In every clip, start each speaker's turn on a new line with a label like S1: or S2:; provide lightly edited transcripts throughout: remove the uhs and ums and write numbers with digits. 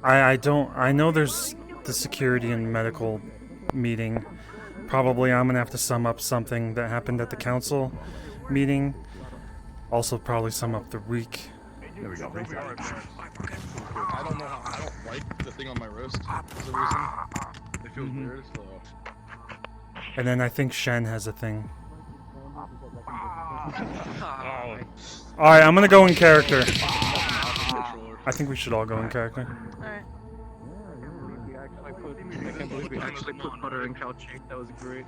S1: I don't. I know there's the security and medical meeting. Probably I'm gonna have to sum up something that happened at the council meeting. Also, probably sum up the week.
S2: There we go. I don't know how. I don't like the thing on my wrist for some reason. It feels weird. So.
S1: And then I think Shen has a thing. Alright, I'm gonna go in character. I think we should all go in character.
S3: Alright.
S4: I can't believe we actually put butter in cow cheek. That was great.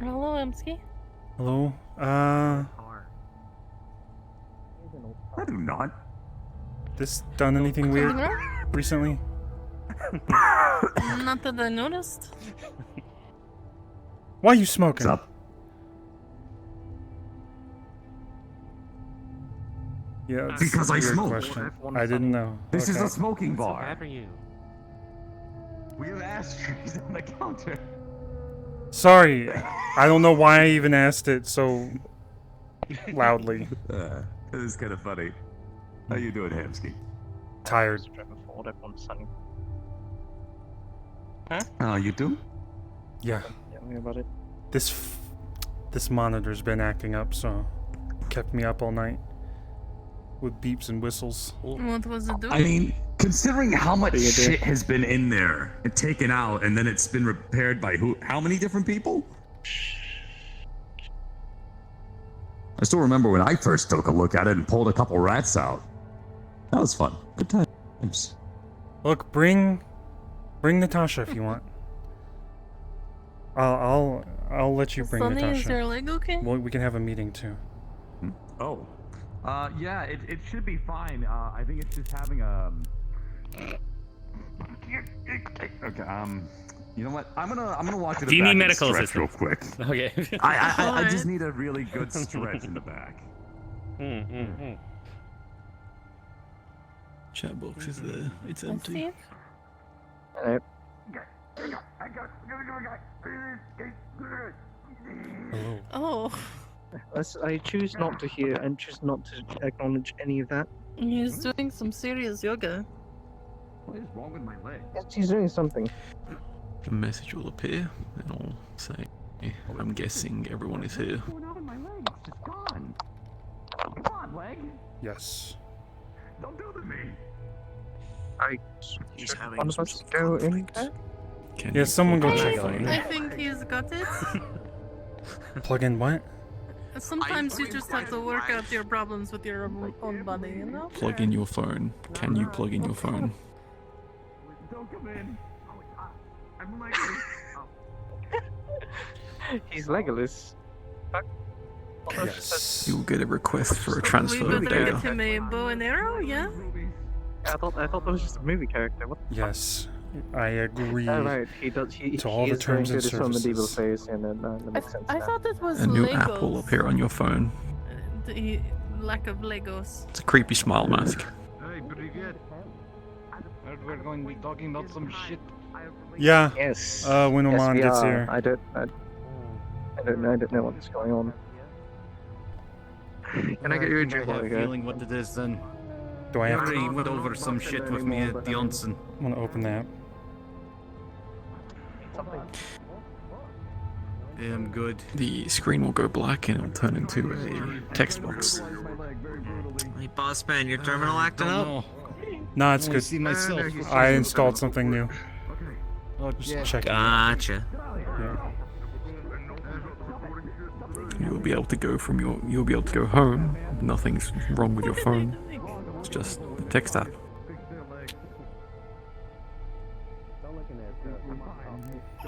S3: Hello, Emsky.
S1: Hello?
S5: I do not.
S1: This done anything weird
S3: Something wrong?
S1: recently?
S3: Not that I noticed.
S1: Why are you smoking?
S5: What's up?
S1: Yeah, it's
S5: Because
S1: a
S5: I
S1: weird
S5: smoke.
S1: question. I didn't know.
S5: This is
S1: Okay.
S5: a smoking
S6: So
S5: bar.
S6: bad for you.
S5: We have ashtrays on the counter.
S1: Sorry, I don't know why I even asked it so loudly.
S5: This is kind of funny. How you doing, Hamsky?
S1: Tired.
S5: You too?
S1: Yeah.
S4: Tell me about it.
S1: This monitor's been acting up, so kept me up all night with beeps and whistles.
S3: What was it doing?
S5: I mean, considering how much shit has been in there and taken out, and then it's been repaired by who? How many different people? I still remember when I first took a look at it and pulled a couple rats out. That was fun. Good times.
S1: Look, bring Natasha if you want. I'll let you bring
S3: Sonny, is
S1: Natasha.
S3: your leg okay?
S1: Well, we can have a meeting too.
S5: Oh. Yeah, it should be fine. I think it's just having a... Okay, you know what? I'm gonna walk to the
S6: Do you
S5: back
S6: need
S5: and
S6: medical
S5: stretch real
S6: assistance?
S5: quick.
S6: Okay.
S5: I just need a really good stretch in the back.
S7: Chat box is there. It's
S3: I
S7: empty.
S3: see it.
S4: Alright.
S1: Hello.
S3: Oh,
S4: I choose not to hear and choose not to acknowledge any of that.
S3: he's doing some serious yoga.
S5: What is wrong with my leg?
S4: Yes, he's doing something.
S7: A message will appear, and I'll say, I'm guessing everyone is here.
S5: What's going on with my leg? It's just gone. Come on, leg.
S1: Yes.
S5: Don't do it to me.
S7: He's
S4: Should
S7: having
S4: one of
S7: some
S4: us
S7: sort of
S4: go in
S7: conflict.
S4: there?
S7: Can
S1: Yeah,
S7: you
S1: someone go
S7: plug
S1: check
S7: your
S1: on
S7: phone
S1: it.
S3: I think he's got it.
S1: Plug in what?
S3: Sometimes you just have to work out your problems with your own body, you know?
S7: Plug in your phone. Can you plug in your phone?
S5: Don't come in. I'm Legolas.
S4: He's Legolas. Fuck.
S1: Yes.
S7: You'll get a request for a
S3: We
S7: transfer of
S3: better get
S7: data.
S3: him a bow and arrow, yeah?
S4: I thought that was just a movie character. What?
S1: Yes. I agree.
S4: Oh, right. He does. He
S1: To all
S4: he
S1: the
S4: is going
S1: terms
S4: through
S1: and
S4: this from medieval
S1: services.
S4: phase, and then that makes sense.
S3: I
S4: now.
S3: thought it was
S7: A new
S3: Legos.
S7: app will appear on your phone.
S3: The lack of Legos.
S7: It's a creepy smile mask.
S2: Hey, pretty good. We're going to be talking about some shit.
S1: Yeah.
S4: Yes.
S1: When
S4: Yes,
S1: Oman
S4: we
S1: gets
S4: are.
S1: here.
S4: I don't know what's going on. Can I get you a drink?
S2: I
S4: while
S2: have
S4: we
S2: a
S4: go?
S2: feeling what it is then.
S1: Do I
S2: You
S1: have to?
S2: already went over some shit with me at the onsen.
S1: I'm gonna open that.
S4: Something.
S2: Yeah, I'm good.
S7: The screen will go black and it'll turn into a text box.
S8: Hey, boss man, your terminal acting up?
S2: No,
S1: Nah, it's
S2: I
S1: good.
S2: see myself.
S1: I installed something new.
S2: Oh,
S1: Just
S2: yeah.
S1: checking.
S8: Gotcha.
S1: Yeah.
S7: You'll be able to go you'll be able to go home. Nothing's wrong with your phone. It's just the text app.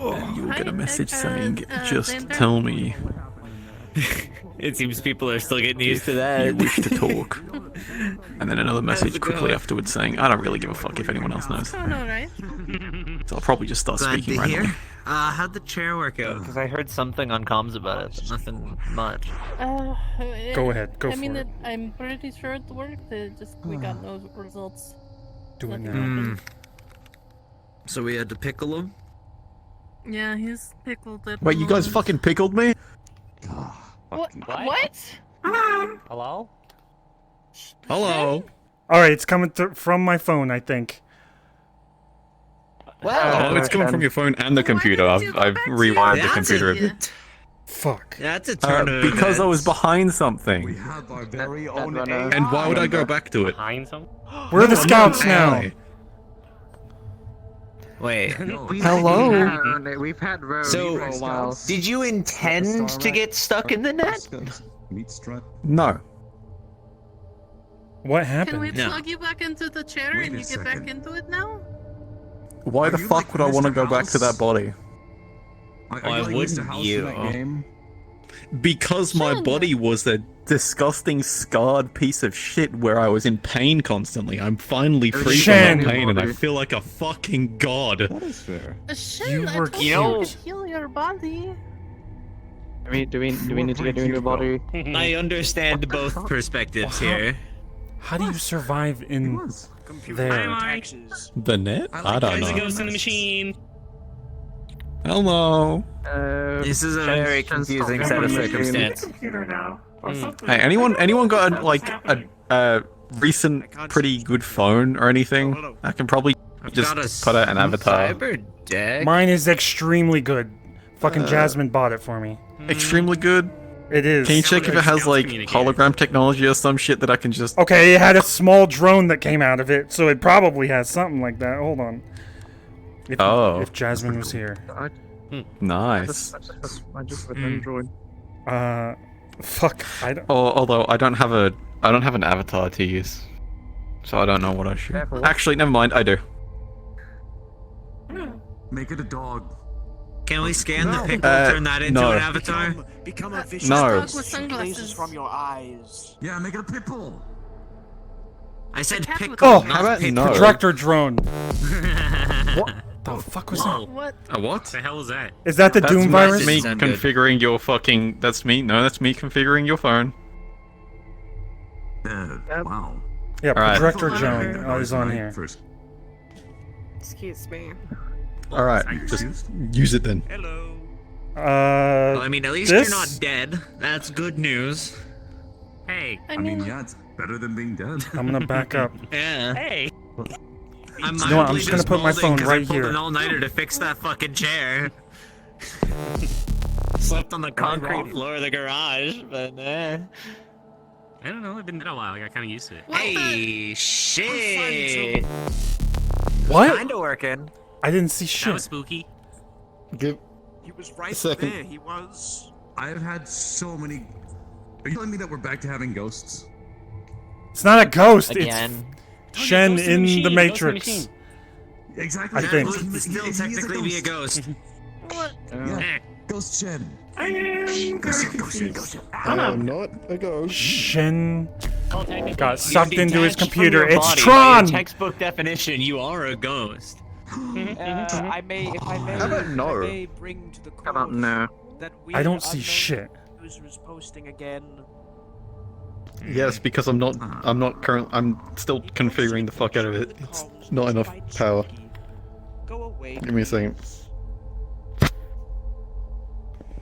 S7: And you'll get a message saying, just
S3: Xander?
S7: tell me
S8: It seems people are still getting used to
S7: you
S8: that.
S7: wish to talk. And then another message quickly afterwards saying, I don't really give a fuck if anyone else knows.
S3: Oh, no, right?
S7: So I'll probably just start
S8: Glad
S7: speaking
S8: to
S7: randomly.
S8: hear. How'd the chair work out? Because I heard something on comms about it, but nothing much.
S1: Go ahead, go
S3: I mean,
S1: for it.
S3: I'm pretty sure it worked. We got no results.
S1: Do it
S3: Nothing
S1: now.
S3: happened.
S8: So we had to pickle him?
S3: Yeah, he's pickled it.
S7: Wait, you guys fucking pickled me?
S3: What? What?
S6: Hello?
S7: Hello?
S1: Alright, it's coming from my phone, I think.
S7: Oh, it's coming from your phone and the computer.
S3: Why didn't you
S7: I've
S3: go back to
S7: rewired the
S3: your-
S7: computer a
S3: That's
S7: bit.
S1: Fuck.
S8: That's a turn of
S7: Because I was
S8: events.
S7: behind something.
S5: have our very
S4: own
S7: And why would I go back to it?
S6: Behind some?
S1: We're the scouts
S7: Am
S1: now.
S7: I?
S8: Wait.
S7: Hello?
S4: We've had road
S8: So,
S4: for a while.
S8: did you intend to get stuck in the net?
S5: Meat strut.
S7: No.
S1: What
S3: Can we
S1: happened?
S8: No.
S3: plug you back into the chair
S5: Wait
S3: and
S5: a
S3: you get back
S5: second.
S3: into it now?
S7: Why
S5: Are
S7: the
S5: you
S7: fuck
S5: like
S7: would I want to
S5: Mr.
S7: go back to that
S5: House?
S7: body?
S8: Why wouldn't you?
S7: Because my
S3: Shun.
S7: body was a disgusting, scarred piece of shit where I was in pain constantly. I'm finally free
S1: Shan.
S7: from that pain and I feel like a fucking god.
S5: That is fair.
S3: Shit,
S1: You
S3: I
S1: were
S3: told
S8: cute.
S3: you to heal your body.
S4: Do we need to get a new body?
S8: I understand both perspectives
S1: Wow.
S8: here.
S1: How do you survive
S5: It
S1: in
S5: was.
S1: there?
S6: Taxes.
S7: The net? I don't
S6: There's a
S7: know.
S6: ghost in the machine.
S7: Hello.
S8: This is a very confusing set of circumstances.
S7: Hey, anyone got a recent pretty good phone or anything? I can probably just
S8: Got a
S7: put out an avatar.
S8: cyber deck.
S1: Mine is extremely good. Fucking Jasmine bought it for me.
S7: Extremely good.
S1: It is.
S7: Can you check if it has like hologram technology or some shit that I can just?
S1: Okay, it had a small drone that came out of it, so it probably has something like that. Hold on. If Jasmine was here.
S7: Nice.
S4: I just with Android.
S1: Fuck. I don't.
S7: Although I don't have an avatar to use, so I don't know what I should.
S4: Careful.
S7: Actually, never mind. I do.
S5: Make it a dog.
S8: Can we scan the pickle,
S7: Uh,
S8: turn that into
S7: no.
S8: an avatar?
S6: Become a vicious
S7: No.
S3: Dog with
S6: blazes
S3: sunglasses.
S6: from your eyes.
S5: Yeah, make it a pit bull.
S8: I said
S3: cat with
S8: pickle,
S1: Oh,
S8: not
S7: how about
S8: pickle.
S7: no?
S1: Projector drone. What the fuck was that?
S3: What?
S7: A what?
S6: The hell is that?
S1: Is that the
S7: That's
S1: Doom
S7: me-
S1: virus?
S7: me
S8: Sound good.
S7: configuring your fucking. That's me. No, that's me configuring your phone.
S5: Wow.
S1: Yeah,
S7: Alright.
S1: projector
S3: Wow.
S1: drone is on here.
S5: First.
S9: Excuse me.
S7: All right, just use it then.
S6: Hello.
S8: Well, I mean, at least
S1: this-
S8: you're not dead. That's good news.
S6: Hey.
S3: I
S5: I mean,
S3: mean,
S5: yeah, it's better than being dead.
S1: I'm gonna back up.
S8: Yeah.
S6: Hey.
S8: I'm
S1: You know what, I'm
S8: mildly
S1: just gonna put my
S8: molding
S1: phone
S8: 'cause
S1: right
S8: I pulled
S1: here.
S8: an all-nighter to fix that fucking chair. Slept on the concrete floor of the garage, but
S6: I don't know. I've been dead a while. I got kind of used to it.
S3: what the?
S8: Hey, shit!
S1: What?
S8: Kinda working.
S1: I didn't see
S6: That
S1: shit.
S6: was spooky.
S10: He was right
S7: Second.
S10: there. He was.
S5: I've had so many. Are you telling me that we're back to having ghosts?
S1: It's not a ghost.
S8: Again.
S1: It's Shen
S6: Ghost
S1: in
S6: machine,
S1: the
S6: ghost in
S1: Matrix.
S6: machine.
S5: Exactly.
S1: I think.
S8: That would still technically be a ghost.
S3: What?
S5: Yeah.
S6: Eh.
S5: Ghost Shen.
S7: I'm not a ghost.
S1: Shen
S6: Well, technically,
S1: got sucked into his
S8: Detached from
S1: computer.
S8: your
S1: It's
S8: body, by
S1: Tron.
S8: your textbook definition, you are a ghost.
S10: I may, if I may,
S7: How about no?
S10: I may bring to the
S4: How about
S10: court
S4: no?
S10: that
S1: I don't
S10: weird
S1: see
S10: unknown
S1: shit.
S10: news was posting again.
S7: Yes, because I'm not still configuring the fuck out of it. It's not enough power.
S10: Go away.
S7: Give me a second.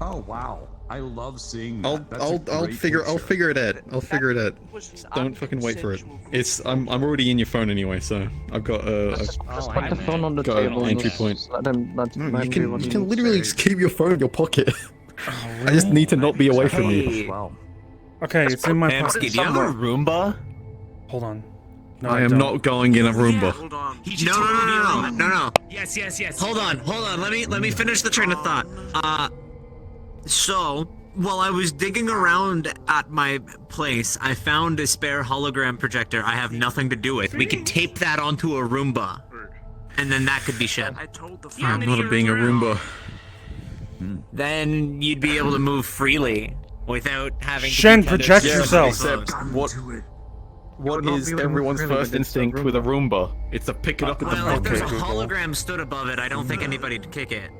S5: Oh wow. I love seeing that.
S7: I'll
S5: That's a
S7: I'll
S5: great
S7: figure
S5: picture.
S7: it out. I'll figure it out. Don't fucking wait for it. It's I'm already in your phone anyway, so I've got
S4: Just
S6: Oh,
S4: put the
S6: I
S4: phone on the
S7: got an
S4: table. and
S7: entry
S4: just
S7: point.
S4: Let him. Let
S7: No,
S4: him
S7: you
S4: do what he
S7: can
S4: needs
S7: literally
S4: to.
S7: just keep your phone in your pocket.
S1: Oh,
S7: I just
S1: really?
S7: need to not be away from you.
S8: Hey,
S5: Wow.
S1: Okay, it's in my
S8: Mamski,
S1: pocket.
S8: do you have a Roomba?
S1: Hold on. No,
S7: I am
S1: don't.
S7: not going in a Roomba.
S10: Hold on.
S8: No.
S6: Yes.
S8: Hold on. Let me finish the train of thought. So
S11: While I was digging around at my place, I found a spare hologram projector I have nothing to do with. We could tape that onto a Roomba, and then that could be Shen.
S10: I told the
S7: I'm not being a Roomba.
S11: Then you'd be able to move freely without having
S1: Shen,
S11: to be
S1: project
S11: tethered to
S1: yourself.
S7: Except what
S4: not
S7: is
S4: be able to
S7: everyone's
S4: really
S7: first
S4: get
S7: instinct with a Roomba? It's to pick it up at the
S11: Well, if there's a
S7: okay.
S11: hologram stood above it, I don't think anybody'd kick it.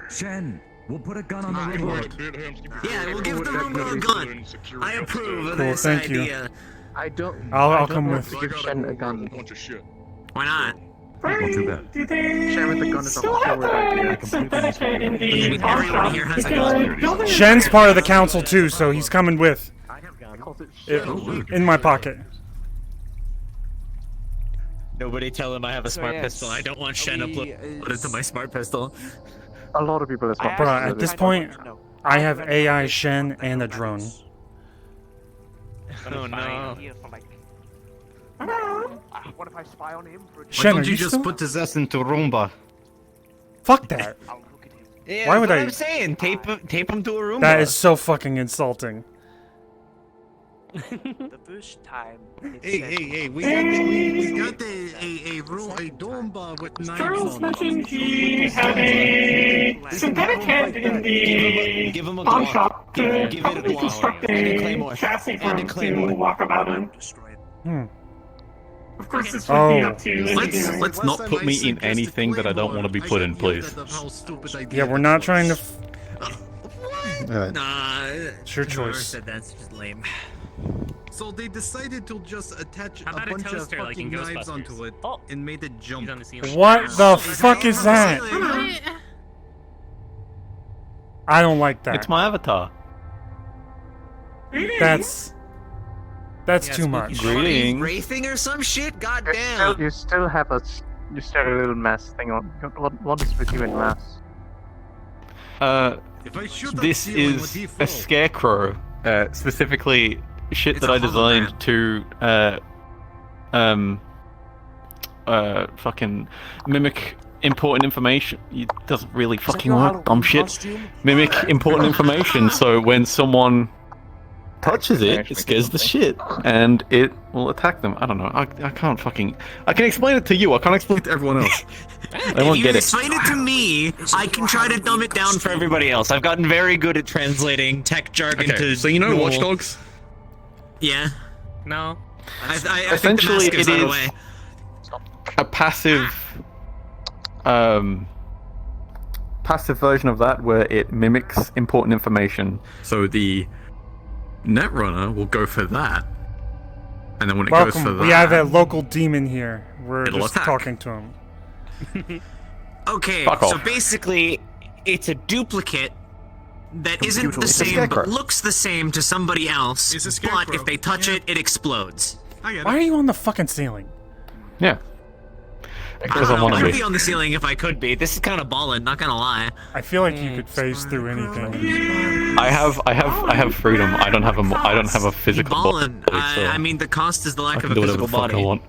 S5: Shen, we'll put a gun on the
S11: I
S5: remote.
S11: Yeah, we'll give the Roomba a gun. I approve of
S1: Cool,
S11: this
S1: thank you.
S11: idea.
S4: I don't.
S1: I'll
S4: I don't
S1: come
S4: want
S1: with.
S4: to give Shen a gun.
S2: Bunch of shit.
S11: Why not?
S5: Not too bad.
S4: Shen with a gun is a horrid idea.
S11: Everyone here has a gun.
S1: Shen's part of the council too, so he's coming with. In my pocket.
S8: Nobody tell him I have a
S10: So,
S8: smart
S10: yes,
S8: pistol. I don't want Shen uploaded into my smart pistol.
S4: A lot of people is not.
S1: Bruh, at this point, I have AI Shen and a drone.
S8: Oh no.
S10: What if I spy on him for a
S1: Shen, are you still?
S12: put his ass into Roomba?
S1: Fuck that.
S10: I'll look at him.
S8: Yeah,
S1: Why would
S8: that's what
S1: I-
S8: I'm saying. Tape him to a room.
S1: That is so fucking insulting.
S10: The first time. it
S12: Hey,
S10: said-
S12: hey, hey, we got a Roomba with knives on it.
S10: He had a
S8: synthetic head in the give him a pawn shop give it a Glock and a Claymore and a Claymore.
S3: walk about in.
S10: Destroy it.
S1: Hmm.
S3: Of course, this
S1: would be
S3: would
S1: up
S3: be up to you.
S7: Let's not put me in anything that I don't want to be put in, please.
S1: Yeah, we're not trying to.
S7: Alright.
S11: Nah,
S1: It's your
S11: whoever
S1: choice.
S11: said that's just lame.
S12: So they decided to just attach
S6: How about
S12: a
S6: a
S12: bunch of
S6: toaster, like in
S12: fucking knives
S6: Ghostbusters?
S12: onto it
S6: Oh.
S12: and made it
S6: He's
S12: jump.
S6: on the ceiling.
S1: What the fuck is that?
S3: Wait,
S1: I don't like that.
S7: It's my avatar.
S1: That's too much.
S7: Greetings.
S11: Wraithing or some shit? God
S4: You
S11: damn.
S4: still, you still have a, you still have a little mass thing on. What is with you and mass?
S12: If I shoot that
S7: This
S12: ceiling, would
S7: is
S12: he
S7: a
S12: fall?
S7: scarecrow, specifically shit
S11: It's
S7: that
S11: a
S7: I designed
S11: hologram.
S7: to, fucking mimic important information. It doesn't really fucking work, dumb shit. Mimic important information, so when someone touches it, it scares the shit, and it will attack them. I don't know. I can't fucking. I can explain it to you. I can't explain it to everyone else. They won't
S11: If you
S7: get it.
S11: explain it to me, I can try to dumb it down for everybody else. I've gotten very good at translating tech jargon
S7: Okay,
S11: to.
S7: so you know
S11: normal-
S7: Watch Dogs?
S11: Yeah.
S6: No.
S11: I think
S7: Essentially,
S11: the mask
S7: it
S11: out of the
S7: is
S11: way.
S7: a passive version of that where it mimics important information. So the Netrunner will go for that, and then when it goes for
S1: Welcome.
S7: that,
S1: We have a local demon here. We're
S7: It'll
S1: just
S7: attack.
S1: talking to him.
S11: Okay,
S7: Fuck
S11: so
S7: off.
S11: basically, it's a duplicate that isn't the
S7: It's a
S11: same
S7: scarecrow.
S11: but looks the same to somebody else.
S2: It's a
S11: But
S2: scarecrow.
S11: if they touch it, it explodes.
S2: I get
S1: Why
S2: it.
S1: are you on the fucking ceiling?
S7: yeah, because I
S11: I
S7: want to
S11: would
S7: be.
S11: be on the ceiling if I could be. This is kind of ballin', not gonna lie.
S1: I feel like you could phase through anything.
S7: I have freedom. I don't have a physical
S11: Ballin'.
S7: body, so
S11: I mean, the cost is the
S7: I
S11: lack
S7: can
S11: of
S7: do
S11: a
S7: whatever
S11: physical
S7: the fuck I
S11: body.
S7: want.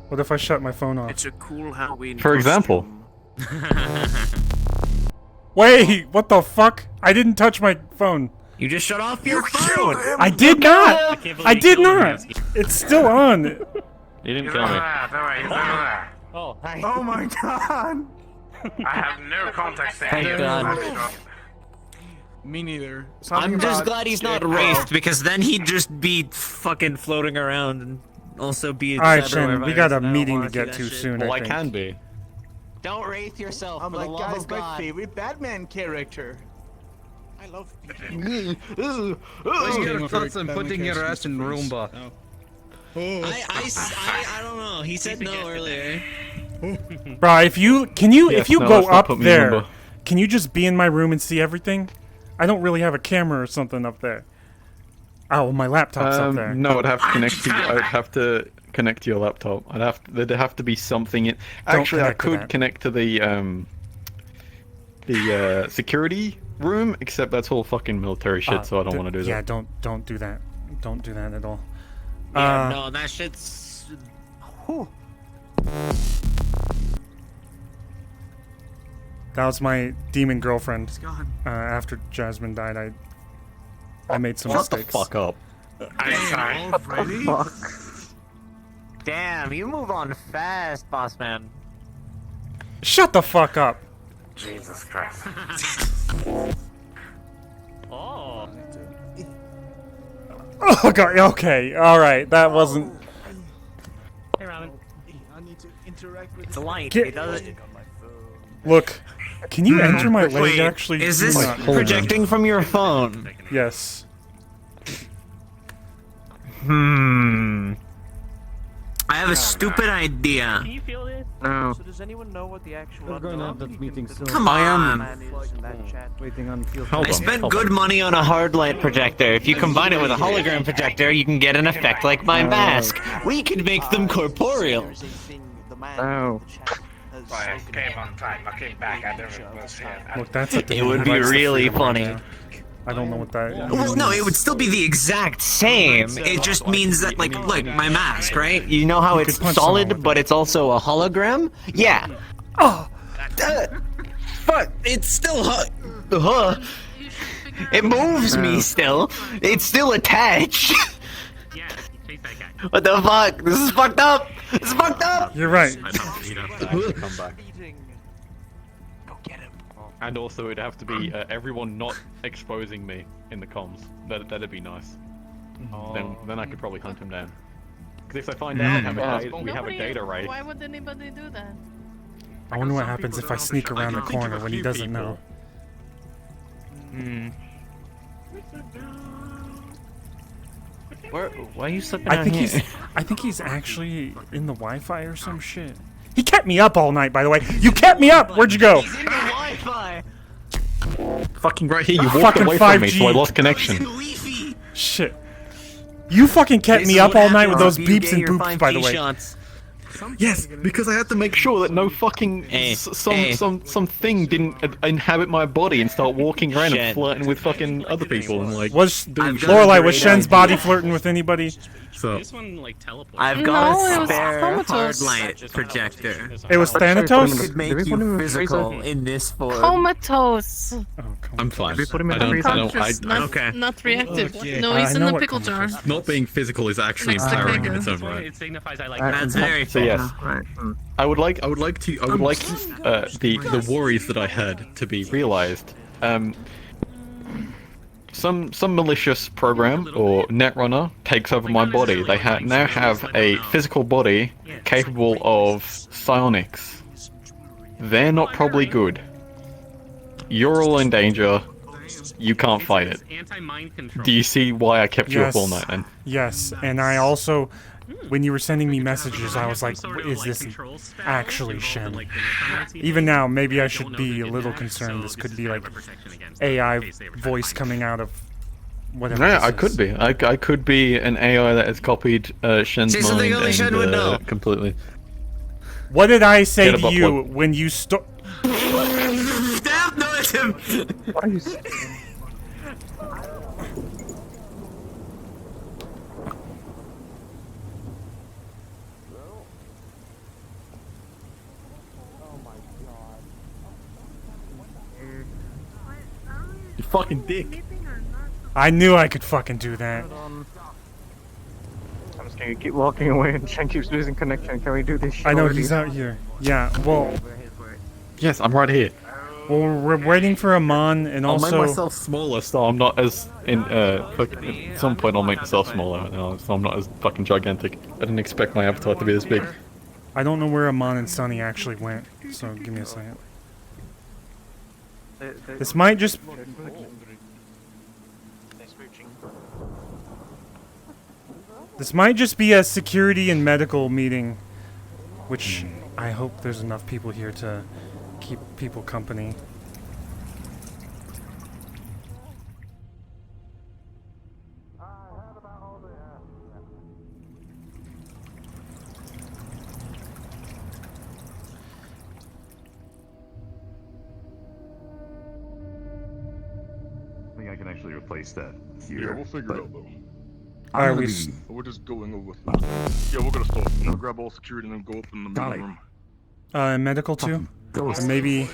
S1: What if I shut my phone off?
S10: It's a cool Halloween.
S7: For example.
S1: Wait, what the fuck? I didn't touch my phone.
S11: You just shut off your phone.
S1: I did not.
S6: can't believe
S1: I
S6: you
S1: did
S6: killed him,
S1: not.
S6: Yaski.
S1: It's still on.
S7: You didn't kill me.
S6: Oh, hi.
S12: Oh my god!
S13: I have no context to
S8: Thank
S13: any of
S8: God.
S13: this stuff.
S2: Me neither.
S11: I'm just glad he's not wraithed, because then he'd just be fucking floating around and also be a
S1: Alright,
S11: cyberware
S1: Shen, we
S11: virus,
S1: got a
S11: and I don't
S1: meeting to
S11: wanna see
S1: get
S11: that
S1: to
S11: shit.
S1: soon,
S7: Well,
S1: I
S7: I
S1: think.
S7: can be.
S8: Don't wraith yourself.
S12: I'm
S8: for the
S12: like,
S8: love
S12: guys,
S8: of
S12: my
S8: God.
S12: favorite Batman character.
S10: I love
S12: Why your thoughts on putting your ass in Roomba?
S11: I don't know. He said no earlier.
S1: Bro, if you
S7: Yes, no,
S1: go
S7: let's not
S1: up
S7: put me in
S1: there,
S7: limbo.
S1: can you just be in my room and see everything? I don't really have a camera or something up there. Oh, my laptop's up there.
S7: No, I'd have to connect to. I'd have to connect to your laptop. There'd have to be something in.
S1: Don't
S7: Actually, I
S1: connect to
S7: could
S1: that.
S7: connect to the security room, except that's all fucking military shit, so I don't want to do
S1: Yeah,
S7: that.
S1: don't do that. Don't do that at all.
S11: Yeah, no, that shit's.
S1: That was my demon girlfriend.
S2: It's gone.
S1: After Jasmine died, I I made some
S7: Shut the
S1: mistakes.
S7: fuck up.
S10: I'm sorry.
S4: Fuck.
S11: Damn, you move on fast, boss man.
S1: Shut the fuck up.
S10: Jesus Christ.
S6: Oh.
S1: Oh god. Okay. All right. That wasn't.
S6: Hey, Robin.
S12: I need to interact with
S11: It's a light.
S1: Get-
S11: It doesn't.
S1: Look. Can you enter my leg?
S11: Wait,
S1: Actually.
S11: is this
S1: Not-
S11: projecting from your phone?
S1: Yes.
S11: I have a stupid idea.
S6: Can you feel this?
S4: No.
S10: So does anyone know what the actual
S14: We're going to have that meeting soon.
S11: Come on.
S14: Waiting on field.
S7: Hold
S11: I
S7: on,
S11: spent
S7: hold
S11: good
S7: on.
S11: money on a hard light projector. If you combine it with a hologram projector, you can get an effect like my mask. We can make them corporeal.
S4: No.
S13: I came on time. I came back. I never was here.
S1: Look, that's a
S11: It would be really funny.
S1: I don't know what that.
S11: Well, no, it would still be the exact same. It just means that, like, look, my mask, right? You know how
S1: You
S11: it's
S1: could punch someone
S11: solid,
S1: with
S11: but it's also a hologram? Yeah. Oh, fuck! It's still It moves me still. It's still attached.
S6: Yeah, chase that guy.
S11: What the fuck? This is fucked up. This is fucked up.
S1: You're right.
S6: I don't beat up.
S7: Come back. And also, it'd have to be everyone not exposing me in the comms. That'd be nice. Then I could probably hunt him down. Because if they find out we have a data raid.
S3: Why would anybody do that?
S1: I wonder what happens if I sneak around the corner when he doesn't know.
S11: Why are you slipping
S1: I think he's actually in the Wi-Fi or some shit. He kept me up all night, by the way. You kept me up. Where'd you go?
S11: He's in the Wi-Fi.
S7: Fucking right here, you walked
S1: Fucking
S7: away from me,
S1: 5G.
S7: so I lost connection.
S1: Shit. You fucking kept me up all night with those beeps and boops, by the way.
S7: Yes, because I had to make sure that no fucking something didn't inhabit my body and start walking around and flirting with fucking other people and like.
S1: Was Lorelai, was Shen's body flirting with anybody?
S7: So
S6: This one like teleports.
S11: I've got a spare hard light projector.
S1: It was
S11: It
S1: Thanatos?
S11: could make you physical in this form.
S3: Comatose.
S7: I'm fine.
S4: Did we put him in
S7: I don't.
S4: the
S7: I don't.
S3: Conscious,
S7: I,
S3: not, not reactive. No,
S1: I
S3: he's in
S1: know
S3: the
S1: what
S3: pickle jar.
S1: comatose
S7: not being physical is actually
S3: Next to
S7: empowering in
S3: Vega.
S7: its own right.
S6: It signifies I like
S11: That's very
S7: So yes,
S4: Right.
S7: I would like the worries that I had to be realized. Some malicious program or netrunner takes over my body. They now have a physical body capable of psionics. They're not probably good. You're all in danger. You can't fight it.
S6: Anti-mind control.
S7: Do you see why I kept you up all
S1: Yes.
S7: night then?
S1: Yes, and I also, when you were sending me messages, I was like, is this actually Shen? Even now, maybe I should be a little concerned. This could be like AI voice coming out of whatever.
S7: Yeah,
S1: this
S7: I
S1: is.
S7: could be. I could be an AI that has copied Shen's
S11: Say something
S7: mind
S11: only Shen would know.
S7: and completely.
S1: What did I say
S7: Get
S1: to
S7: about
S1: you
S7: what?
S1: when you
S11: Damn, no, it's him.
S4: What are you saying?
S7: You fucking dick.
S1: I knew I could fucking do that.
S4: I'm just gonna keep walking away and Shen keeps losing connection. Can we do this shit
S1: I know
S4: already?
S1: he's out here. Yeah, well,
S7: Yes, I'm right here.
S1: we're waiting for Amon, and
S7: I'll
S1: also
S7: make myself smaller so I'm not as in at some point I'll make myself smaller so I'm not as fucking gigantic. I didn't expect my avatar to be this big.
S1: I don't know where Amon and Sunny actually went. So give me a second. This might just. This might just be a security and medical meeting, which I hope there's enough people here to keep people company.
S5: I think I can actually replace that here.
S2: Yeah, we'll figure it out though.
S1: Alright,
S5: gonna
S1: we.
S5: be-
S2: We're just going over. Yeah, we're gonna start. I'm gonna grab all security and then go up in the
S5: Got
S2: main
S5: it.
S2: room.
S1: Medical too?
S5: Ghost.
S1: And maybe.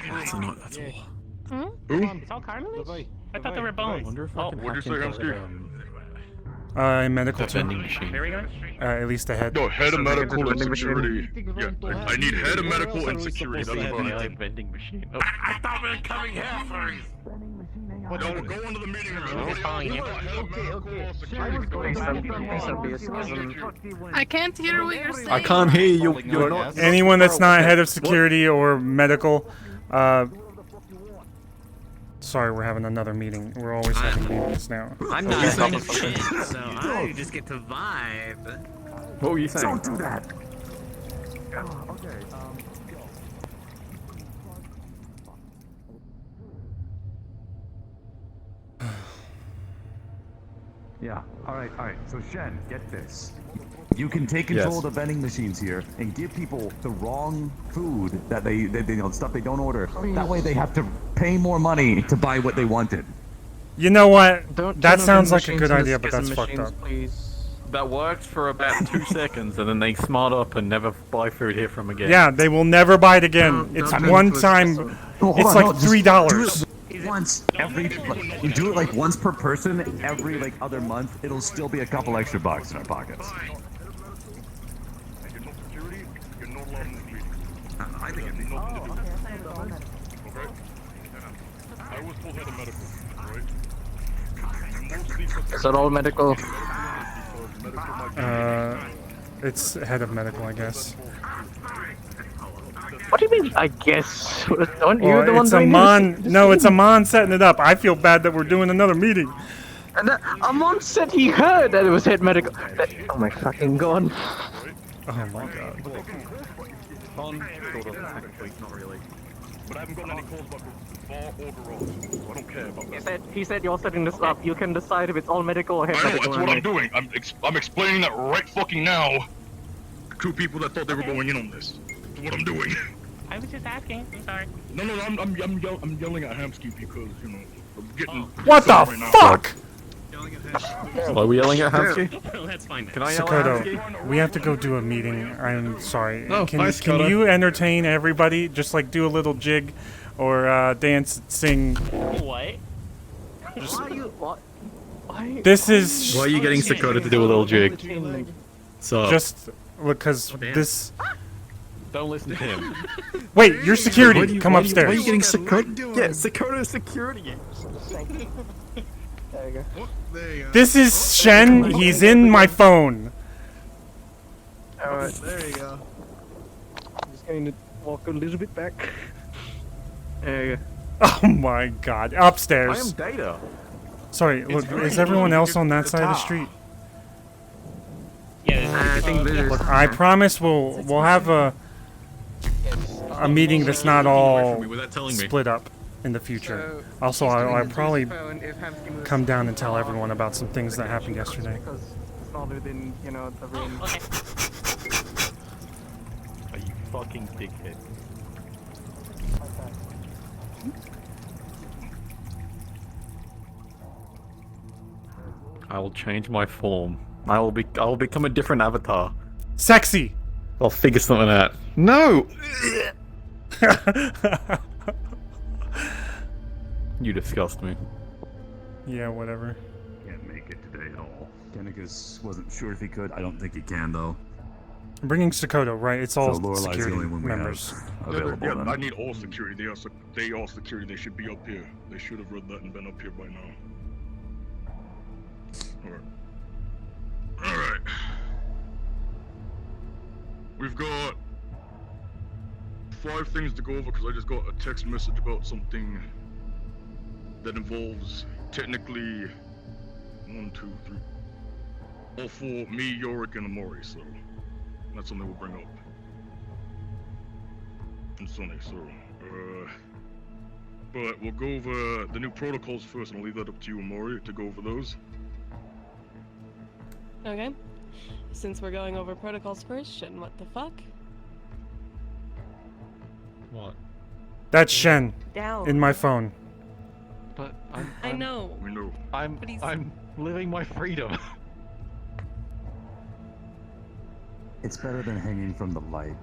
S7: That's a lot. That's a lot.
S2: Who?
S6: It's all cartilage? I thought they were bones. Oh,
S2: What'd you say, Hemsky?
S1: Medical team.
S7: vending machine.
S6: Here we go.
S1: At least a head.
S2: No, head of
S4: So they get to
S2: medical
S4: the
S2: and
S4: vending machine?
S2: security. Yeah, I need head of medical and security. That's what I need.
S7: vending machine. Oh.
S10: I thought we were coming here first.
S2: No, we'll go into the meeting room.
S6: We're following you.
S3: I can't hear what you're saying.
S7: I can't hear you. You're not.
S1: Anyone that's not head of security or medical, sorry, we're having another meeting. We're always having meetings now.
S11: I'm not saying shit, so I just get to vibe.
S7: What were you saying?
S4: Don't do that.
S5: Yeah. All right. So Shen, get this. You can take control of the vending machines here and give people the wrong food that they stuff they don't order. That way they have to pay more money to buy what they wanted.
S1: You know what?
S4: Don't
S1: That
S4: turn
S1: sounds
S4: on
S1: like a good
S4: machines
S1: idea,
S4: and
S1: but
S4: schism
S1: that's fucked
S4: machines,
S1: up.
S4: Please.
S7: That worked for about 2 seconds, and then they smart up and never buy food here from again.
S1: Yeah, they will never buy it again. It's one time. It's like $3.
S5: Once every, you do it like once per person every like other month. It'll still be a couple extra bucks in our pockets.
S2: You're no security. You're no allowed in this meeting.
S5: I think it'd be
S2: Okay? I was told head of medical, alright? Mostly for
S4: Is that all medical?
S1: It's head of medical, I guess.
S4: What do you mean? I guess. Aren't you
S1: Well,
S4: the one
S1: it's
S4: doing
S1: Amon.
S4: this?
S1: No, it's Amon setting it up. I feel bad that we're doing another meeting.
S4: And Amon said he heard that it was head medical. Oh my fucking god.
S1: Oh my god.
S7: Not really.
S2: But I haven't gotten any calls about bar order off, so I don't care about that.
S4: He said you're setting this up. You can decide if it's all medical or head
S2: I know,
S4: medical.
S2: that's what I'm doing. I'm explaining that right fucking now to people that thought they were going in on this. That's what I'm doing.
S6: I was just asking. I'm sorry.
S2: No, I'm yelling at Hamsky because, you know, I'm getting...
S1: What the
S2: right now.
S1: fuck?
S7: Are we yelling at Hamsky?
S6: Well, that's fine.
S7: Can I yell at Hamsky?
S1: Sakoto, we have to go do a meeting. I'm sorry.
S7: Oh,
S1: can
S7: nice,
S1: can
S7: Kodo.
S1: you entertain everybody? Just like do a little jig or dance, sing.
S6: What?
S1: This is
S7: Why are you getting Sakota to do a little jig? So
S1: just because this.
S7: don't listen to him.
S1: Wait, you're security. Come upstairs.
S7: Why are you getting Sakota? Yeah, Sakota security.
S4: There you go.
S2: There you go.
S1: This is Shen. He's in my phone.
S4: Alright.
S2: There you go.
S4: I'm just going to walk a little bit back. There you go.
S1: Oh my god. Upstairs.
S7: I am Data.
S1: Sorry, look, is everyone else on that side of the street?
S6: Yeah,
S4: I think this is.
S1: Look, I promise we'll have a meeting that's not all
S7: Without telling me.
S1: split up in the future. Also, I'll probably come down and tell everyone about some things that happened yesterday.
S4: Because it's not within, you know, the range.
S6: Okay.
S7: Are you fucking dickhead? I will change my form. I will become a different avatar.
S1: Sexy.
S7: I'll figure something out. No. You disgust me.
S1: Yeah, whatever.
S5: Can't make it today at all. Kenigas wasn't sure if he could. I don't think he can though.
S1: I'm bringing Sakoto, right? It's all
S5: So Lorelai's the
S1: security
S5: only one we
S1: members.
S5: have available.
S2: Yeah,
S5: then.
S2: I need all security. They are security. They should be up here. They should have read that and been up here by now. Alright. We've got 5 things to go over because I just got a text message about something that involves technically 1, 2, 3, all 4, me, Yorick, and Amori, so that's something we'll bring up. And Sonny, so, but we'll go over the new protocols first, and I'll leave that up to you, Amori, to go over those.
S9: Okay. Since we're going over protocols first, Shen, what the fuck?
S7: What?
S1: That's Shen
S9: Down.
S1: in my phone.
S7: But
S9: I know.
S2: We know.
S7: I'm
S9: But he's-
S7: living my freedom.
S5: It's better than hanging from the light.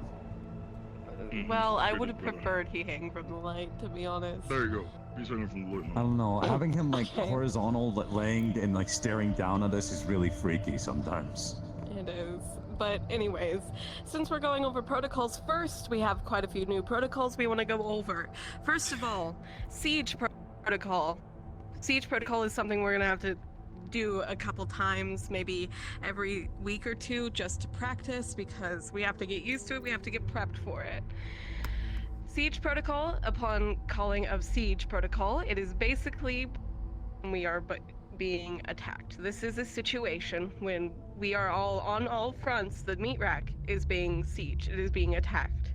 S9: Well, I would have preferred he hang from the light, to be honest.
S2: There you go. He's hanging from the lieutenant.
S5: I don't know. Having him like horizontal, laying and like staring down at us is really freaky sometimes.
S9: It is. But anyways, since we're going over protocols first, we have quite a few new protocols we want to go over. First of all, siege protocol. Siege protocol is something we're going to have to do a couple times, maybe every week or two, just to practice, because we have to get used to it, we have to get prepped for it. Siege protocol, upon calling of siege protocol, it is basically when we are being attacked. This is a situation when we are all on all fronts, the meat rack is being sieged, it is being attacked.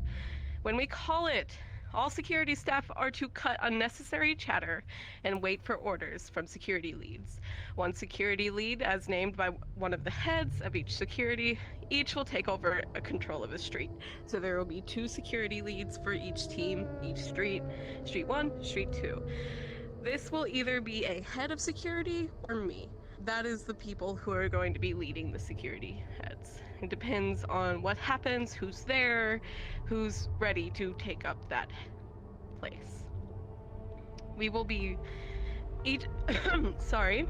S9: When we call it, all security staff are to cut unnecessary chatter and wait for orders from security leads. One security lead, as named by one of the heads of each security, each will take over a control of a street. So there will be 2 security leads for each team, each street, street 1, street 2. This will either be a head of security or me. That is the people who are going to be leading the security heads. It depends on what happens, who's there, who's ready to take up that place. We will be sorry.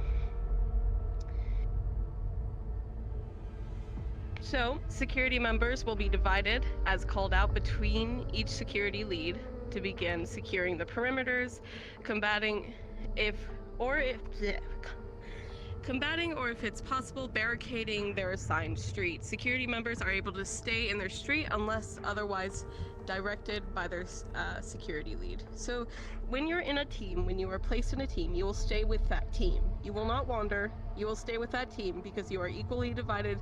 S9: So, security members will be divided as called out between each security lead to begin securing the perimeters, combating or if it's possible, barricading their assigned street. Security members are able to stay in their street unless otherwise directed by their security lead. So when you're in a team, when you are placed in a team, you will stay with that team. You will not wander, you will stay with that team because you are equally divided,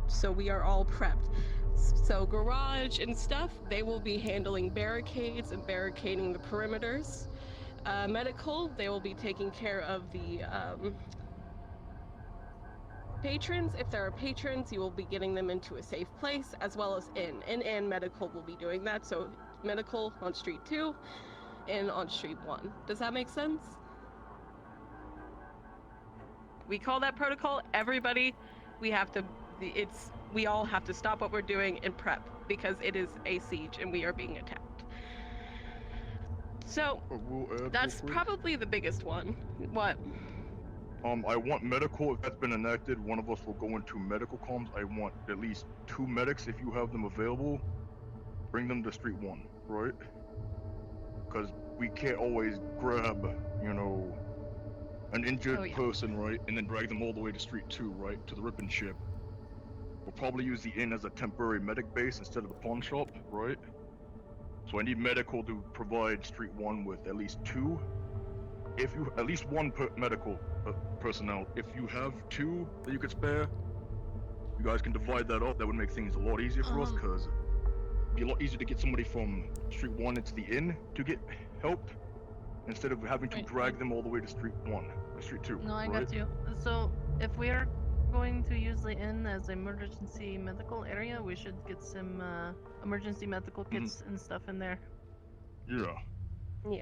S9: so we are all prepped. So garage and stuff, they will be handling barricades and barricading the perimeters. Medical, they will be taking care of the patrons. If there are patrons, you will be getting them into a safe place, as well as in medical will be doing that. So medical on street 2 and on street 1. Does that make sense? We call that protocol. Everybody, we all have to stop what we're doing and prep, because it is a siege and we are being attacked. So that's probably the biggest one. What?
S2: I want medical. If that's been enacted, one of us will go into medical comms. I want at least 2 medics if you have them available. Bring them to street 1, right? Because we can't always grab, an injured person, right, and then drag them all the way to street 2, right, to the ripping ship. We'll probably use the inn as a temporary medic base instead of the pawn shop, right? So I need medical to provide street 1 with at least 2. If you at least 1 medical personnel. If you have 2 that you could spare, you guys can divide that up. That would make things a lot easier for us, because it'd be a lot easier to get somebody from street 1 into the inn to get help, instead of having to drag them all the way to street 1 or street 2.
S3: No, I
S2: right?
S3: got you. So if we are going to use the inn as an emergency medical area, we should get some emergency medical kits and stuff in there.
S2: Yeah.
S9: Yeah.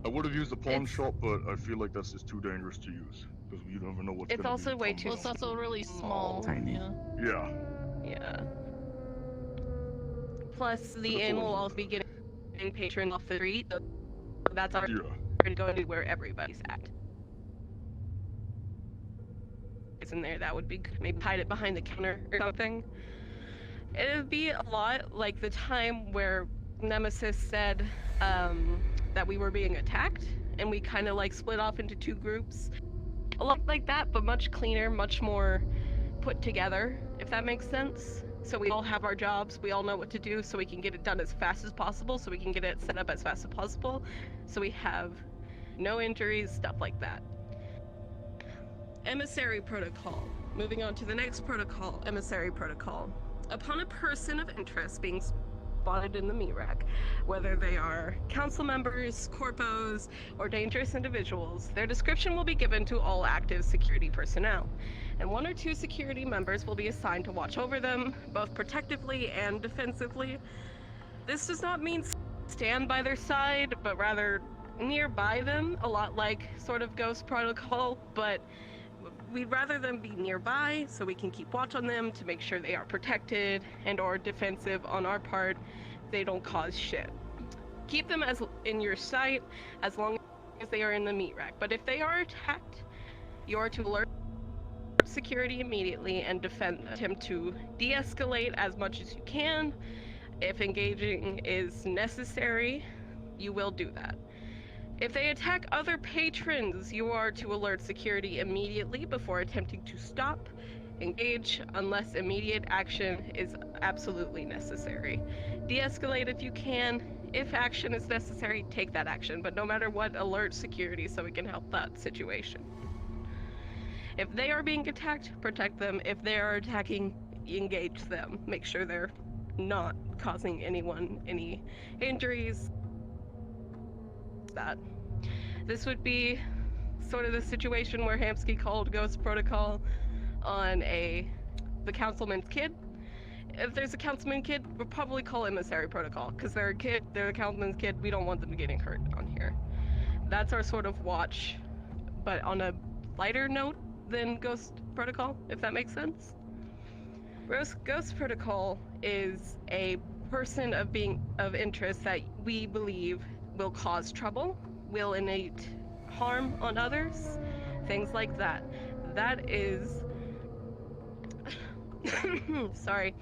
S2: I would have used the pawn shop, but I feel like that's just too dangerous to use, because you never know what's
S9: It's also way too.
S3: It's also really small.
S5: Tiny.
S2: Yeah.
S9: Yeah. Plus, the inn will also be getting patrons off the street. So that's our going to where everybody's at. It's in there. That would be good. Maybe hide it behind the counter or something. It would be a lot like the time where Nemesis said that we were being attacked, and we kind of like split off into 2 groups. A lot like that, but much cleaner, much more put together, if that makes sense. So we all have our jobs, we all know what to do, so we can get it done as fast as possible, so we can get it set up as fast as possible, so we have no injuries, stuff like that. Emissary protocol. Moving on to the next protocol, emissary protocol. Upon a person of interest being spotted in the meat rack, whether they are council members, corpos, or dangerous individuals, their description will be given to all active security personnel, and 1 or 2 security members will be assigned to watch over them, both protectively and defensively. This does not mean stand by their side, but rather nearby them, a lot like sort of Ghost Protocol, but we'd rather them be nearby so we can keep watch on them to make sure they are protected and or defensive on our part. They don't cause shit. keep them as in your sight as long as they are in the meat rack. But if they are attacked, you are to alert security immediately and attempt to de-escalate as much as you can. If engaging is necessary, you will do that. If they attack other patrons, you are to alert security immediately before attempting to stop, engage, unless immediate action is absolutely necessary. De-escalate if you can. If action is necessary, take that action, but no matter what, alert security so we can help that situation. If they are being attacked, protect them. If they are attacking, engage them. Make sure they're not causing anyone any injuries. That. This would be sort of the situation where Hamsky called Ghost Protocol on the councilman's kid. If there's a councilman kid, we'll probably call Emissary Protocol, because they're a kid, they're the councilman's kid, we don't want them getting hurt on here. That's our sort of watch, but on a lighter note than Ghost Protocol, if that makes sense. Ghost Protocol is a person of interest that we believe will cause trouble, will innate harm on others, things like that. That is... sorry.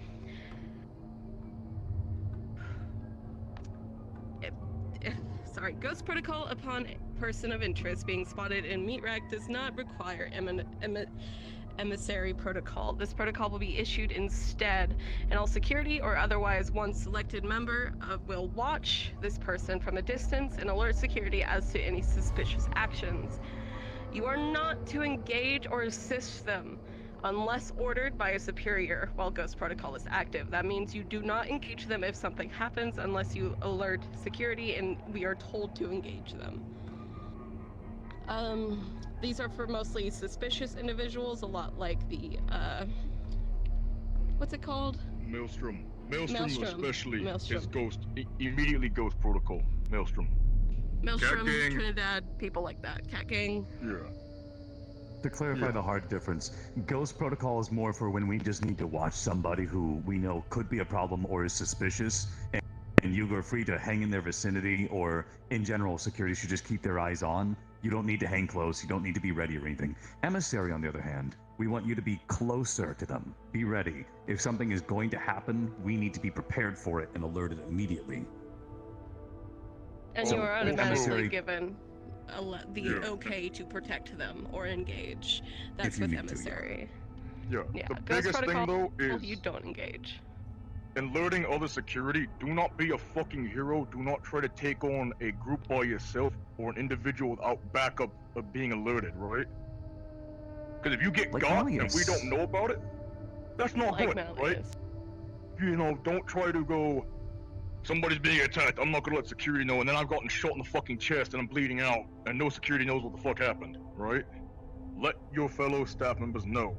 S9: Sorry, Ghost Protocol upon person of interest being spotted in meat rack does not require Emissary Protocol. This protocol will be issued instead, and all security or otherwise one selected member will watch this person from a distance and alert security as to any suspicious actions. You are not to engage or assist them unless ordered by a superior while Ghost Protocol is active. That means you do not engage them if something happens unless you alert security and we are told to engage them. These are for mostly suspicious individuals, a lot like the, what's it called?
S2: Maelstrom. Maelstrom especially
S9: Maelstrom.
S2: is immediately Ghost Protocol. Maelstrom.
S9: Maelstrom,
S2: Cat gang.
S9: Trinidad, people like that. Cat gang.
S2: Yeah.
S5: To clarify the hard difference, Ghost Protocol is more for when we just need to watch somebody who we know could be a problem or is suspicious, and you are free to hang in their vicinity, or in general, security should just keep their eyes on. You don't need to hang close, you don't need to be ready or anything. Emissary, on the other hand, we want you to be closer to them. Be ready. If something is going to happen, we need to be prepared for it and alerted immediately.
S9: And
S5: So,
S9: you are
S5: with
S9: automatically
S5: Emissary-
S9: given the okay to protect them or engage. That's
S5: If you
S9: with
S5: need to,
S9: Emissary.
S2: Yeah.
S9: Yeah.
S2: The
S9: Ghost
S2: biggest
S9: Protocol,
S2: thing though is
S9: you don't engage.
S2: alerting other security. Do not be a fucking hero. Do not try to take on a group by yourself or an individual without backup of being alerted, right? Because if you get
S5: Like
S2: got
S5: Malleus.
S2: and we don't know about it, that's not
S9: Like
S2: good,
S9: Malleus.
S2: right? You know, don't try to go, somebody's being attacked, I'm not gonna let security know, and then I've gotten shot in the fucking chest and I'm bleeding out, and no security knows what the fuck happened, right? Let your fellow staff members know.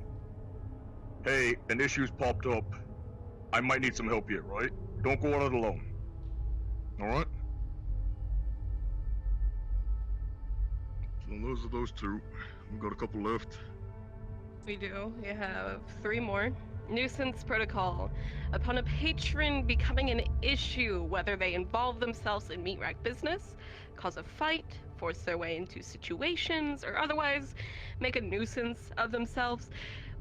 S2: Hey, an issue's popped up. I might need some help here, right? Don't go at it alone. Alright? So those are those two. We've got a couple left.
S9: We do. We have 3 more. Nuisance Protocol. Upon a patron becoming an issue, whether they involve themselves in meat rack business, cause a fight, force their way into situations, or otherwise make a nuisance of themselves,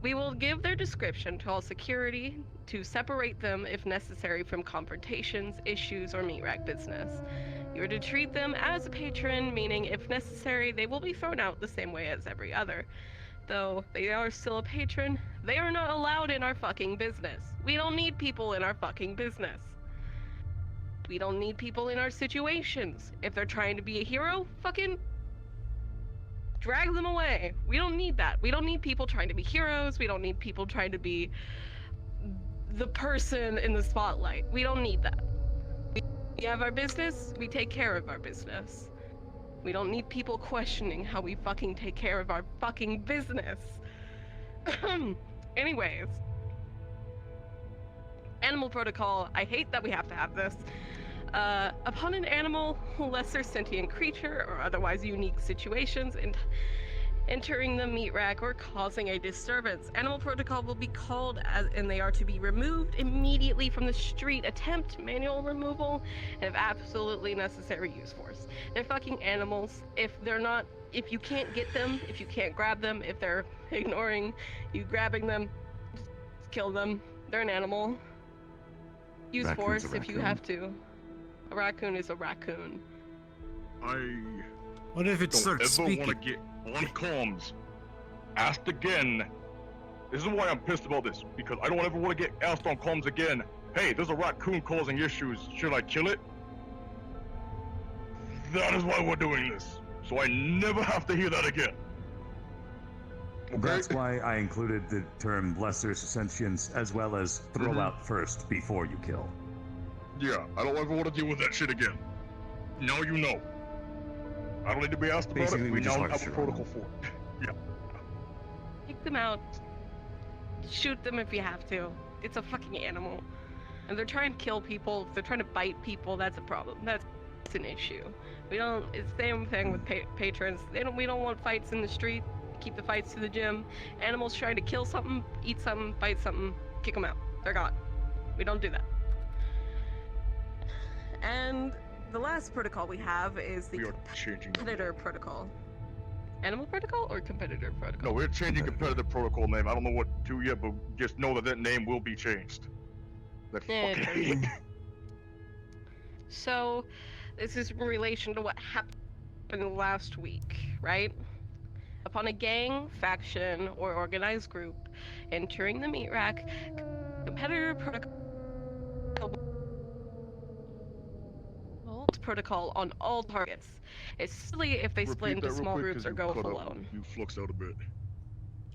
S9: we will give their description to all security to separate them if necessary from confrontations, issues, or meat rack business. You are to treat them as a patron, meaning if necessary, they will be thrown out the same way as every other. Though they are still a patron, they are not allowed in our fucking business. We don't need people in our fucking business. We don't need people in our situations. If they're trying to be a hero, fucking drag them away. We don't need that. We don't need people trying to be heroes. We don't need people trying to be the person in the spotlight. We don't need that. We have our business, we take care of our business. We don't need people questioning how we fucking take care of our fucking business. Anyways. Animal Protocol. I hate that we have to have this. Upon an animal, lesser sentient creature, or otherwise unique situations entering the meat rack or causing a disturbance. Animal protocol will be called and they are to be removed immediately from the street. Attempt manual removal and if absolutely necessary use force. They're fucking animals. If you can't get them, if you can't grab them, if they're ignoring you grabbing them, just kill them. They're an animal. Use
S5: Raccoon's
S9: force
S5: a
S9: if you
S5: raccoon.
S9: have to. A raccoon is a raccoon.
S12: What if it
S2: don't
S12: starts
S2: ever
S12: speaking?
S2: want to get on comms. Asked again. This is why I'm pissed about this, because I don't ever want to get asked on comms again. Hey, there's a raccoon causing issues. Should I kill it? That is why we're doing this. So I never have to hear that again. Okay?
S5: That's why I included the term lesser sentience as well as throw out first before you kill.
S2: Yeah, I don't ever want to deal with that shit again. Now you know. I don't need to be asked about
S5: Basically,
S2: it.
S5: we
S2: We
S5: just
S2: now
S5: want
S2: have
S5: to
S2: a
S5: shoot
S2: protocol for it. Yeah.
S9: Take them out. Shoot them if you have to. It's a fucking animal. And they're trying to kill people. If they're trying to bite people, that's a problem. That's an issue. We don't. It's the same thing with patrons. We don't want fights in the street. Keep the fights to the gym. Animals trying to kill something, eat something, bite something, kick them out. They're gone. We don't do that. And the last protocol we have is the
S2: We are changing.
S9: competitor protocol. Animal protocol or competitor protocol?
S2: No, we're changing competitive protocol name. I don't know what to yet, but just know that that name will be changed. That
S9: Yeah,
S2: fucking.
S9: So, this is in relation to what happened last week, right? Upon a gang, faction, or organized group entering the meat rack, competitor protocol on all targets, especially if they split
S2: Repeat
S9: into
S2: that real
S9: small
S2: quick,
S9: groups
S2: 'cause
S9: or
S2: you
S9: go off
S2: cut out.
S9: alone.
S2: You fluxed out a bit.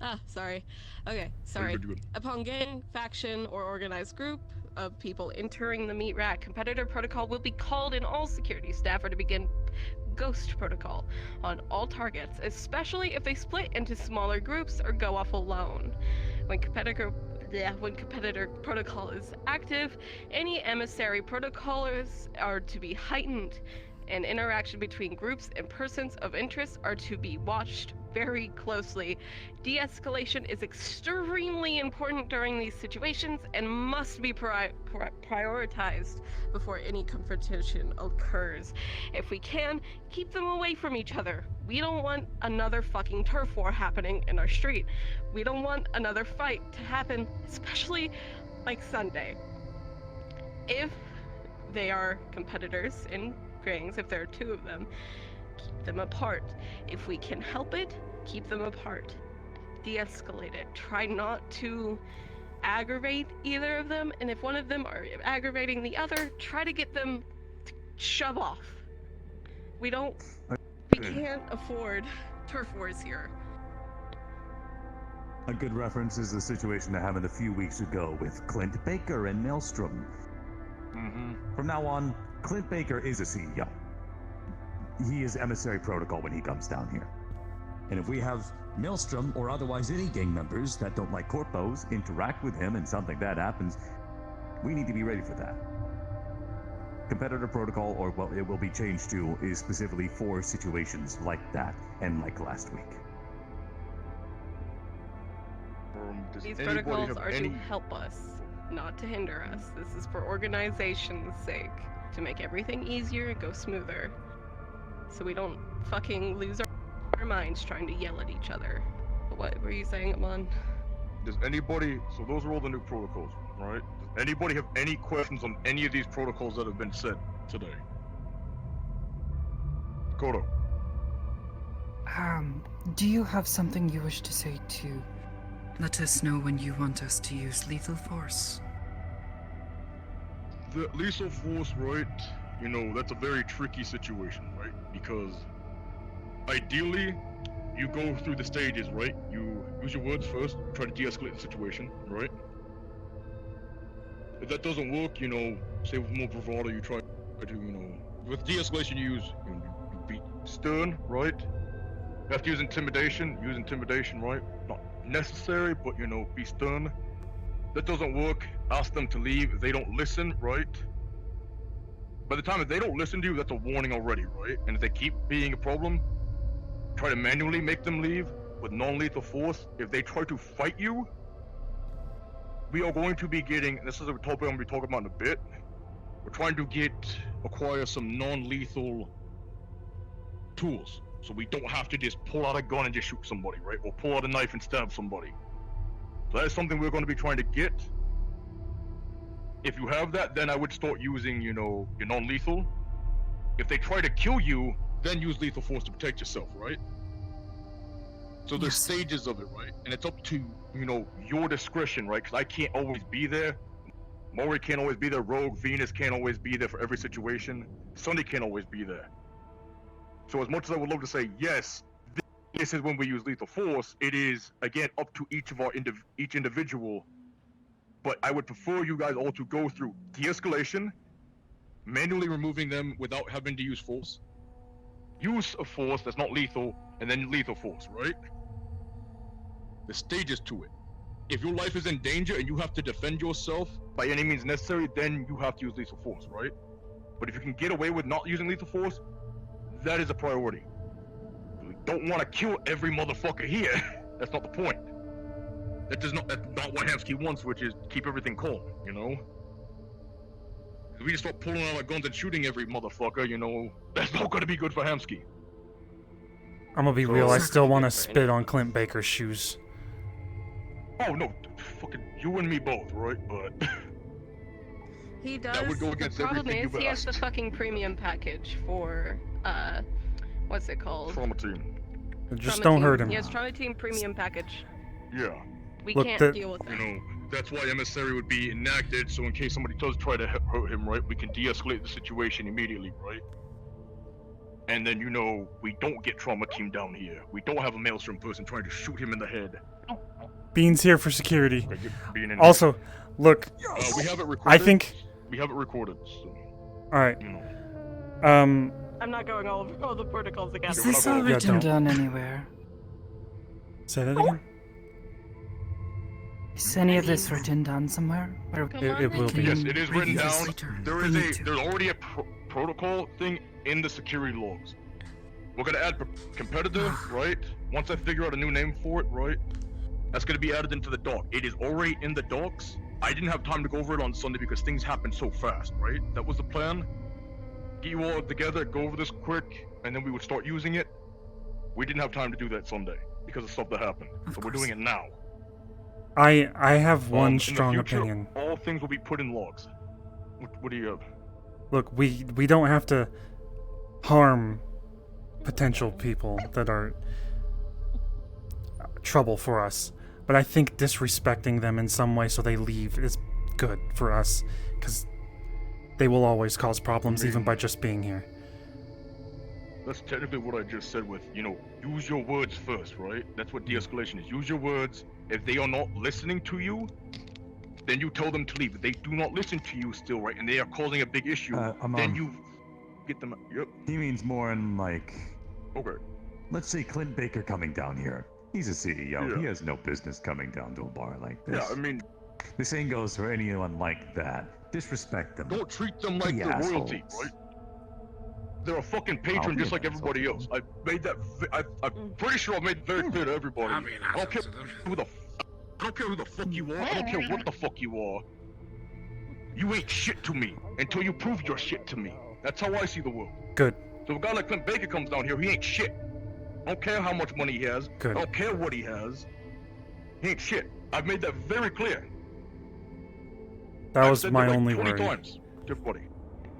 S9: Ah, sorry. Okay, sorry.
S2: You're good.
S9: Upon gang, faction, or organized group of people entering the meat rack, competitor protocol will be called and all security staff are to begin ghost protocol on all targets, especially if they split into smaller groups or go off alone. When competitor protocol is active, any emissary protocols are to be heightened, and interaction between groups and persons of interest are to be watched very closely. De-escalation is extremely important during these situations and must be prioritized before any confrontation occurs. If we can, keep them away from each other. We don't want another fucking turf war happening in our street. We don't want another fight to happen, especially like Sunday. If they are competitors in gangs, if there are two of them, keep them apart. If we can help it, keep them apart. De-escalate it. Try not to aggravate either of them, and if one of them are aggravating the other, try to get them to shove off. We can't afford turf wars here.
S5: A good reference is the situation that happened a few weeks ago with Clint Baker and Maelstrom. From now on, Clint Baker is a CEO. He is emissary protocol when he comes down here. And if we have Maelstrom or otherwise any gang members that don't like corpos interact with him and something bad happens, we need to be ready for that. Competitor protocol, or what it will be changed to, is specifically for situations like that and like last week.
S2: Does
S9: These
S2: anybody
S9: protocols
S2: have
S9: are
S2: any...
S9: to help us, not to hinder us. This is for organization's sake, to make everything easier and go smoother. So we don't fucking lose our minds trying to yell at each other. What were you saying, Amon?
S2: Does anybody... So those are all the new protocols, right? Does anybody have any questions on any of these protocols that have been said today? Kodo.
S15: Do you have something you wish to say to let us know when you want us to use lethal force?
S2: The lethal force, right? You know, that's a very tricky situation, right? Because ideally, you go through the stages, right? You use your words first, try to de-escalate the situation, right? If that doesn't work, you know, say with more bravado, you try to, you know, with de-escalation you use, you be stern, right? You have to use intimidation, right? Not necessary, but, you know, be stern. That doesn't work, ask them to leave. If they don't listen, right? By the time if they don't listen to you, that's a warning already, right? And if they keep being a problem, try to manually make them leave with non-lethal force, if they try to fight you, we are going to be getting, this is a topic I'm going to be talking about in a bit, we're trying to acquire some non-lethal tools. So we don't have to just pull out a gun and just shoot somebody, right? Or pull out a knife and stab somebody. So that is something we're going to be trying to get. If you have that, then I would start using, you know, your non-lethal. If they try to kill you, then use lethal force to protect yourself, right? So there's stages of it, right? And it's up to, you know, your discretion, right? Because I can't always be there. Maury can't always be there. Rogue, Venus can't always be there for every situation. Sunny can't always be there. So as much as I would love to say, yes, this is when we use lethal force, it is, again, up to each of our each individual. But I would prefer you guys all to go through de-escalation, manually removing them without having to use force, use of force that's not lethal, and then lethal force, right? The stages to it. If your life is in danger and you have to defend yourself by any means necessary, then you have to use lethal force, right? But if you can get away with not using lethal force, that is a priority. We don't want to kill every motherfucker here. That's not the point. That's not what Hamsky wants, which is keep everything calm, you know? If we just start pulling out our guns and shooting every motherfucker, you know, that's not gonna be good for Hamsky.
S1: I'm gonna be real, I still want to spit on Clint Baker's shoes.
S2: Oh no, fucking you and me both, right? But
S9: he does.
S2: That would go against
S9: the problem
S2: everything
S9: is
S2: you've
S9: he has
S2: asked.
S9: the fucking premium package for what's it called?
S2: Trauma team.
S1: Just
S9: Trauma
S1: don't
S9: team.
S1: hurt him.
S9: He has Trauma Team premium package.
S2: Yeah.
S9: We
S1: Look,
S9: can't deal with that.
S2: You know, that's why emissary would be enacted, so in case somebody does try to hurt him, right, we can de-escalate the situation immediately, right? And then, you know, we don't get trauma team down here. We don't have a maelstrom person trying to shoot him in the head.
S1: Bean's here for security.
S2: Okay, get Bean in
S1: Also, look,
S2: we have it recorded.
S1: I think...
S2: We have it recorded, so...
S1: Alright.
S2: You know.
S9: I'm not going all over all the protocols again.
S15: Is this all written down anywhere?
S1: Say that again?
S15: Is any of this written down somewhere? Or
S1: It will be.
S2: Yes, it is written
S15: review
S2: down.
S15: this later?
S2: There's already a protocol thing in the security logs. We're gonna add competitor, right? Once I figure out a new name for it, right? That's gonna be added into the doc. It is already in the docs. I didn't have time to go over it on Sunday because things happened so fast, right? That was the plan. Get you all together, go over this quick, and then we would start using it. We didn't have time to do that Sunday because of stuff that happened. So we're doing it now.
S1: I have one
S2: In the
S1: strong
S2: future,
S1: opinion.
S2: All things will be put in logs. What do you have?
S1: Look, we don't have to harm potential people that are trouble for us, but I think disrespecting them in some way so they leave is good for us, because they will always cause problems even by just being here.
S2: That's technically what I just said with, you know, use your words first, right? That's what de-escalation is. Use your words. If they are not listening to you, then you tell them to leave. If they do not listen to you still, right, and they are causing a big issue, then you get them. Yep.
S5: He means more in like.
S2: Okay.
S5: Let's say Clint Baker coming down here. He's a CEO.
S2: Yeah.
S5: He has no business coming down to a bar like this.
S2: Yeah, I mean,
S5: the same goes for anyone like that. Disrespect them.
S2: don't treat them like
S5: Be
S2: they're royalty,
S5: assholes.
S2: right? They're a fucking patron
S5: be
S2: just
S5: an
S2: like everybody else. I made that. I'm pretty sure I made it very clear to everybody. I don't care who the. I don't care who the fuck you are. I don't care what the fuck you are. You ain't shit to me until you prove you're shit to me. That's how I see the world.
S1: Good.
S2: So a guy like Clint Baker comes down here, he ain't shit. I don't care how much money he has.
S1: Good.
S2: I don't care what he has. He ain't shit. I've made that very clear.
S1: That
S2: I've
S1: was
S2: said
S1: my
S2: that like
S1: only
S2: 20
S1: worry.
S2: times to everybody.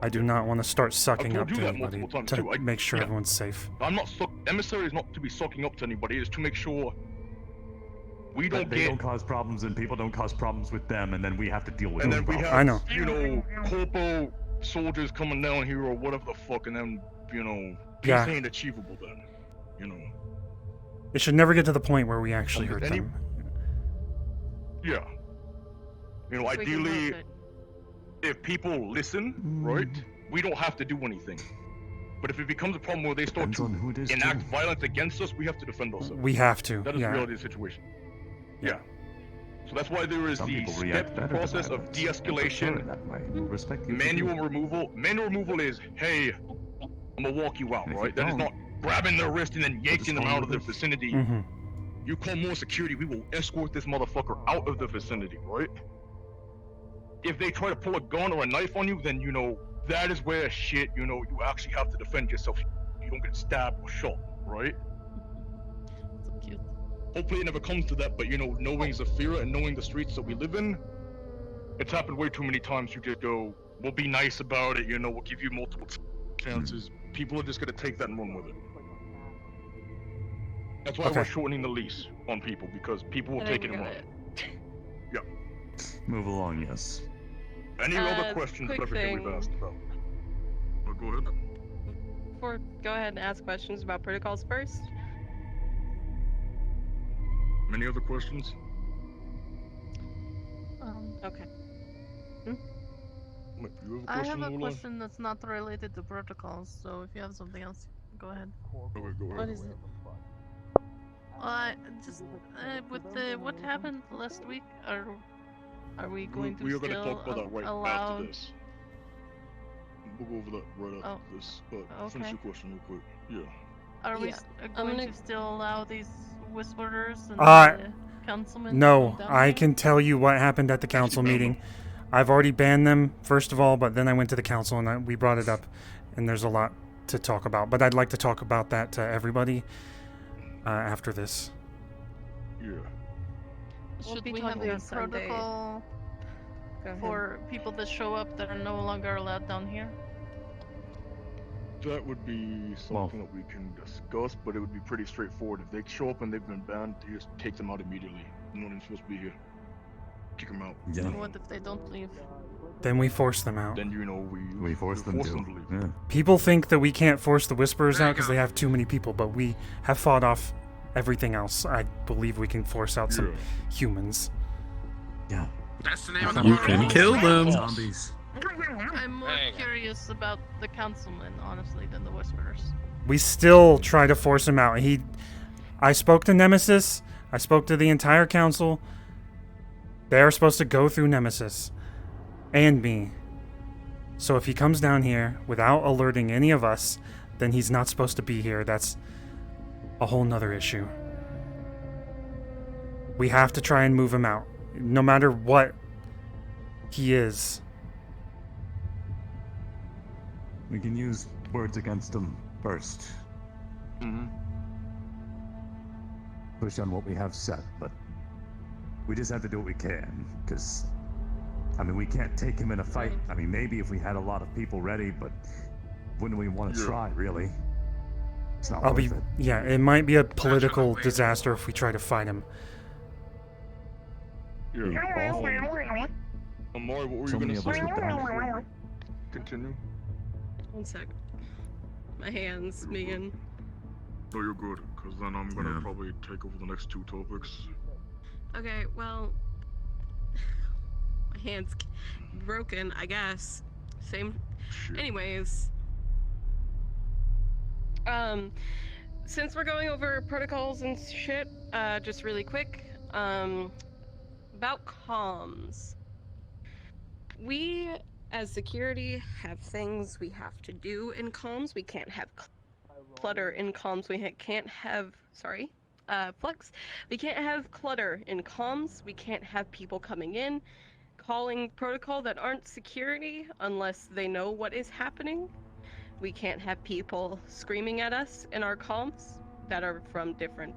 S1: I do not want to start sucking
S2: told
S1: up
S2: you
S1: to
S2: that
S1: anybody
S2: multiple times
S1: to
S2: too.
S1: make sure everyone's safe.
S2: I'm not emissary is not to be sucking up to anybody. It's to make sure we don't
S5: They don't cause problems and people don't cause problems with them, and then we have to deal with
S2: and
S5: those
S2: then we
S5: problems.
S2: have,
S1: I know.
S2: you know, corpo soldiers coming down here or whatever the fuck, and then, you know, peace
S1: Yeah.
S2: ain't achievable then, you know.
S1: It should never get to the point where we actually hurt
S2: Any-
S1: them.
S2: Yeah. You know,
S9: We can
S2: ideally,
S9: help it.
S2: if people listen, right, we don't have to do anything. But if it becomes a problem where they start
S5: Depends on who it is,
S2: to enact
S5: too.
S2: violence against us, we have to defend ourselves.
S1: We have to,
S2: That is
S1: yeah.
S2: the reality of the situation. Yeah. So that's why there is
S5: Some
S2: the
S5: people react
S2: step
S5: better to
S2: process of
S5: violence. They prefer
S2: de-escalation,
S5: it that way. Respect you for
S2: manual
S5: doing it.
S2: removal. Manual removal is, hey, I'm gonna walk you out,
S5: And if
S2: right?
S5: you
S2: That is
S5: don't,
S2: not grabbing their wrist and then yanking them out of the vicinity.
S1: Mm-hmm.
S2: You call more security, we will escort this motherfucker out of the vicinity, right? If they try to pull a gun or a knife on you, then, you know, that is where shit, you know, you actually have to defend yourself. You don't get stabbed or shot, right?
S3: So cute.
S2: Hopefully it never comes to that, but, you know, knowing Zafira and knowing the streets that we live in, it's happened way too many times. You just go, we'll be nice about it, you know, we'll give you multiple chances. People are just gonna take that and run with it. That's why we're shortening the lease on people, because people will take it and run. Yeah.
S5: Move along, yes.
S2: Any other questions about everything we've asked about? Oh, go ahead.
S9: Go ahead and ask questions about protocols first.
S2: Any other questions?
S9: Okay.
S2: You
S3: I
S2: have a question,
S3: have a
S2: Lola?
S3: question that's not related to protocols, so if you have something else, go ahead.
S2: Okay, go ahead.
S3: What is it? Just with what happened last week, are we going to
S2: We are
S3: still
S2: going to talk about that right
S3: allow...
S2: after this. We'll go over that right after this. But finish your question real quick. Yeah.
S3: Are we going to still allow these whisperers and the councilmen?
S1: No,
S3: to come down
S1: I
S3: here?
S1: can tell you what happened at the council meeting. I've already banned them, first of all, but then I went to the council and we brought it up, and there's a lot to talk about. But I'd like to talk about that to everybody after this.
S2: Yeah.
S3: Should we have a protocol for people that show up that are no longer allowed down here?
S2: That would be something that we can discuss, but it would be pretty straightforward. If they show up and they've been banned, you just take them out immediately. No one's supposed to be here. Kick them out.
S1: Yeah.
S3: What if they don't leave?
S1: Then we force them out.
S2: Then, you know,
S5: we force them to
S2: leave.
S5: Yeah.
S1: People think that we can't force the Whisperers out because they have too many people, but we have fought off everything else. I believe we can force out some humans.
S5: Yeah.
S13: That's the name of
S7: You
S13: the
S7: can kill them.
S5: Zombies.
S3: I'm more curious about the councilmen, honestly, than the Whisperers.
S1: We still try to force him out. I spoke to Nemesis. I spoke to the entire council. They are supposed to go through Nemesis. And me. So if he comes down here without alerting any of us, then he's not supposed to be here. That's a whole nother issue. We have to try and move him out. No matter what he is.
S5: We can use words against them first. Push on what we have set, but we just have to do what we can, because, I mean, we can't take him in a fight. I mean, maybe if we had a lot of people ready, but wouldn't we want to try, really? It's not worth it.
S1: Yeah, it might be a political disaster if we try to fight him.
S2: Amari, what were you going to say? Continue.
S9: One sec. My hands, Megan.
S2: No, you're good, because then I'm going to probably take over the next two topics.
S9: Okay, well, my hand's broken, I guess. Same.
S2: Shit.
S9: Anyways, since we're going over protocols and shit, just really quick, about comms. We, as security, have things we have to do in comms. We can't have clutter in comms. We can't have, Flex. We can't have clutter in comms. We can't have people coming in, calling protocol that aren't security unless they know what is happening. We can't have people screaming at us in our comms that are from different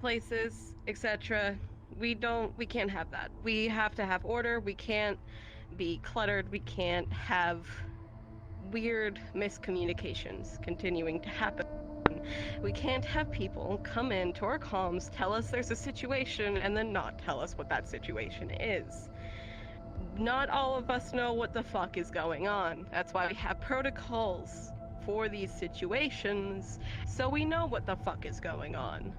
S9: places, etc. We can't have that. We have to have order. We can't be cluttered. We can't have weird miscommunications continuing to happen. We can't have people come into our comms, tell us there's a situation, and then not tell us what that situation is. Not all of us know what the fuck is going on. That's why we have protocols for these situations, so we know what the fuck is going on.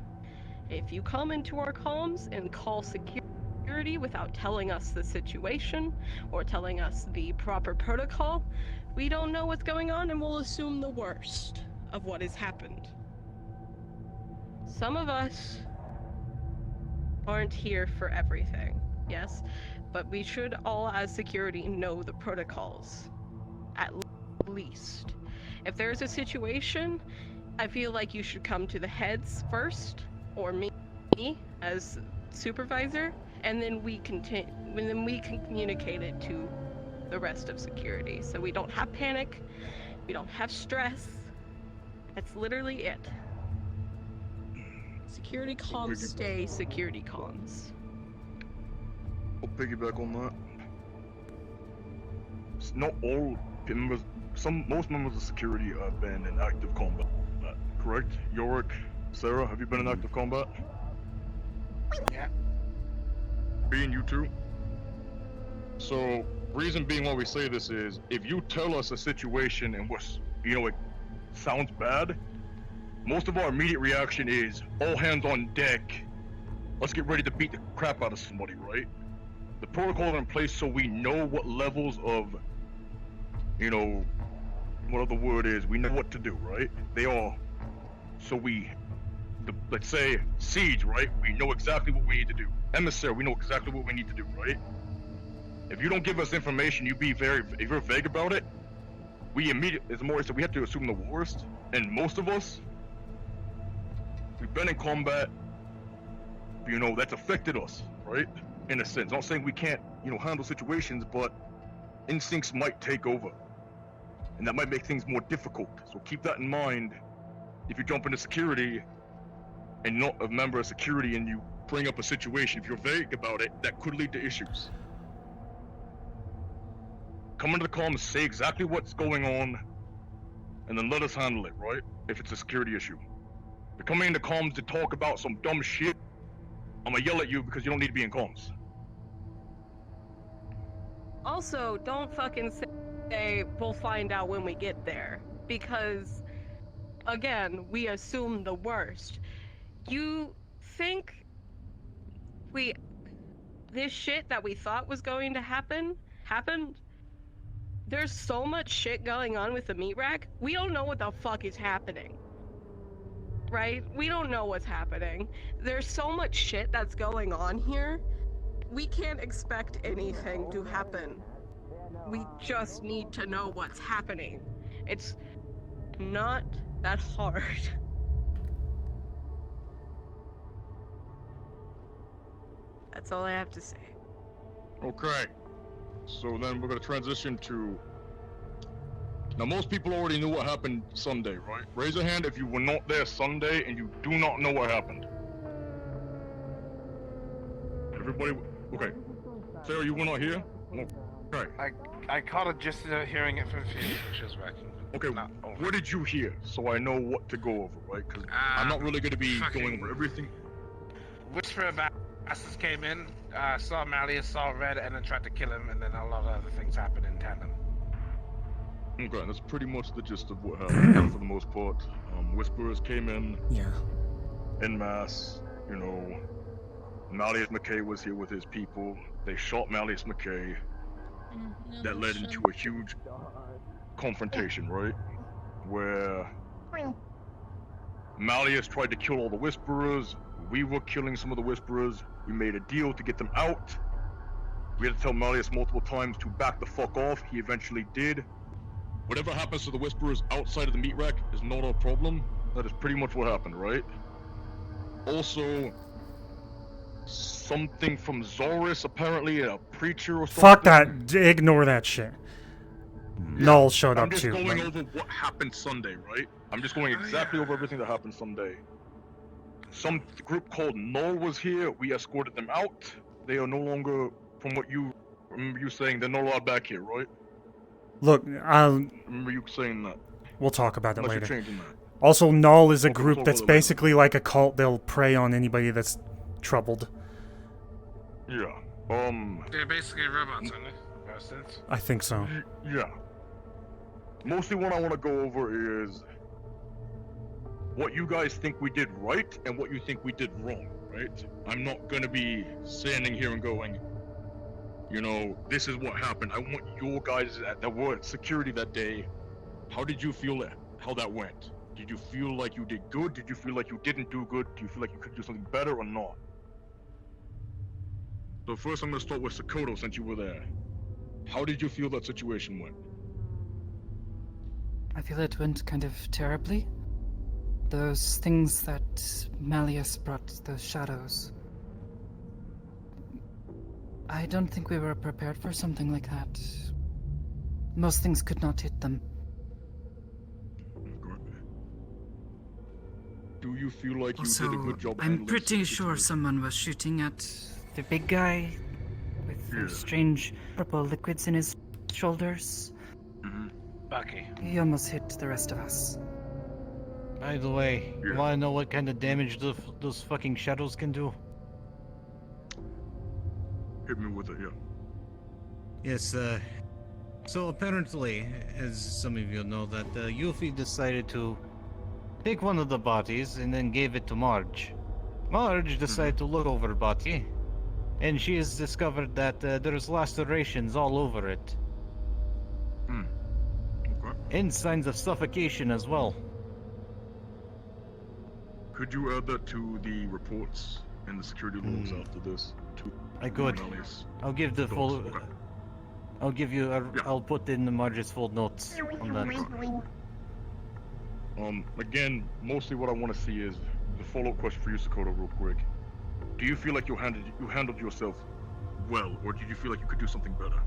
S9: If you come into our comms and call security without telling us the situation or telling us the proper protocol, we don't know what's going on and we'll assume the worst of what has happened. Some of us aren't here for everything, yes, but we should all as security know the protocols. at least. If there's a situation, I feel like you should come to the heads first, or me as supervisor, and then we can communicate it to the rest of security, so we don't have panic, we don't have stress. That's literally it. Security comms stay security comms.
S2: I'll piggyback on that. It's not all members. Most members of security have been in active combat. Correct? Yorick, Sarah, have you been in active combat?
S13: Yeah.
S2: Being you too. So, reason being why we say this is, if you tell us a situation in which, it sounds bad, most of our immediate reaction is, all hands on deck, let's get ready to beat the crap out of somebody, right? The protocols are in place so we know what levels of, whatever the word is, we know what to do, right? They are, so let's say, siege, right? We know exactly what we need to do. Emissary, we know exactly what we need to do, right? If you don't give us information, if you're vague about it, we immediately, so we have to assume the worst, and most of us, we've been in combat, that's affected us, right? In a sense. Not saying we can't, handle situations, but instincts might take over. And that might make things more difficult. So keep that in mind if you jump into security and not a member of security and you bring up a situation, if you're vague about it, that could lead to issues. Come into the comms, say exactly what's going on, and then let us handle it, right? If it's a security issue. If you're coming into comms to talk about some dumb shit, I'm gonna yell at you because you don't need to be in comms.
S9: Also, don't fucking say we'll find out when we get there, because again, we assume the worst. You think this shit that we thought was going to happen happened? There's so much shit going on with the meat rack, we don't know what the fuck is happening. Right? We don't know what's happening. There's so much shit that's going on here. We can't expect anything to happen. We just need to know what's happening. It's not that hard. That's all I have to say.
S2: Okay. So then we're gonna transition to... Now most people already knew what happened Sunday, right? Raise a hand if you were not there Sunday and you do not know what happened. Everybody... Okay. Sarah, you were not here? No. Okay.
S13: I caught it just hearing it from Phoenix when she was working.
S2: Okay, what did you hear? So I know what to go over, right? Because I'm not really going to be going over everything.
S13: Whisper bastards came in, saw Malleus, saw Red, and then tried to kill him, and then a lot of other things happened in tandem.
S2: Okay, that's pretty much the gist of what happened for the most part. Whisperers came in.
S1: Yeah.
S2: En masse, Malleus McKay was here with his people. They shot Malleus McKay. That led into a huge confrontation, right? Where Malleus tried to kill all the Whisperers. We were killing some of the Whisperers. We made a deal to get them out. We had to tell Malleus multiple times to back the fuck off. He eventually did. Whatever happens to the Whisperers outside of the meat rack is not our problem. That is pretty much what happened, right? Also, something from Zorus, apparently, a preacher or something.
S1: Fuck that. Ignore that shit. Null showed up too.
S2: I'm just going over what happened Sunday, right? I'm just going exactly over everything that happened Sunday. Some group called Null was here. We escorted them out. They are no longer, from what you remember you saying, they're not allowed back here, right?
S1: Look,
S2: remember you saying that.
S1: We'll talk about that
S2: Unless
S1: later.
S2: you're changing that.
S1: Also, Null is a
S2: Okay,
S1: group
S2: we'll
S1: that's
S2: talk about it later.
S1: basically like a cult. They'll prey on anybody that's troubled.
S2: Yeah.
S13: They're basically robots, aren't they? Bastards.
S1: I think so.
S2: Yeah. Mostly what I want to go over is what you guys think we did right and what you think we did wrong, right? I'm not going to be standing here and going, this is what happened. I want your guys that were at security that day. How did you feel how that went? Did you feel like you did good? Did you feel like you didn't do good? Do you feel like you could do something better or not? So first I'm going to start with Sakoto since you were there. How did you feel that situation went?
S15: I feel it went kind of terribly. Those things that Malleus brought, those shadows. I don't think we were prepared for something like that. Most things could not hit them.
S2: Do you feel like you
S15: Also,
S2: did a good job
S15: I'm
S2: handling
S15: pretty
S2: the
S15: sure
S2: situation?
S15: someone was shooting at the big guy with those strange purple liquids in his shoulders.
S13: Bucky.
S15: He almost hit the rest of us.
S14: By the way, you wanna know what kind of damage those fucking shadows can do?
S2: Hit me with it, yeah.
S14: Yes, so apparently, as some of you know, that Yuffie decided to take one of the bodies and then gave it to Marge. Marge decided to look over the body, and she has discovered that there's lacerations all over it. And signs of suffocation as well.
S2: Could you add that to the reports and the security logs after this?
S14: I could. I'll give the full. I'll give you. I'll put in the Marge's full notes on that.
S2: Again, mostly what I want to see is the follow-up question for you, Sakota, real quick. Do you feel like you handled yourself well, or did you feel like you could do something better?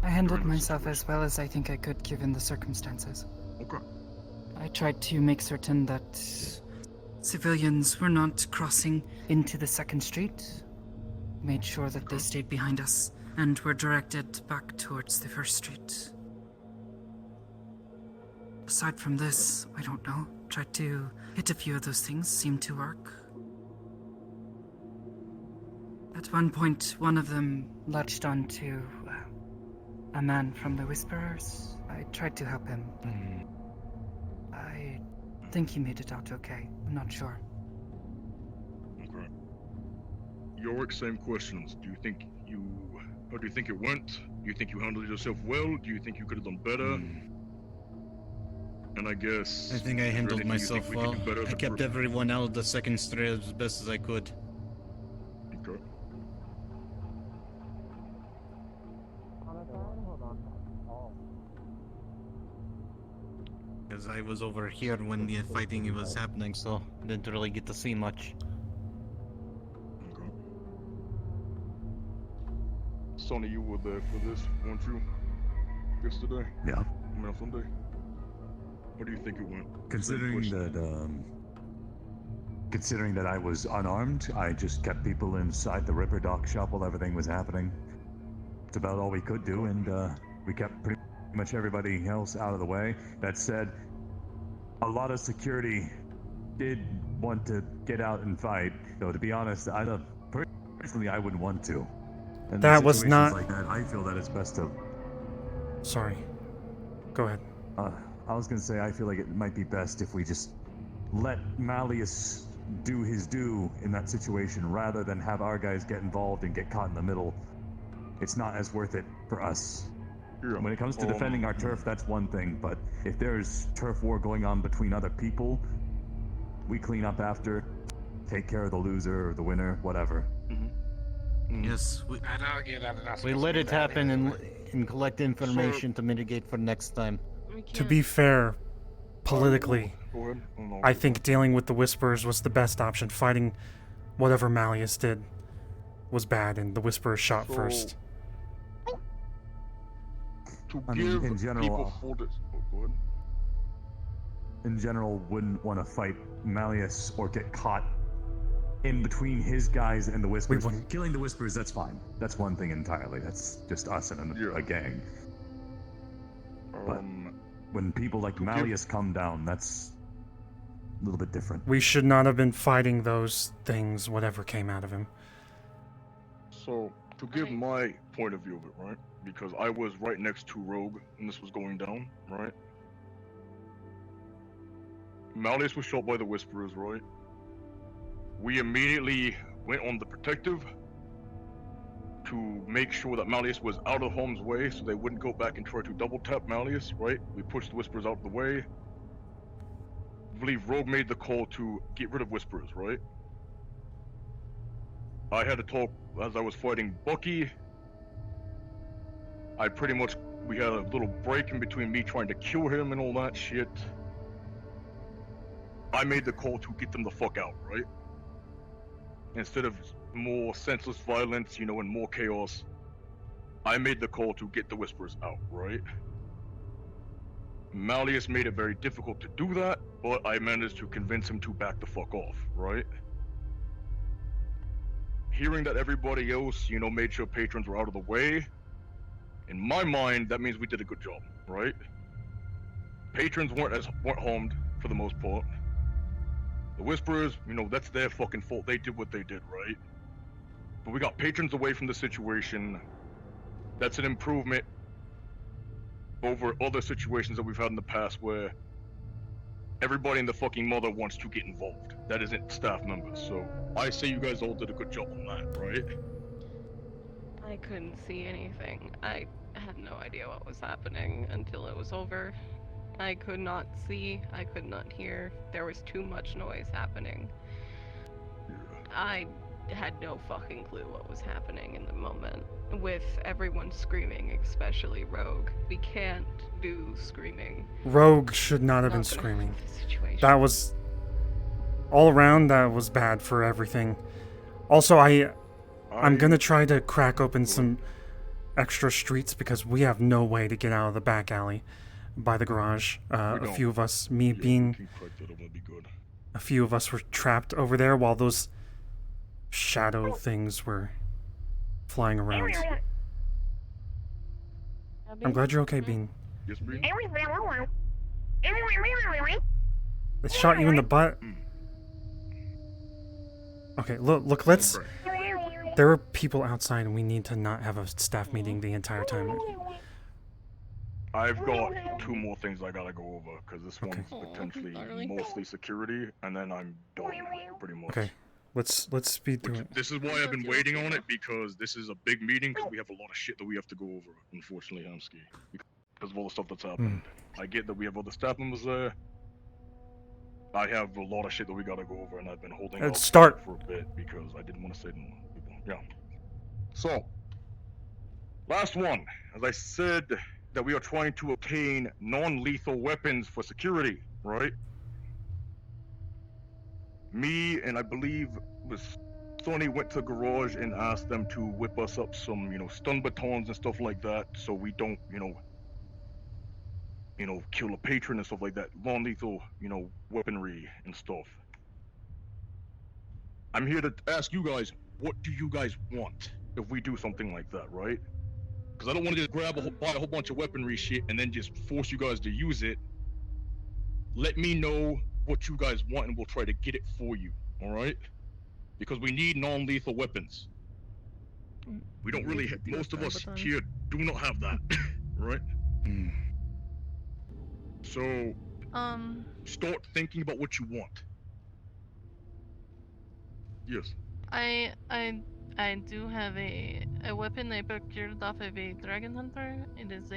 S15: I handled myself as well as I think I could given the circumstances.
S2: Okay.
S15: I tried to make certain that civilians were not crossing into the second street. Made sure that they stayed behind us and were directed back towards the first street. Aside from this, I don't know. Tried to hit a few of those things, seemed to work. At one point, one of them latched onto a man from the Whisperers. I tried to help him. I think he made it out okay. I'm not sure.
S2: Okay. Yorick, same questions. Do you think how do you think it went? Do you think you handled yourself well? Do you think you could have done better? And I guess...
S14: I think I
S2: is there
S14: handled
S2: anything you think
S14: myself
S2: we could
S14: well.
S2: do better as
S14: I
S2: a
S14: kept
S2: person?
S14: everyone out of the second street as best as I could.
S2: Okay.
S14: Because I was over here when the fighting was happening, so didn't really get to see much.
S2: Okay. Sonny, you were there for this, weren't you? Yesterday?
S5: Yeah.
S2: I mean, on Sunday? How do you think it went?
S5: Considering that I was unarmed, I just kept people inside the Ripper Dock shop while everything was happening. It's about all we could do, and we kept pretty much everybody else out of the way. That said, a lot of security did want to get out and fight, though to be honest, personally I wouldn't want to. And
S1: That
S5: in
S1: was
S5: situations
S1: not-
S5: like that, I feel that it's best to...
S1: Sorry. Go ahead.
S5: I was gonna say, I feel like it might be best if we just let Malleus do his due in that situation, rather than have our guys get involved and get caught in the middle. It's not as worth it for us.
S2: Yeah.
S5: When it comes to defending our turf, that's one thing, but if there's turf war going on between other people, we clean up after, take care of the loser or the winner, whatever.
S14: Yes,
S13: I don't get that. That's
S14: we let it happen and collect information to mitigate for next time.
S1: To be fair, politically,
S2: Go ahead.
S1: I think dealing with the Whisperers was the best option. Fighting whatever Malleus did was bad, and the Whisperers shot first.
S2: To
S5: I mean,
S2: give
S5: in general,
S2: people full go ahead.
S5: in general, wouldn't want to fight Malleus or get caught in between his guys and the Whispers. Killing the Whispers, that's fine. That's one thing entirely. That's just us and a gang. But when people like Malleus come down, that's a little bit different.
S1: We should not have been fighting those things, whatever came out of him.
S2: So, to give my point of view of it, right? Because I was right next to Rogue when this was going down, right? Malleus was shot by the Whisperers, right? We immediately went on the protective to make sure that Malleus was out of harm's way so they wouldn't go back and try to double tap Malleus, right? We pushed the Whisperers out of the way. I believe Rogue made the call to get rid of Whisperers, right? I had to talk as I was fighting Bucky. I pretty much we had a little break in between me trying to kill him and all that shit. I made the call to get them the fuck out, right? Instead of more senseless violence, and more chaos, I made the call to get the Whisperers out, right? Malleus made it very difficult to do that, but I managed to convince him to back the fuck off, right? Hearing that everybody else, made sure patrons were out of the way, in my mind, that means we did a good job, right? Patrons weren't harmed for the most part. The Whisperers, that's their fucking fault. They did what they did, right? But we got patrons away from the situation. That's an improvement over other situations that we've had in the past where everybody and the fucking mother wants to get involved. That isn't staff members, so I say you guys all did a good job on that, right?
S9: I couldn't see anything. I had no idea what was happening until it was over. I could not see, I could not hear. There was too much noise happening. I had no fucking clue what was happening in the moment. With everyone screaming, especially Rogue. We can't do screaming.
S1: Rogue should not have been screaming. That was... all around, that was bad for everything. Also, I'm gonna try to crack open some extra streets because we have no way to get out of the back alley by the garage. A few of us, me being... a few of us were trapped over there while those shadow things were flying around. I'm glad you're okay, Bean.
S2: Yes, Bean?
S1: They shot you in the butt. Okay, look, let's... There are people outside and we need to not have a staff meeting the entire time.
S2: I've got 2 more things I gotta go over, because this one's potentially mostly security, and then I'm done, pretty much.
S1: Okay, let's speed through it.
S2: This is why I've been waiting on it, because this is a big meeting, because we have a lot of shit that we have to go over, unfortunately, Hamsky. Because of all the stuff that's happened. I get that we have other staff members there. I have a lot of shit that we gotta go over, and I've been holding up
S1: start
S2: for a bit, because I didn't want to say to more people. Yeah. So, last one. As I said, that we are trying to obtain non-lethal weapons for security, right? Me and I believe Sony went to the garage and asked them to whip us up some, stun batons and stuff like that, so we don't, kill a patron and stuff like that. Non-lethal, weaponry and stuff. I'm here to ask you guys, what do you guys want if we do something like that, right? Because I don't want to just buy a whole bunch of weaponry shit and then just force you guys to use it. Let me know what you guys want and we'll try to get it for you, alright? Because we need non-lethal weapons. We don't really, most of us here do not have that, right? So, start thinking about what you want. Yes.
S3: I do have a weapon I procured off of a dragon hunter. It is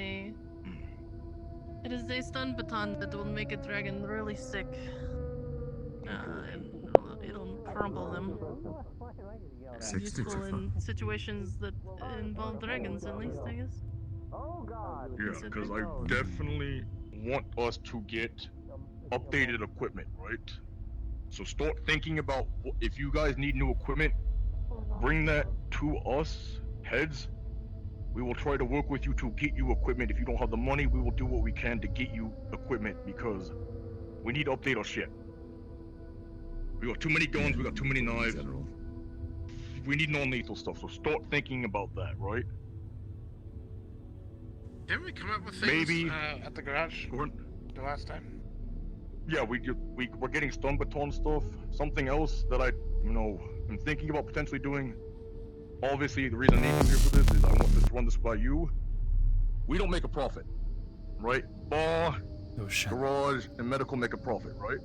S3: a stun baton that will make a dragon really sick. It'll crumple them. Useful in situations that involve dragons, at least, I guess.
S2: Yeah, because I definitely want us to get updated equipment, right? So start thinking about if you guys need new equipment, bring that to us, heads. We will try to work with you to get you equipment. If you don't have the money, we will do what we can to get you equipment because we need to update our shit. We got too many guns, we got too many knives. We need non-lethal stuff, so start thinking about that, right?
S13: Didn't we come up with things
S2: Maybe
S13: at the garage the last time?
S2: Yeah, we're getting stun baton stuff. Something else that I, am thinking about potentially doing. Obviously, the reason I need you here for this is I want to run this by you. We don't make a profit, right? Bar, garage, and medical make a profit, right?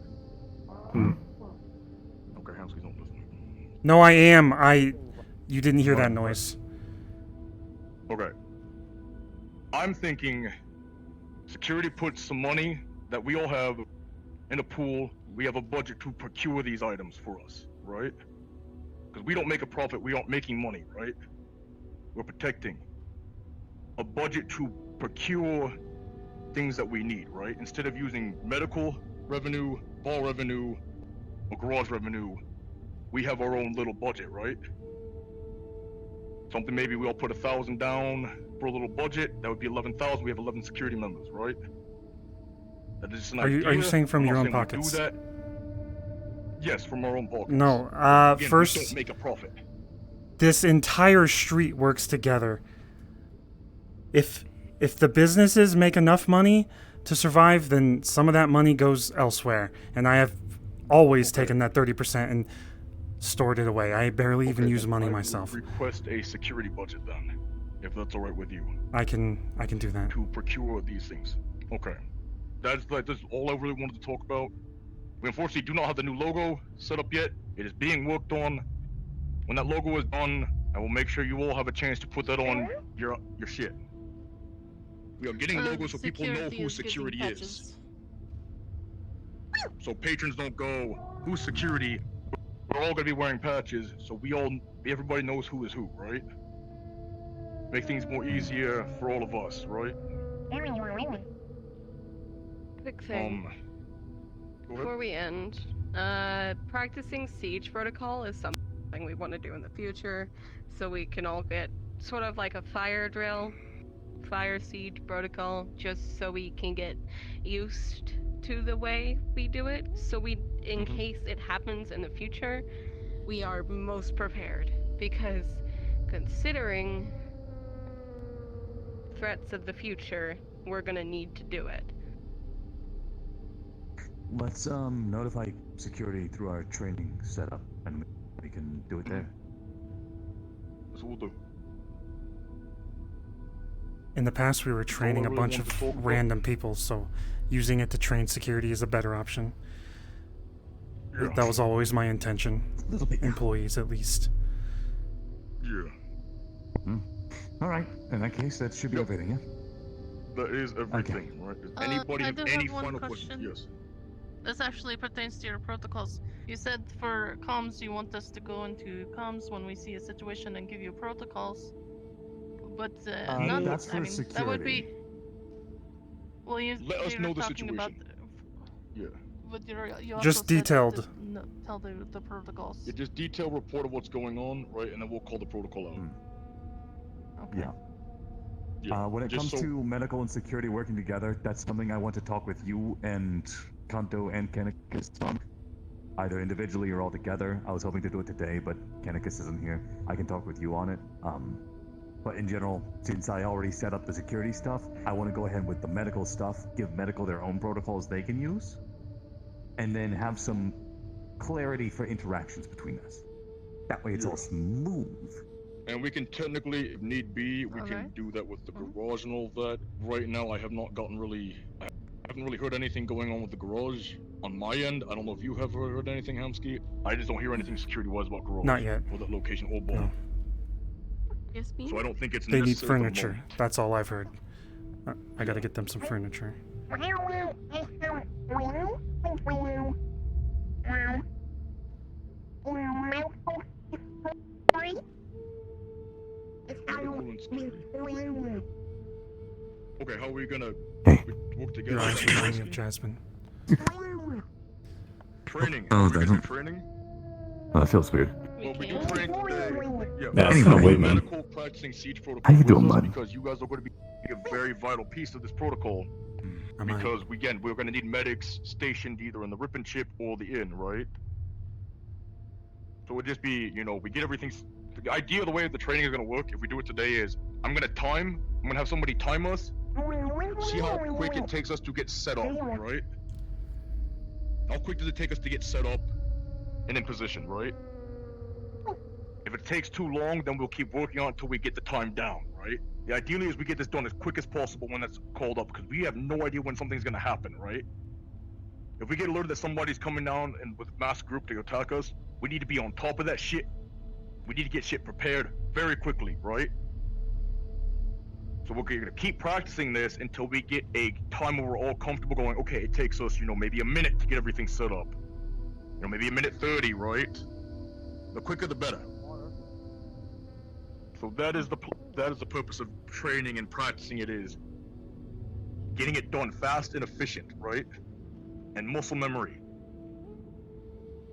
S2: Okay, Hamsky, don't listen.
S1: No, I am. You didn't hear that noise.
S2: Okay. I'm thinking security puts some money that we all have in a pool. We have a budget to procure these items for us, right? Because we don't make a profit, we aren't making money, right? We're protecting. A budget to procure things that we need, right? Instead of using medical revenue, bar revenue, or garage revenue, we have our own little budget, right? Something maybe we all put 1,000 down for a little budget. That would be 11,000. We have 11 security members, right? That is just an idea.
S1: Are you saying from
S2: I'm
S1: your
S2: not
S1: own
S2: saying we
S1: pockets?
S2: Do that. Yes, from our own pockets.
S1: No.
S2: Again, we
S1: First,
S2: don't make a profit.
S1: this entire street works together. If the businesses make enough money to survive, then some of that money goes elsewhere. And I have always taken that 30% and stored it away. I barely even use money myself.
S2: Request a security budget then, if that's all right with you.
S1: I can do that.
S2: To procure these things. Okay. That's all I really wanted to talk about. We unfortunately do not have the new logo set up yet. It is being worked on. When that logo is done, I will make sure you all have a chance to put that on your shit. We are getting logos so people know who security is. So patrons don't go, who's security? We're all gonna be wearing patches, so everybody knows who is who, right? Make things more easier for all of us, right?
S9: Quick thing. Before we end, practicing siege protocol is something we want to do in the future, so we can all get sort of like a fire drill, fire siege protocol, just so we can get used to the way we do it, so in case it happens in the future, we are most prepared, because considering threats of the future, we're gonna need to do it.
S5: Let's notify security through our training setup, and we can do it there.
S2: That's what we'll do.
S1: In the past, we were training a bunch of random people, so using it to train security is a better option.
S2: Yeah.
S1: That was always my intention. Employees, at least.
S2: Yeah.
S5: All right. In that case, that should be everything, yeah?
S2: That is everything, right? Does anybody
S3: I
S2: have
S3: do
S2: any
S3: have one
S2: final
S3: question.
S2: questions? Yes.
S3: This actually pertains to your protocols. You said for comms you want us to go into comms when we see a situation and give you protocols. But not
S5: that's for
S3: security. That would be. Well,
S2: Let us know the
S3: talking about.
S2: Yeah.
S3: But you
S1: Just
S3: also said
S1: detailed.
S3: to tell the protocols.
S2: Yeah, just detailed report of what's going on, right? And then we'll call the protocol out.
S3: Okay.
S5: Yeah. When it
S2: just
S5: comes to medical and security working together, that's something I want to talk with you and Kanto and Kanekis on. Either individually or all together. I was hoping to do it today, but Kanekis isn't here. I can talk with you on it. But in general, since I already set up the security stuff, I want to go ahead with the medical stuff, give medical their own protocols they can use, and then have some clarity for interactions between us. That way it's all smooth.
S2: And we can technically, if need be, we can do that with the garage and all that. Right now, I haven't really heard anything going on with the garage on my end. I don't know if you have heard anything, Hamsky. I just don't hear anything security-wise about garage.
S1: Not yet.
S2: Or that location or ball.
S1: No.
S9: Yes, me?
S2: So I don't think it's
S1: They need
S2: necessary for the
S1: furniture.
S2: moment.
S1: That's all I've heard. I gotta get them some furniture.
S2: Okay, how are we gonna work together?
S1: Your eyes remind me of Jasmine.
S2: Training.
S5: Oh,
S2: Are we gonna
S5: doesn't.
S2: do training?
S5: Oh, that feels weird.
S2: Well, we do training today. Yeah,
S5: That's kinda weird, man.
S2: medical practicing siege protocol.
S5: How you
S2: with
S5: doing,
S2: us
S5: bud?
S2: Because you guys are going to be a very vital piece of this protocol. Because we're going to need medics stationed either in the rip and chip or the inn, right? So it would just be, we get everything. The idea of the way the training is going to work, if we do it today, is I'm going to have somebody time us, see how quick it takes us to get set up, right? How quick does it take us to get set up and in position, right? If it takes too long, then we'll keep working on it until we get the time down, right? The ideally is we get this done as quick as possible when it's called up, because we have no idea when something's gonna happen, right? If we get alerted that somebody's coming down and with mass group to attack us, we need to be on top of that shit. We need to get shit prepared very quickly, right? So we're gonna keep practicing this until we get a time where we're all comfortable going, okay, it takes us, maybe a minute to get everything set up. Maybe a minute 30, right? The quicker the better. So that is the purpose of training and practicing it is getting it done fast and efficient, right? And muscle memory.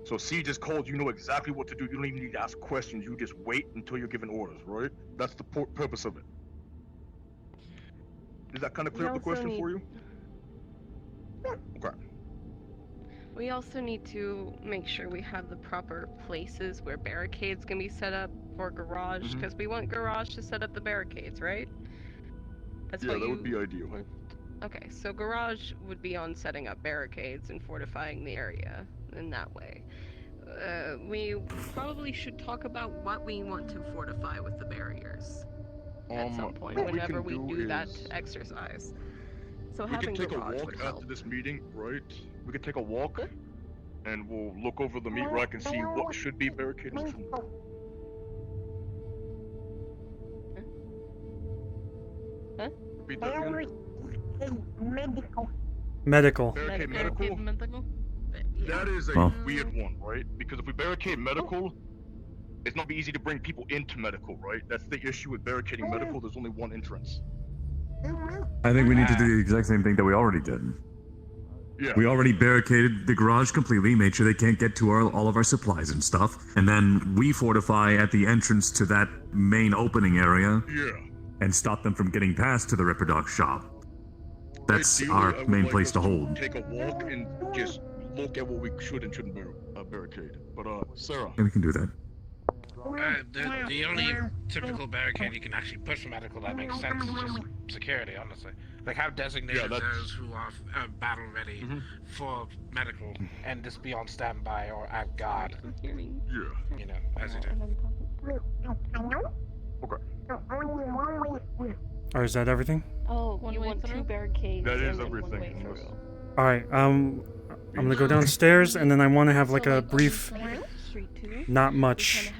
S2: So C just called, you know exactly what to do. You don't even need to ask questions. You just wait until you're given orders, right? That's the purpose of it. Is that kind of clear up the question for you? Okay.
S9: We also need to make sure we have the proper places where barricades can be set up for garage, because we want garage to set up the barricades, right? That's
S2: Yeah,
S9: what
S2: that would be ideal.
S9: Okay, so garage would be on setting up barricades and fortifying the area in that way. We probably should talk about what we want to fortify with the barriers at some point, whenever we do that exercise. So
S2: we
S9: having
S2: can take a
S9: garage
S2: walk
S9: would
S2: after
S9: help.
S2: this meeting, right? We could take a walk, and we'll look over the meat rack and see what should be barricaded and shouldn't.
S9: Huh?
S2: Repeat that again.
S1: Medical.
S2: Barricade medical? That is a weird one, right? Because if we barricade medical, it's not be easy to bring people into medical, right? That's the issue with barricading medical. There's only one entrance.
S5: I think we need to do the exact same thing that we already did.
S2: Yeah.
S5: We already barricaded the garage completely, made sure they can't get to all of our supplies and stuff, and then we fortify at the entrance to that main opening area.
S2: Yeah.
S5: And stop them from getting past to the Ripper Dog shop. That's
S2: Ideally,
S5: our
S2: I would
S5: main
S2: like
S5: place
S2: us
S5: to hold.
S2: Take a walk and just look at what we should and shouldn't barricade. But Sarah.
S5: Yeah, we can do that.
S13: The only typical barricade you can actually put for medical that makes sense is just security, honestly. Like, have designated those who are battle ready for medical and just be on standby or at guard.
S2: Yeah.
S13: You know, as you do.
S2: Okay.
S1: Or is that everything?
S9: Oh, you want two barricades?
S2: That is
S9: and then one
S2: everything.
S9: way
S2: Yes.
S9: through.
S1: All right. I'm gonna go downstairs, and then I want to have like a brief, not much,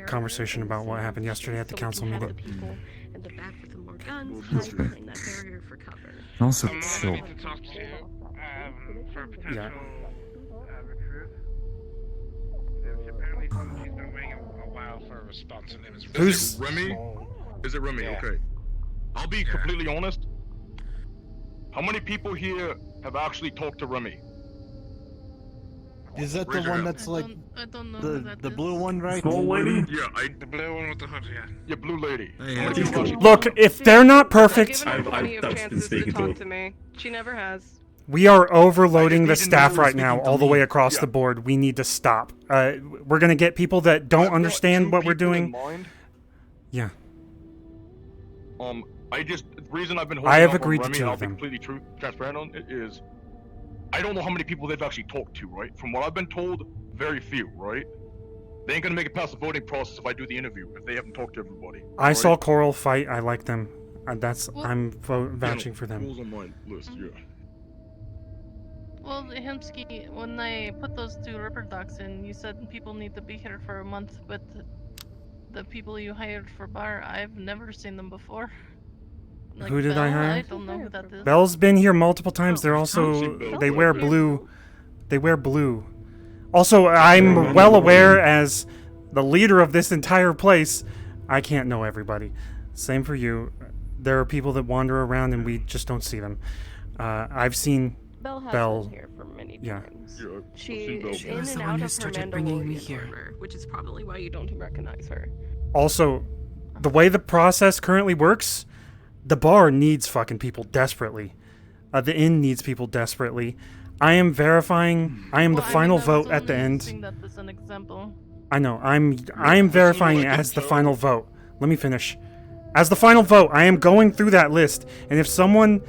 S1: conversation about what happened yesterday at the council meeting.
S9: In the back with the more guns, hide behind that barrier for cover.
S5: Also,
S13: Someone I need to talk to for a potential recruit. Apparently, she's been waiting a while for a response, and it was
S2: Who's Remy? Is it Remy?
S13: Yeah.
S2: Okay. I'll be completely honest. How many people here have actually talked to Remy?
S14: Is that
S2: Raise
S14: the
S2: your
S14: one
S2: hand.
S14: that's like
S3: I don't know who that
S14: the
S3: is.
S14: blue one, right?
S2: Yeah,
S13: the blue one with the hood, yeah.
S2: Yeah, blue lady.
S14: Yeah.
S2: How many people actually
S1: Look, if they're not perfect,
S9: I've plenty of chances to talk to me. She never has.
S1: we are overloading the
S2: need to know
S1: staff
S2: who's
S1: right now,
S2: speaking to
S1: all the
S2: me.
S1: way across
S2: Yeah.
S1: the board. We need to stop. We're gonna get people that don't understand what we're doing. Yeah.
S2: The reason I've been
S1: I have
S2: holding up on
S1: agreed to
S2: Remy,
S1: two
S2: and I'll
S1: of
S2: be
S1: them.
S2: completely transparent on it, is I don't know how many people they've actually talked to, right? From what I've been told, very few, right? They ain't gonna make it past the voting process if I do the interview, if they haven't talked to everybody.
S1: I
S2: right?
S1: saw Coral fight. I like them.
S3: Well-
S1: I'm vouching for them.
S2: Rules on my list, yeah.
S3: Well, Himsky, when I put those two Ripper Dogs in, you said people need to be here for a month, but the people you hired for bar, I've never seen them before. Like
S1: Who did I
S3: Belle,
S1: hire?
S3: I don't know who that is.
S1: Belle's been here multiple times. They're
S2: I've
S1: also
S2: seen Belle
S1: they
S2: before.
S1: wear blue. They wear blue. Also, I'm well aware as the leader of this entire place, I can't know everybody. Same for you. There are people that wander around and we just don't see them. I've seen
S9: Belle has
S1: Belle.
S9: been here for many
S1: Yeah.
S9: times.
S2: Yeah,
S9: She's
S2: Belle.
S9: in
S15: She was
S9: and
S15: the
S9: out
S15: one who
S9: of
S15: started
S9: her
S15: bringing me
S9: Mandalorian
S15: here.
S9: order, which is probably why you don't recognize her.
S1: Also, the way the process currently works, the bar needs fucking people desperately. The inn needs people desperately. I am verifying. I am the
S3: Well, I
S1: final
S3: mean, I
S1: vote
S3: was
S1: at the
S3: only
S1: end.
S3: using that as an example.
S1: I know. I am verifying it as the final vote. Let me finish. As the final vote, I am going through that list, and if someone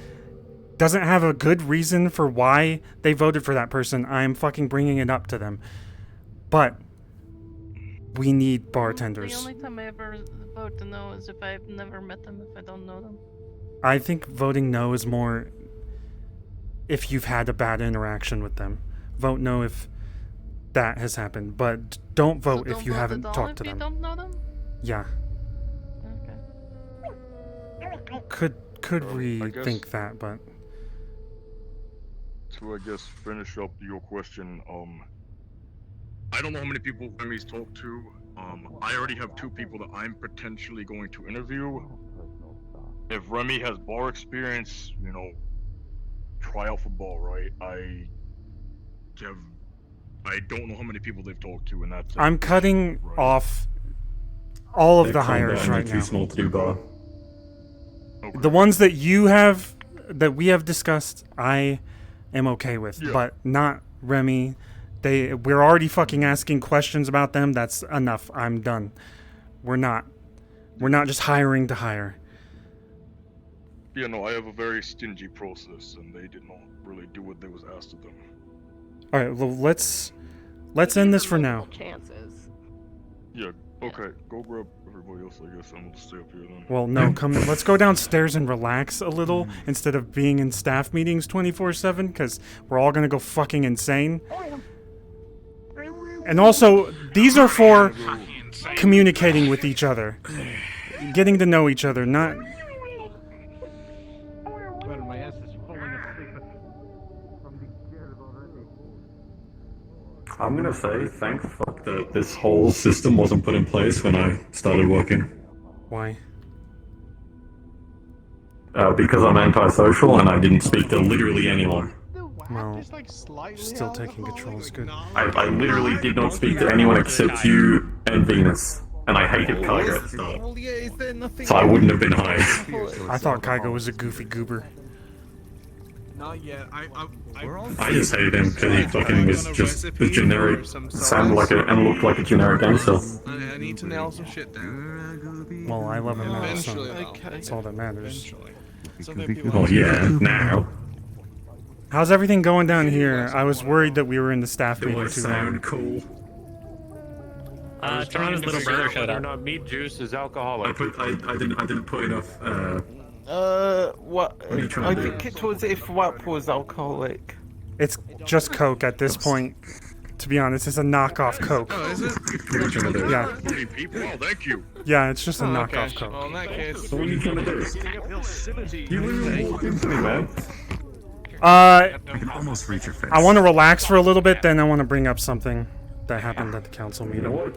S1: doesn't have a good reason for why they voted for that person, I am fucking bringing it up to them. But we need
S3: The
S1: bartenders.
S3: only time I ever vote to no is if I've never met them, if I don't know them.
S1: I think voting no is more if you've had a bad interaction with them. Vote no if that has happened, but don't vote
S3: So
S1: if
S3: don't
S1: you
S3: vote
S1: haven't
S3: at all
S1: talked
S3: if
S1: to
S3: you
S1: them.
S3: don't know them?
S1: Yeah.
S3: Okay.
S1: Could we
S2: I guess-
S1: think that, but
S2: To, I guess, finish up your question, I don't know how many people Remy's talked to. I already have 2 people that I'm potentially going to interview. If Remy has bar experience, you know, try out for ball, right? I don't know how many people they've talked to, and that's.
S1: I'm cutting off all of
S7: They're
S1: the
S7: calm
S1: hires
S7: down,
S1: right
S7: they're
S1: now.
S7: too small to do bar.
S1: The ones that you have, that we have discussed, I am okay with, but not Remy. We're already fucking asking questions about them. That's enough. I'm done. We're not just hiring to hire.
S2: Yeah, no, I have a very stingy process, and they did not really do what they was asked of them.
S1: All right, well, let's end this for now.
S9: Chances.
S2: Yeah, okay, go grab everybody else, I guess, and we'll just stay up here then.
S1: Well, no, come. Let's go downstairs and relax a little instead of being in staff meetings 24/7, because we're all gonna go fucking insane. And also, these are for communicating with each other, getting to know each other, not.
S7: I'm gonna say thank fuck that this whole system wasn't put in place when I started working.
S1: Why?
S7: Because I'm antisocial and I didn't speak to literally anyone.
S1: Well, still taking control is good.
S7: I literally did not speak to anyone except you and Venus. And I hated Kygo at the start. So I wouldn't have been hired.
S1: I thought Kygo was a goofy goober.
S12: Not yet.
S7: I just hated him because he fucking was just the generic, sounded like and looked like a generic gangster.
S12: I need to nail some shit down.
S1: Well, I love him now, so
S12: Eventually,
S1: that's all that matters.
S7: Well, yeah, now.
S1: How's everything going down here? I was worried that we were in the staff meeting too long.
S7: Sound cool.
S6: Toronto's little brother showed up.
S16: Not meat juice is alcoholic.
S7: I didn't put enough.
S16: What?
S7: are you trying
S16: I
S7: to do?
S16: think it was if WAP was alcoholic.
S1: It's just Coke at this point. To be honest, it's a knockoff Coke.
S12: Oh, is it?
S1: Yeah.
S2: Hey, people, oh, thank you.
S1: Yeah, it's just a
S12: Oh,
S1: knockoff
S12: okay.
S1: Coke.
S12: Well, in that case,
S7: What are you trying to do? You literally walked into me, man.
S5: I can almost reach your face.
S1: I want to relax for a little bit, then I want to bring up something that happened at the council meeting. It'll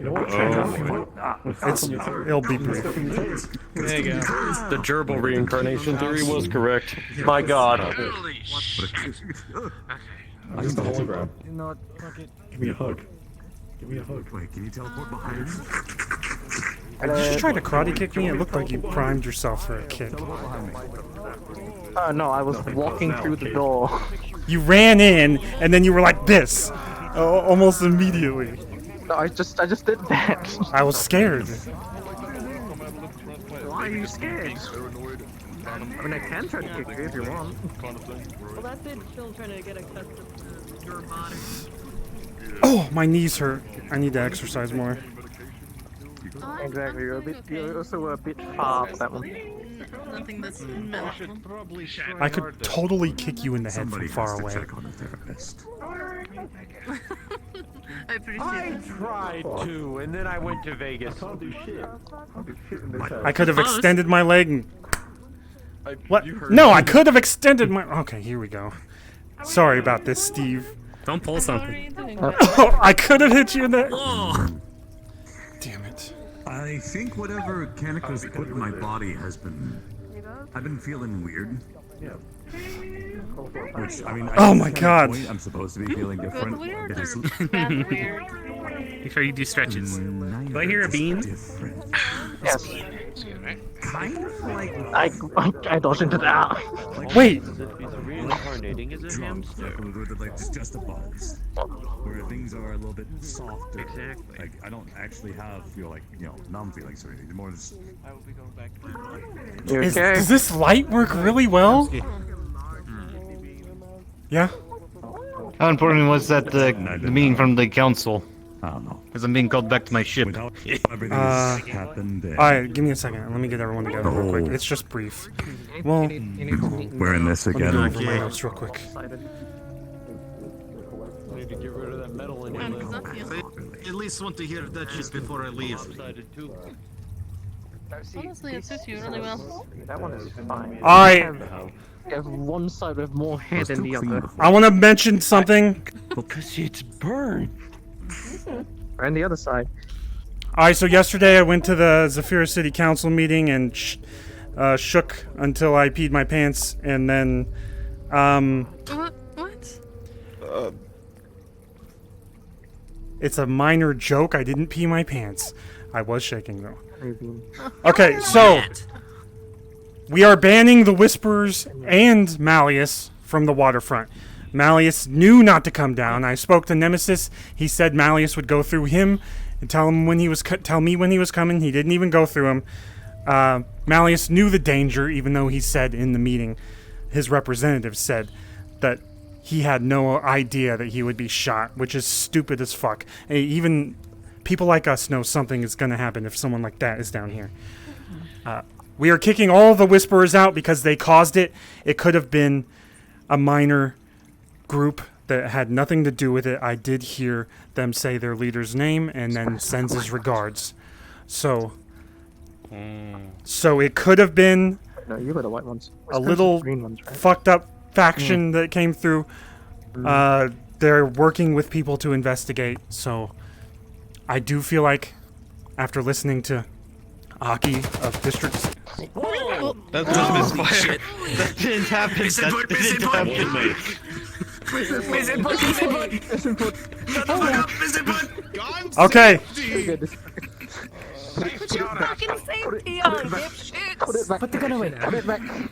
S1: be brief.
S16: There you go. The gerbil reincarnation theory was correct. My God.
S7: I'm just a hologram. Give me a hug. Give me a hug.
S5: Wait, can you teleport behind me?
S1: Did you try to karate kick me? It looked like you primed yourself for a kick.
S4: No, I was walking through the door.
S1: You ran in, and then you were like this, almost immediately.
S4: No, I just did that.
S1: I was scared.
S4: Why are you scared? I mean, I can try to kick you if you want.
S9: Well, that's it. Still trying to get accustomed to your body.
S1: Oh, my knees hurt. I need to exercise more.
S4: Exactly, you're also a bit far for that one.
S3: Nothing that's mental.
S1: I could totally kick you in the head from far away.
S3: I appreciate it.
S16: tried to, and then I went to Vegas.
S1: I could have extended my leg and... What? No, I could have extended my... Okay, here we go. Sorry about this, Steve.
S6: Don't pull something.
S1: I could have hit you in the... Damn it.
S5: I think whatever Kaneka's put in my body has been... I've been feeling weird. Which, I mean,
S1: Oh my God.
S5: I'm supposed to be feeling different.
S3: Weird
S5: It is-
S3: or bad weird?
S6: Make sure you do stretches. Do I hear a bean?
S4: Yes.
S5: Kind of like...
S4: I dodged into that.
S1: Wait.
S16: Reincarnating as a hamster.
S5: Like just a buzz. Where things are a little bit softer.
S16: Exactly.
S5: Like, I don't actually have, numb feelings or anything. They're more just...
S16: I will be going back to my life.
S4: You okay?
S1: Does this light work really well? Yeah?
S14: How important was that the meeting from the council?
S5: I don't know.
S14: Because I'm being called back to my ship.
S5: Happened.
S1: Alright, give me a second. Let me get everyone together real quick. It's just brief. Well,
S5: We're in this
S1: let me
S5: again.
S1: go over my notes real quick.
S16: Need to get rid of that metal in your leg.
S12: at least want to hear that shit before I leave.
S3: Honestly, it suits you really well.
S4: That one is fine.
S1: Alright.
S4: You have one side with more hair than the other.
S1: I want to mention something.
S16: Because it's burned.
S4: And the other side.
S1: Alright, so yesterday I went to the Zafira City Council meeting and shook until I peed my pants, and then
S3: What?
S1: It's a minor joke. I didn't pee my pants. I was shaking though. Okay, so we are banning the Whisperers and Malleus from the waterfront. Malleus knew not to come down. I spoke to Nemesis. He said Malleus would go through him and tell me when he was coming. He didn't even go through him. Malleus knew the danger, even though he said in the meeting, his representative said that he had no idea that he would be shot, which is stupid as fuck. Even people like us know something is going to happen if someone like that is down here. We are kicking all the Whisperers out because they caused it. It could have been a minor group that had nothing to do with it. I did hear them say their leader's name and then sends his regards. So it could have been
S4: No, you were the white ones.
S1: a little
S4: green ones, right?
S1: fucked up faction that came through. They're working with people to investigate, so I do feel like after listening to Aki of District...
S16: Whoa! That was misfire. That didn't happen. That didn't happen.
S1: Okay.
S9: Put your fucking safety on, dipshit!
S15: Put the gun away.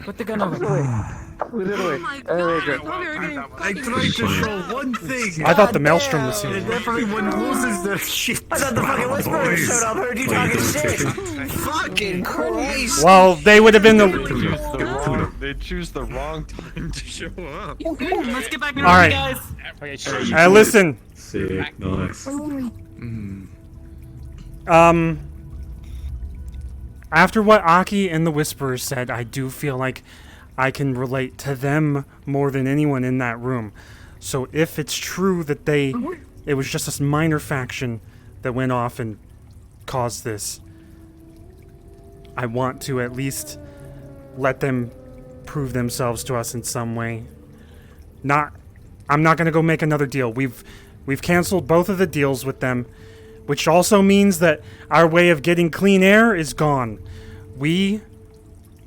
S15: Put the gun away.
S4: Put it away.
S9: Oh my god,
S14: I tried to show one thing.
S1: I thought the Maelstrom was here.
S14: And everyone loses their shit.
S11: I thought the fucking Whisperer showed up. Heard you talking shit. Fucking Christ.
S1: Well, they would have been the...
S16: They choose the wrong time to show up.
S3: Let's get back in
S1: All right.
S3: guys.
S1: Listen.
S17: Sick. Nice.
S1: After what Aki and the Whisperers said, I do feel like I can relate to them more than anyone in that room. So if it's true that it was just a minor faction that went off and caused this, I want to at least let them prove themselves to us in some way. I'm not gonna go make another deal. We've canceled both of the deals with them, which also means that our way of getting clean air is gone.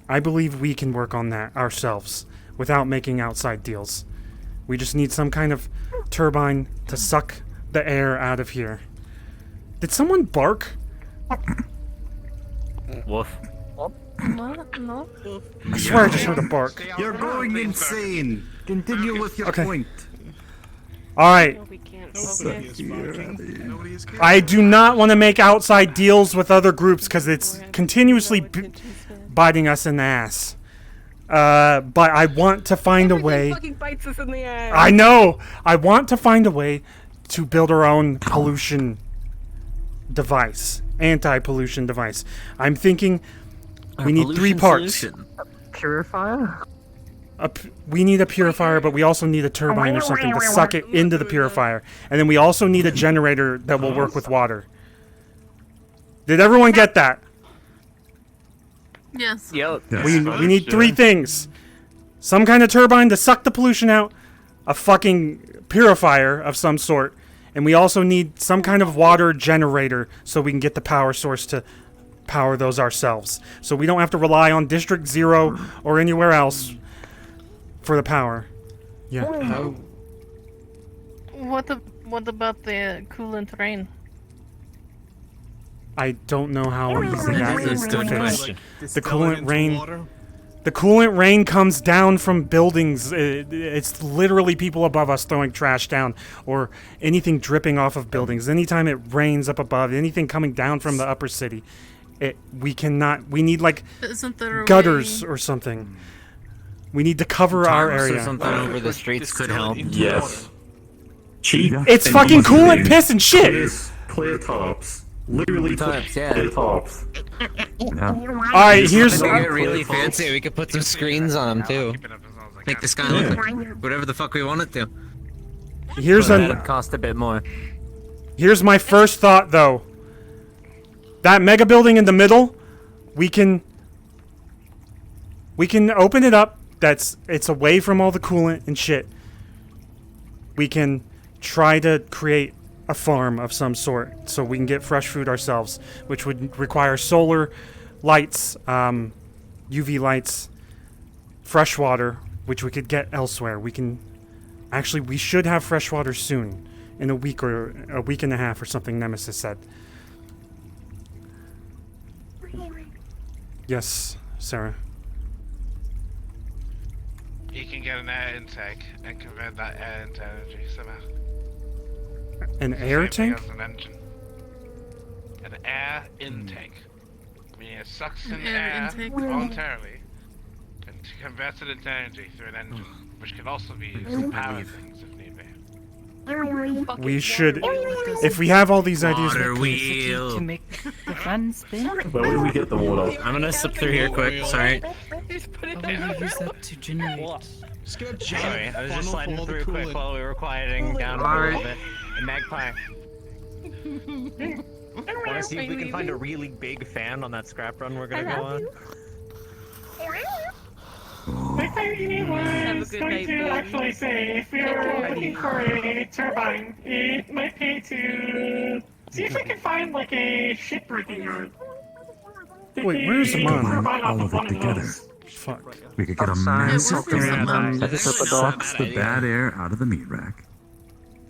S1: I believe we can work on that ourselves without making outside deals. We just need some kind of turbine to suck the air out of here. Did someone bark?
S11: Woof.
S3: What? No.
S1: I swear I just heard a bark.
S14: You're going insane. Continue with your point.
S1: Alright. I do not want to make outside deals with other groups because it's continuously biting us in the ass. But I want to find a way.
S9: Fucking bites us in the ass.
S1: I know! I want to find a way to build our own pollution device. Anti-pollution device. I'm thinking we need 3 parts.
S4: Purifier?
S1: We need a purifier, but we also need a turbine or something to suck it into the purifier. And then we also need a generator that will work with water. Did everyone get that?
S3: Yes.
S11: Yep.
S1: We need 3 things. Some kind of turbine to suck the pollution out, a fucking purifier of some sort, and we also need some kind of water generator so we can get the power source to power those ourselves. So we don't have to rely on District 0 or anywhere else for the power. Yeah.
S3: What about the coolant rain?
S1: I don't know how easy that is to fix. The coolant rain.
S14: Water?
S1: The coolant rain comes down from buildings. It's literally people above us throwing trash down or anything dripping off of buildings. Anytime it rains up above, anything coming down from the upper city, we need like
S3: Isn't there a
S1: gutters
S3: way-
S1: or something. We need to cover our area.
S11: Or something over the streets could help.
S17: Yes. Cheap.
S1: It's
S17: and
S1: fucking
S17: easy
S1: coolant,
S17: thing.
S1: piss, and shit.
S17: Clear tops. Literally
S11: Tops, yeah.
S17: clear tops.
S1: Alright, here's...
S11: If we get really fancy, we could put some screens on them too. Make the sky look like whatever the fuck we want it to.
S1: Here's
S11: But that'd cost a bit more.
S1: Here's my first thought, though. That mega building in the middle, we can open it up. It's away from all the coolant and shit. We can try to create a farm of some sort so we can get fresh food ourselves, which would require solar lights, UV lights, fresh water, which we could get elsewhere. We can... Actually, we should have fresh water soon. In a week or a week and a half or something, Nemesis said. Yes, Sarah.
S13: You can get an air intake and convert that air into energy somehow.
S1: An air tank?
S13: As an engine. An air intake. Meaning it sucks in
S3: Air
S13: air
S3: intake?
S13: voluntarily and converts it into energy through an engine, which can also be used to power things if need be.
S1: We should... If we have all these ideas...
S11: Water
S1: we
S11: wheel.
S15: To make the fun spin?
S17: Where would we get the water?
S11: I'm gonna slip through here quick. Sorry.
S15: How will you use that to generate?
S8: Sorry, I was just sliding through quick while we were quieting down a little bit. And Magpie. Wanna see if we can find a really big fan on that scrap run we're gonna go on?
S9: Have a good night,
S18: to actually say if you're looking for a turbine, it might pay to see if we can find like a shipbreaking yard.
S1: Wait, where's the man?
S5: All of it together.
S1: Fuck.
S5: We could get a massive fan that sucks the bad air out of the meat rack.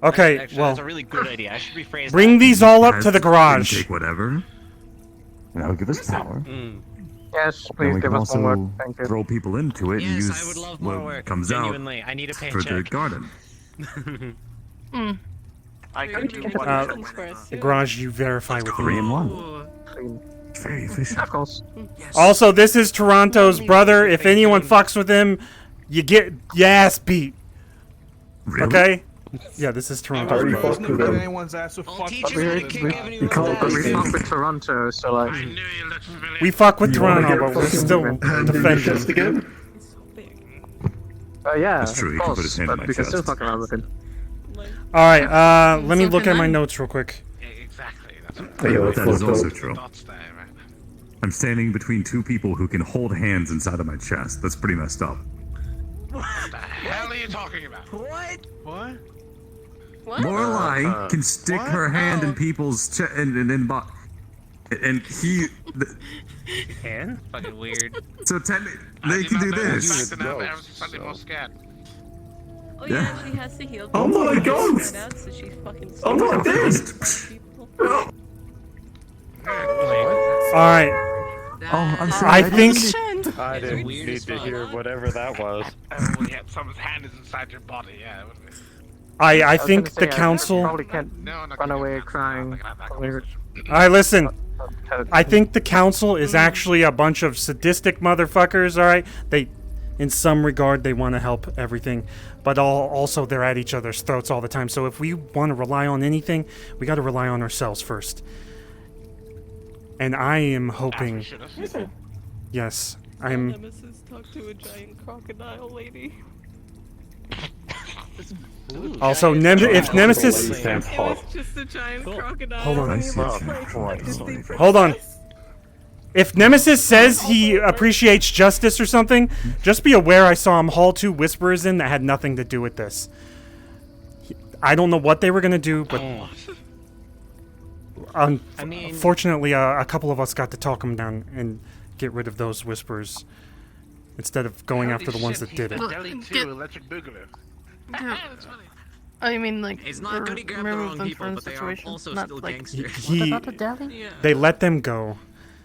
S1: Okay,
S8: Actually,
S1: well...
S8: that's a really good idea. I should rephrase
S1: Bring
S8: that.
S1: these all up to the garage.
S5: Take whatever. And that'll give us power.
S4: Yes,
S5: Then
S4: please
S5: we
S4: give
S5: can
S4: us some work.
S5: also
S4: Thank you.
S5: throw people into it and
S8: Yes,
S5: use
S8: I would love more
S5: what
S8: work.
S5: comes
S8: Genuinely,
S5: out
S8: I need a
S5: for the
S8: paycheck.
S5: garden.
S3: I
S4: can do
S1: The garage you verify with
S5: 3 in
S1: me.
S5: 1. Very efficient.
S4: Of course.
S1: Also, this is Toronto's brother. If anyone fucks with him, you get your ass beat.
S5: Really?
S1: Okay? Yeah, this is Toronto's brother.
S4: Anyone's ass with fuck. We fuck with Toronto, so like.
S1: We fuck with
S17: You wanna
S1: Toronto,
S17: get
S1: but we're
S17: fucking
S1: still
S17: hand in your
S1: defending.
S17: chest again?
S4: Yeah,
S5: That's true,
S4: of
S5: he can
S4: course,
S5: put his hand in
S4: but
S5: my
S4: we can still
S5: chest.
S4: fuck around with him.
S1: Alright, let me
S3: So
S1: look
S3: can
S1: at my
S3: I.
S1: notes real quick.
S13: Exactly. That's
S5: That is also true.
S13: dots there, right?
S5: I'm standing between two people who can hold hands inside of my chest. That's pretty messed up.
S13: What the hell are you talking about?
S8: What?
S13: What?
S5: Lorelai can stick her hand in people's chest and he.
S11: Can? Fucking weird.
S5: So technically, they can do this.
S13: I was slightly more scared.
S9: Oh
S5: Yeah.
S9: yeah, she has to heal.
S17: I'm not a ghost!
S9: So she's fucking
S17: I'm not dead!
S1: Alright.
S5: Oh, I'm sorry.
S1: I think...
S19: I didn't need to hear whatever that was.
S13: When you have someone's hand is inside your body, yeah.
S1: I think the council...
S4: Probably can't run away crying.
S1: Alright, listen. I think the council is actually a bunch of sadistic motherfuckers, alright? They, in some regard, they want to help everything. But also, they're at each other's throats all the time. So if we want to rely on anything, we got to rely on ourselves first. And I am hoping... Yes, I'm...
S9: Nemesis talked to a giant crocodile lady.
S1: Also, if Nemesis...
S9: It was just a giant crocodile.
S1: Hold on.
S9: and he was like, Disney
S1: Hold on.
S9: princess.
S1: If Nemesis says he appreciates justice or something, just be aware I saw him haul 2 Whisperers in that had nothing to do with this. I don't know what they were going to do, but... Unfortunately, a couple of us got to talk him down and get rid of those Whisperers instead of going after the ones that did it.
S13: Delhi 2 Electric Boogaloo.
S3: Yeah. I mean, like,
S11: It's not good to grab the
S3: remove
S11: wrong
S3: them
S11: people,
S3: from
S11: but they are
S3: situations,
S11: also
S3: not
S11: still
S3: like,
S11: gangsters.
S1: He-
S15: What about the deli?
S1: They let them go.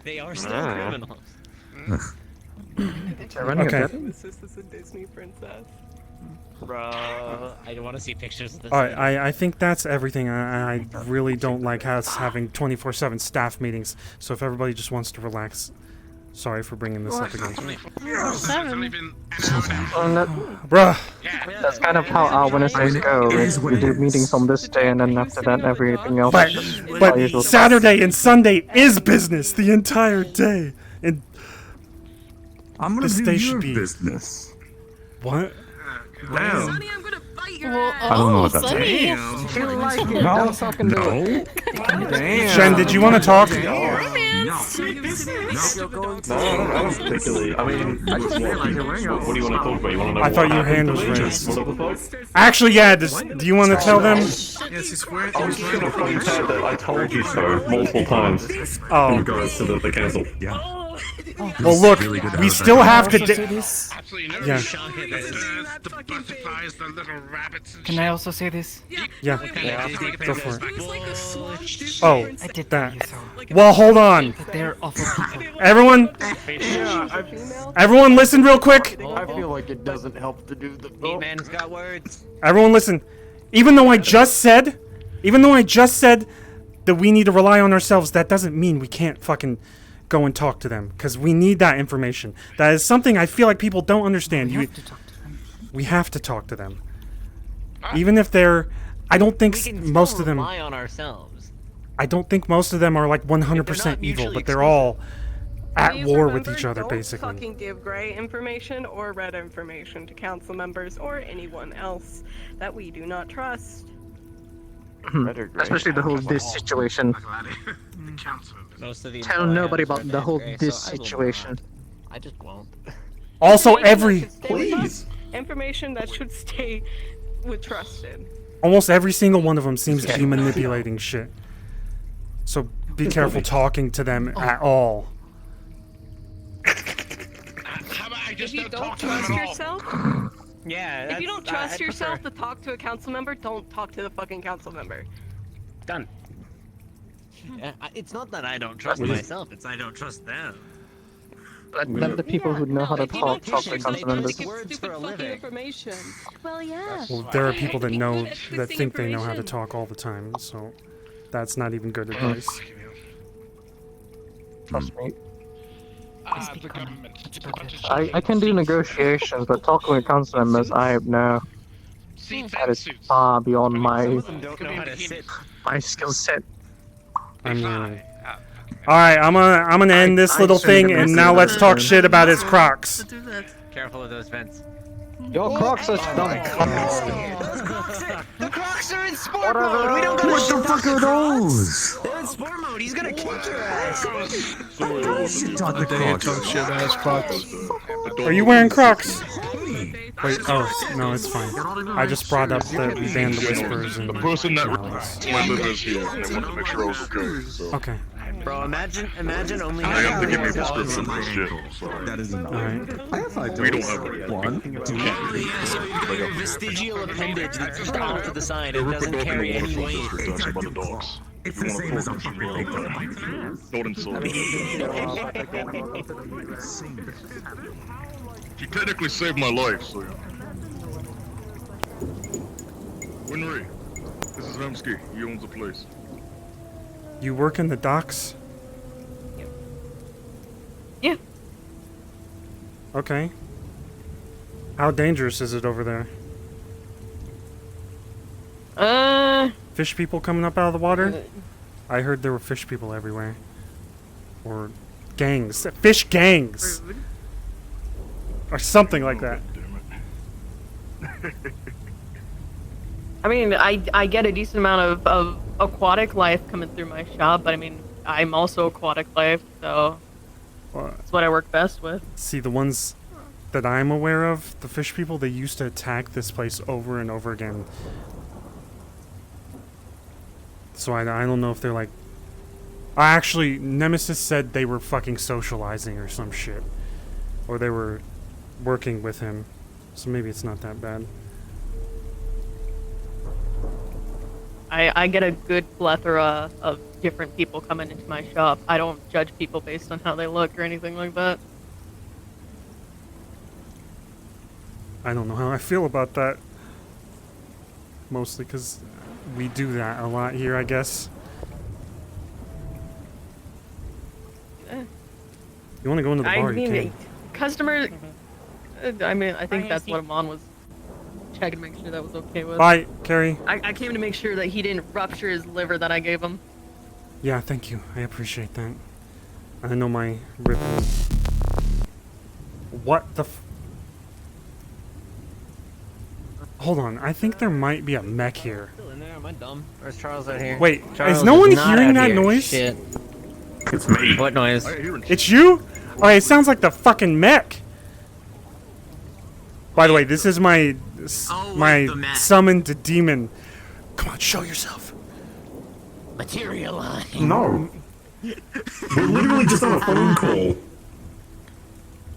S8: They are still criminals.
S1: Okay.
S9: Nemesis is a Disney princess.
S8: Bro, I want to see pictures of this.
S1: Alright, I think that's everything. I really don't like us having 24/7 staff meetings, so if everybody just wants to relax, sorry for bringing this up again. Bruh.
S4: That's kind of how our Wednesdays go. We do meetings on this day, and then after that, everything else is just our usual
S1: But
S4: stuff.
S1: Saturday and Sunday is business the entire day, and
S5: I'm gonna
S1: this
S5: do
S1: day
S5: your
S1: should be
S5: business.
S1: What?
S5: Wow.
S9: Sonny, I'm gonna bite your
S3: Well,
S9: ass.
S5: I don't know what that
S3: Sonny.
S5: means.
S4: Feel like it. Don't fucking do it.
S5: Damn.
S1: Shen, did you want to talk?
S17: No, I don't particularly. I mean, what do you want to talk about? You want to know
S1: I thought
S17: what
S1: your hand was
S17: happened?
S1: raised.
S17: What the fuck?
S1: Actually, yeah. Do you want to tell them?
S17: I was just gonna point out that I told you so multiple times
S1: Oh.
S17: in regards to the council.
S5: Yeah.
S1: Well, look, we still have to.
S13: Absolutely no.
S1: Yeah.
S13: The butterflies, the little rabbits. And
S15: Can I also say this?
S1: Yeah. Go for it. Oh,
S15: I did
S1: that.
S15: tell you so.
S1: Well, hold on.
S15: That they're awful people.
S1: Everyone, listen real quick.
S4: I feel like it doesn't help to do the.
S11: Meat Man's got words.
S1: Everyone, listen. Even though I just said that we need to rely on ourselves, that doesn't mean we can't fucking go and talk to them, because we need that information. That is something I feel like people don't understand.
S15: We have to talk to them.
S1: We have to talk to them. Even if they're... I don't think most of them...
S11: rely on ourselves.
S1: I don't think most of them are like 100% evil, but they're all at
S9: Please
S1: war
S9: remember,
S1: with each other,
S9: don't
S1: basically.
S9: fucking give gray information or red information to council members or anyone else that we do not trust.
S4: Especially the whole this situation.
S11: Most of the
S4: Tell nobody about the whole this situation.
S11: I just won't.
S1: Also,
S9: Information that should stay with trusted.
S1: almost every single one of them seems to be manipulating shit. So be careful talking to them at all.
S9: If you don't trust yourself,
S11: Yeah.
S9: if you don't trust yourself to talk to a council member, don't talk to the fucking council member.
S11: Done. It's not that I don't trust myself, it's I don't trust them.
S4: Let the people who know how to talk to council members.
S11: Words for a living.
S9: Information. Well, yeah.
S1: Well, there are people that know, that think they know how to talk all the time, so that's not even good advice.
S4: Trust me. I can do negotiations, but talking with council members, no. That is far beyond my skill set.
S1: I'm learning. Alright, I'm gonna end this little thing, and now let's talk shit about his Crocs.
S11: Careful of those vents.
S4: Your Crocs are dumb.
S11: The Crocs are in sport mode. We don't
S5: What the fuck are those?
S11: They're in sport mode. He's gonna kick your ass.
S5: Shit on the Crocs.
S1: Are you wearing Crocs? Wait, oh, no, it's fine. I just brought up the band the whispers and...
S2: The person that my liver is here, and they wanted to make sure I was okay, so...
S1: Okay.
S11: Bro, imagine only
S2: I have to give me a prescription for shit, so...
S5: That is enough.
S1: Alright.
S2: We don't have
S5: one.
S11: vestigial appendage that's just off to the side. It doesn't carry any weight.
S5: It's the same as a puppy.
S2: Don't insult me. She technically saved my life, so... Winry, this is Vemsky. He owns the place.
S1: You work in the docks?
S9: Yeah.
S1: Okay. How dangerous is it over there? Fish people coming up out of the water? I heard there were fish people everywhere. Or gangs. Fish gangs!
S9: Rude.
S1: Or something like that.
S9: I mean, I get a decent amount of aquatic life coming through my shop, but I mean, I'm also aquatic life, so that's what I work best with.
S1: See, the ones that I'm aware of, the fish people, they used to attack this place over and over again. So I don't know if they're like... Actually, Nemesis said they were fucking socializing or some shit. Or they were working with him. So maybe it's not that bad.
S9: I get a good plethora of different people coming into my shop. I don't judge people based on how they look or anything like that.
S1: I don't know how I feel about that. Mostly because we do that a lot here, I guess. You want to go into the bar, you can.
S9: Customer... I mean, I think that's what Amon was checking to make sure that was okay with.
S1: Bye, Carrie.
S9: I came to make sure that he didn't rupture his liver that I gave him.
S1: Yeah, thank you. I appreciate that. I know my rip was... What the f... Hold on, I think there might be a mech here.
S11: Still in there? Am I dumb? Or is Charles out here?
S1: Wait,
S11: Charles
S1: is no one
S11: not
S1: hearing
S11: out
S1: that
S11: here.
S1: noise?
S11: Shit.
S5: It's me.
S11: What noise?
S1: It's you? Oh, it sounds like the fucking mech. By the way, this is my summoned demon. Come on, show yourself.
S11: Materialize.
S5: No. We're literally just on a phone call.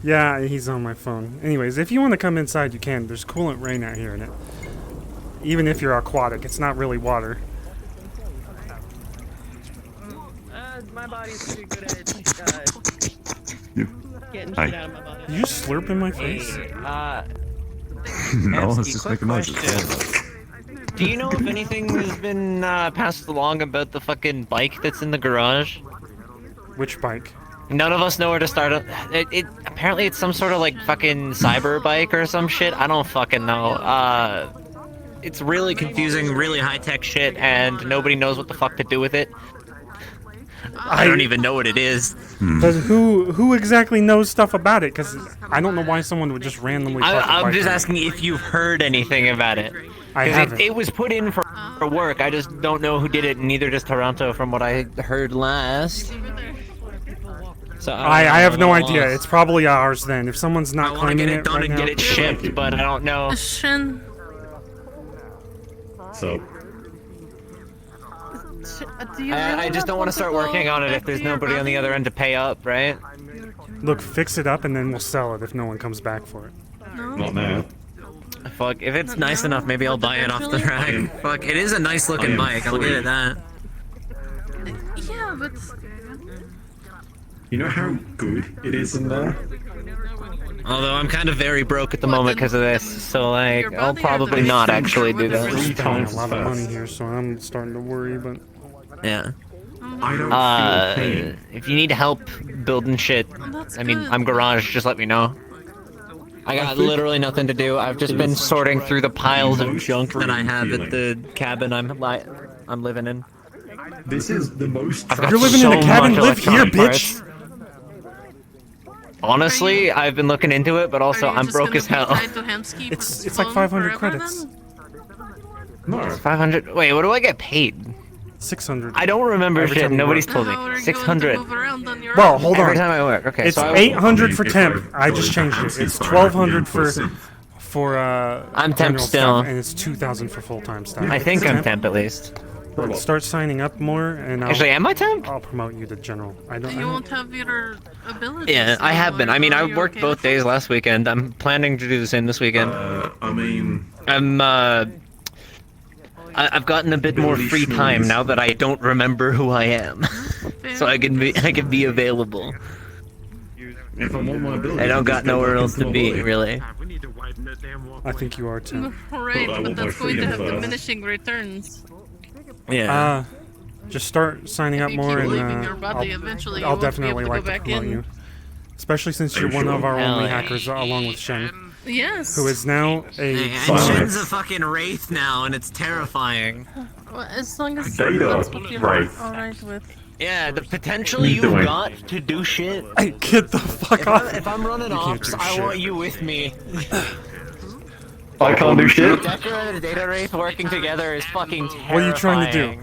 S1: Yeah, he's on my phone. Anyways, if you want to come inside, you can. There's coolant rain out here in it. Even if you're aquatic, it's not really water.
S9: My body's pretty good at getting
S5: Hi.
S9: shit out of my body.
S1: Did you slurp in my face?
S5: No,
S14: Amsky,
S5: it's just
S14: quick
S5: making noises.
S14: question. Do you know if anything has been passed along about the fucking bike that's in the garage?
S1: Which bike?
S14: None of us know where to start. It apparently it's some sort of like fucking cyber bike or some shit. I don't fucking know. It's really confusing, really high-tech shit, and nobody knows what the fuck to do with it. I don't even know what it is.
S1: Because who exactly knows stuff about it? Because I don't know why someone would just randomly.
S14: I'm just asking if you've heard anything about it.
S1: I haven't.
S14: It was put in for work. I just don't know who did it, and neither does Toronto, from what I heard last. So
S1: I have no idea. It's probably ours then. If someone's not claiming it
S14: done
S1: right
S14: and
S1: now.
S14: get it shipped, but I don't know.
S3: Shin.
S17: So.
S14: I just don't want to start working on it if there's nobody on the other end to pay up, right?
S1: Look, fix it up and then we'll sell it if no one comes back for it.
S17: Not now.
S11: Fuck, if it's nice enough, maybe I'll buy it off the rack. Fuck, it is a nice looking bike, I'll give it that.
S3: Yeah, but...
S17: You know how good it is in there?
S11: Although I'm kind of very broke
S14: At the moment because of this, so like, I'll probably not actually do
S1: We're
S14: that.
S1: spending a lot of money here, so I'm starting to worry, but...
S11: Yeah.
S17: I don't feel pain.
S14: If you need help building shit, I mean, I'm garage, just let me know. I got literally nothing to do. I've just been sorting through the piles of junk that I have at the cabin I'm living in.
S17: This is the most.
S1: You're living in a cabin? Live here, bitch!
S14: Honestly, I've been looking into it, but also I'm broke as hell.
S1: It's like 500 credits.
S14: It's 500. Wait, what do I get paid?
S1: 600.
S14: I don't remember
S1: Every
S14: shit.
S1: time you
S14: Nobody's
S1: work.
S14: told me. 600.
S1: Well, hold on.
S14: Every time I work. Okay.
S1: It's
S14: so
S1: 800 for temp. I just changed it. It's 1200 for
S14: I'm temp
S1: general
S14: still.
S1: stuff, and it's 2000 for full-time stuff.
S14: I think
S1: It's
S14: I'm temp at least.
S1: Start signing up more, and
S14: Actually, am I temp?
S1: I'll promote you to general. I don't.
S3: You won't have your abilities.
S14: Yeah, I have been. I mean, I worked
S3: okay
S14: both days last weekend. I'm planning to do the same this weekend.
S17: I mean.
S14: I've gotten a bit more free time now that I don't remember who I am, so I can be available.
S17: If I want my ability,
S14: I don't got nowhere else to be, really.
S1: I think you are too.
S3: Right, but that's going to have diminishing returns.
S14: Yeah.
S1: Just start signing up
S3: you
S1: more,
S3: keep
S1: and
S3: leaving your body, eventually you
S1: I'll
S3: won't be
S1: definitely
S3: able to
S1: like
S3: go
S1: to
S3: back
S1: promote
S3: in.
S1: you. Especially since you're one of our only hackers, along with Shen.
S3: Yes.
S1: Who is now a.
S11: And Shen's a fucking wraith now, and it's terrifying.
S3: Well, as long as
S17: Data,
S3: that's what you're
S17: right.
S3: alright with.
S14: Yeah, the potential
S17: What are you
S14: you've
S17: doing?
S14: got to do shit.
S1: Hey, get the fuck off!
S14: If I'm running
S1: You can't
S14: ops,
S1: do
S14: I
S1: shit.
S14: want you with me.
S17: I can't do shit.
S14: Decker and the data wraith working together is fucking terrifying.
S1: What are you trying to do?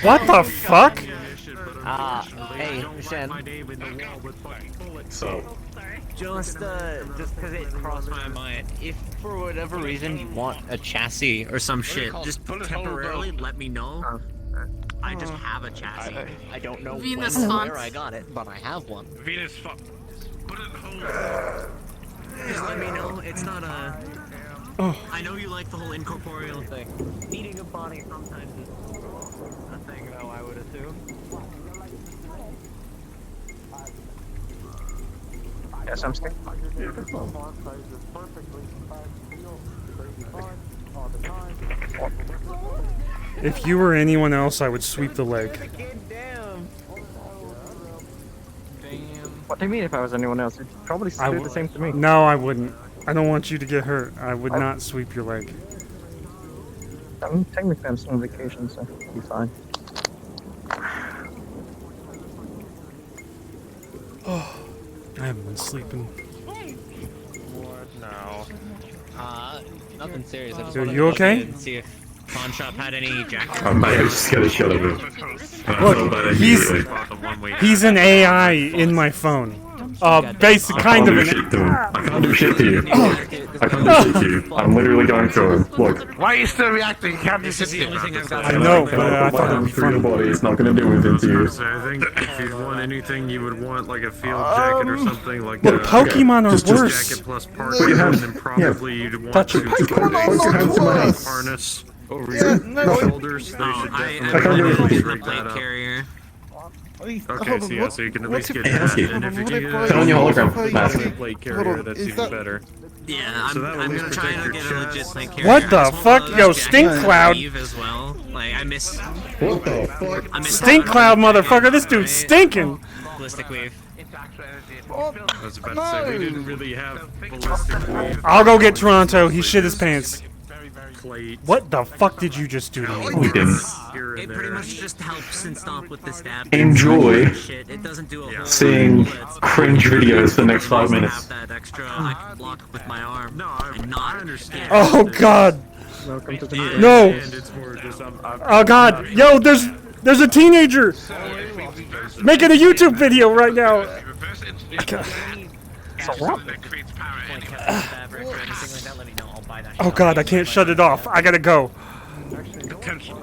S1: What the fuck?
S14: Hey, Shen.
S17: So.
S14: Just because it crossed my mind, if for whatever reason you want a chassis
S11: Or some shit. Just temporarily let me know. I just have a chassis.
S14: I don't know
S3: Venus
S14: when or
S3: font.
S14: where I got it, but I have one.
S13: Venus fuck. Put it in hold.
S11: Just let me know. It's not a.
S1: Oh.
S11: I know you like the whole incorporeal thing.
S14: Needing a body sometimes is a thing, though, I would assume.
S4: Yes, I'm still.
S1: If you were anyone else, I would sweep the leg.
S4: What do you mean if I was anyone else? You'd probably do the same to me.
S1: No, I wouldn't. I don't want you to get hurt. I would not sweep your leg.
S4: Technically, I'm still on vacation, so it'll be fine.
S1: Oh, I haven't been sleeping.
S13: What now?
S11: Nothing serious. I just
S1: Dude,
S11: wanted
S1: you
S11: to
S1: okay?
S11: and see if pawn shop had any jackets.
S17: I might have just got a shot of him.
S1: Look, he's an AI in my phone. basic kind of
S17: do
S1: an.
S17: shit to him. I can't do shit to you. I can't do shit to you. I'm literally going to him. Look.
S13: Why are you still reacting? You can't do shit to me.
S1: I know, but I thought it'd be
S17: Through your
S1: funny.
S17: body, it's not going to do anything to you.
S19: So I think if you want anything, you would want like a field jacket or something like
S1: Look, Pokemon are worse.
S19: jacket plus parka, and then probably you'd want
S1: Touch
S19: to
S1: it.
S19: put a harness over your shoulders. They should definitely rig that up.
S11: Carrier.
S19: Okay, so yeah, so you can at least get that, and if you can get
S17: Turn on your hologram mask.
S19: plate carrier, that's even better.
S11: Yeah,
S19: So that would
S11: I'm
S19: at
S11: gonna
S19: least
S11: try
S19: protect
S11: and
S19: your
S11: get a legit
S19: chest.
S11: plate carrier.
S1: What the
S11: I just
S1: fuck?
S11: want
S1: Yo,
S11: those
S1: Stink
S11: jackets
S1: Cloud.
S11: As well. Like I miss.
S17: What the fuck?
S11: I miss
S1: Stink Cloud, motherfucker. This dude's stinking.
S11: Ballistic wave.
S19: I was about to say, we didn't really have ballistic wave.
S1: I'll go get Toronto. He shit his pants.
S19: Plate.
S1: What the fuck did you just do to me?
S17: We didn't.
S11: It pretty much just helps and stop with the stab.
S17: Enjoy
S11: Shit. It doesn't do a whole
S17: seeing cringe videos for the next 5 minutes.
S11: Have that extra. I can block with my arm. And not understand.
S1: Oh god.
S4: Welcome to the
S1: No.
S19: And it's more just,
S1: Oh god. Yo, there's a teenager making a YouTube video right now. Oh god, I can't shut it off. I gotta go.
S13: Attention.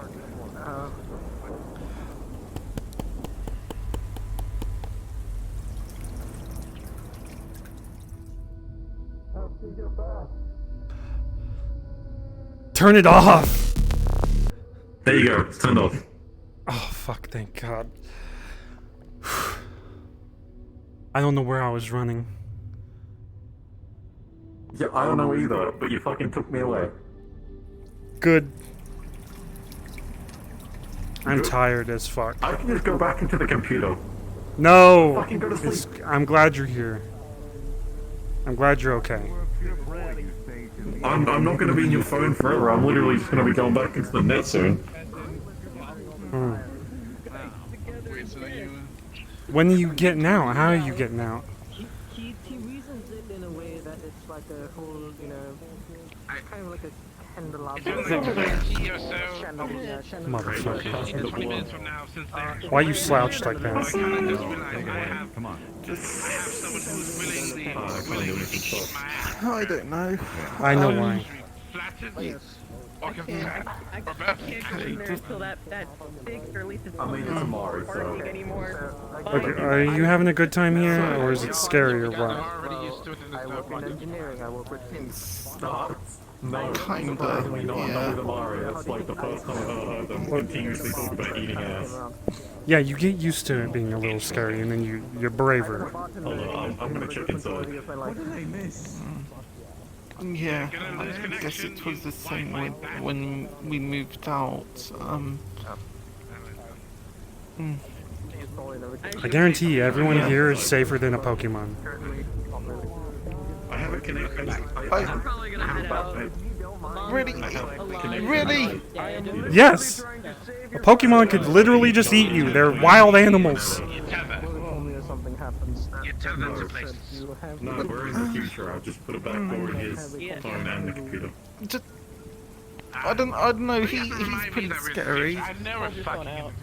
S1: Turn it off.
S17: There you go. It's turned off.
S1: Oh fuck, thank god. I don't know where I was running.
S17: Yeah, I don't know either, but you fucking took me away.
S1: Good. I'm tired as fuck.
S17: I can just go back into the computer.
S1: No!
S17: Fucking go to sleep.
S1: I'm glad you're here. I'm glad you're okay.
S17: I'm not going to be in your phone forever. I'm literally just going to be going back into the net soon.
S1: Hmm. When are you getting out? How are you getting out?
S4: He reasons it in a way that it's like a whole, you know, kind of like a
S1: Motherfucker. Why you slouched like that?
S17: Come on.
S16: I don't know.
S1: I know why.
S9: I can't until that big girl is
S17: tomorrow,
S9: barking anymore.
S1: Okay, are you having a good time here, or is it scary, or what?
S4: I work in engineering, I work with things.
S17: No,
S16: kinda,
S17: not with Mario. It's like the first time I've ever heard them continuously talk about eating ass.
S1: Yeah, you get used to it being a little scary, and then you're braver.
S17: Hold on, I'm gonna check inside.
S4: What did I miss?
S16: Yeah, I guess it was the same when we moved out.
S1: I guarantee you, everyone here is safer than a Pokemon.
S17: I have a connection.
S9: I'm probably gonna head out.
S16: Really?
S1: Yes! A Pokemon could literally just eat you. They're wild animals.
S4: Something happens.
S17: No, we're in the future. I'll just put it back over his phone and the computer.
S16: I don't know. He's pretty scary.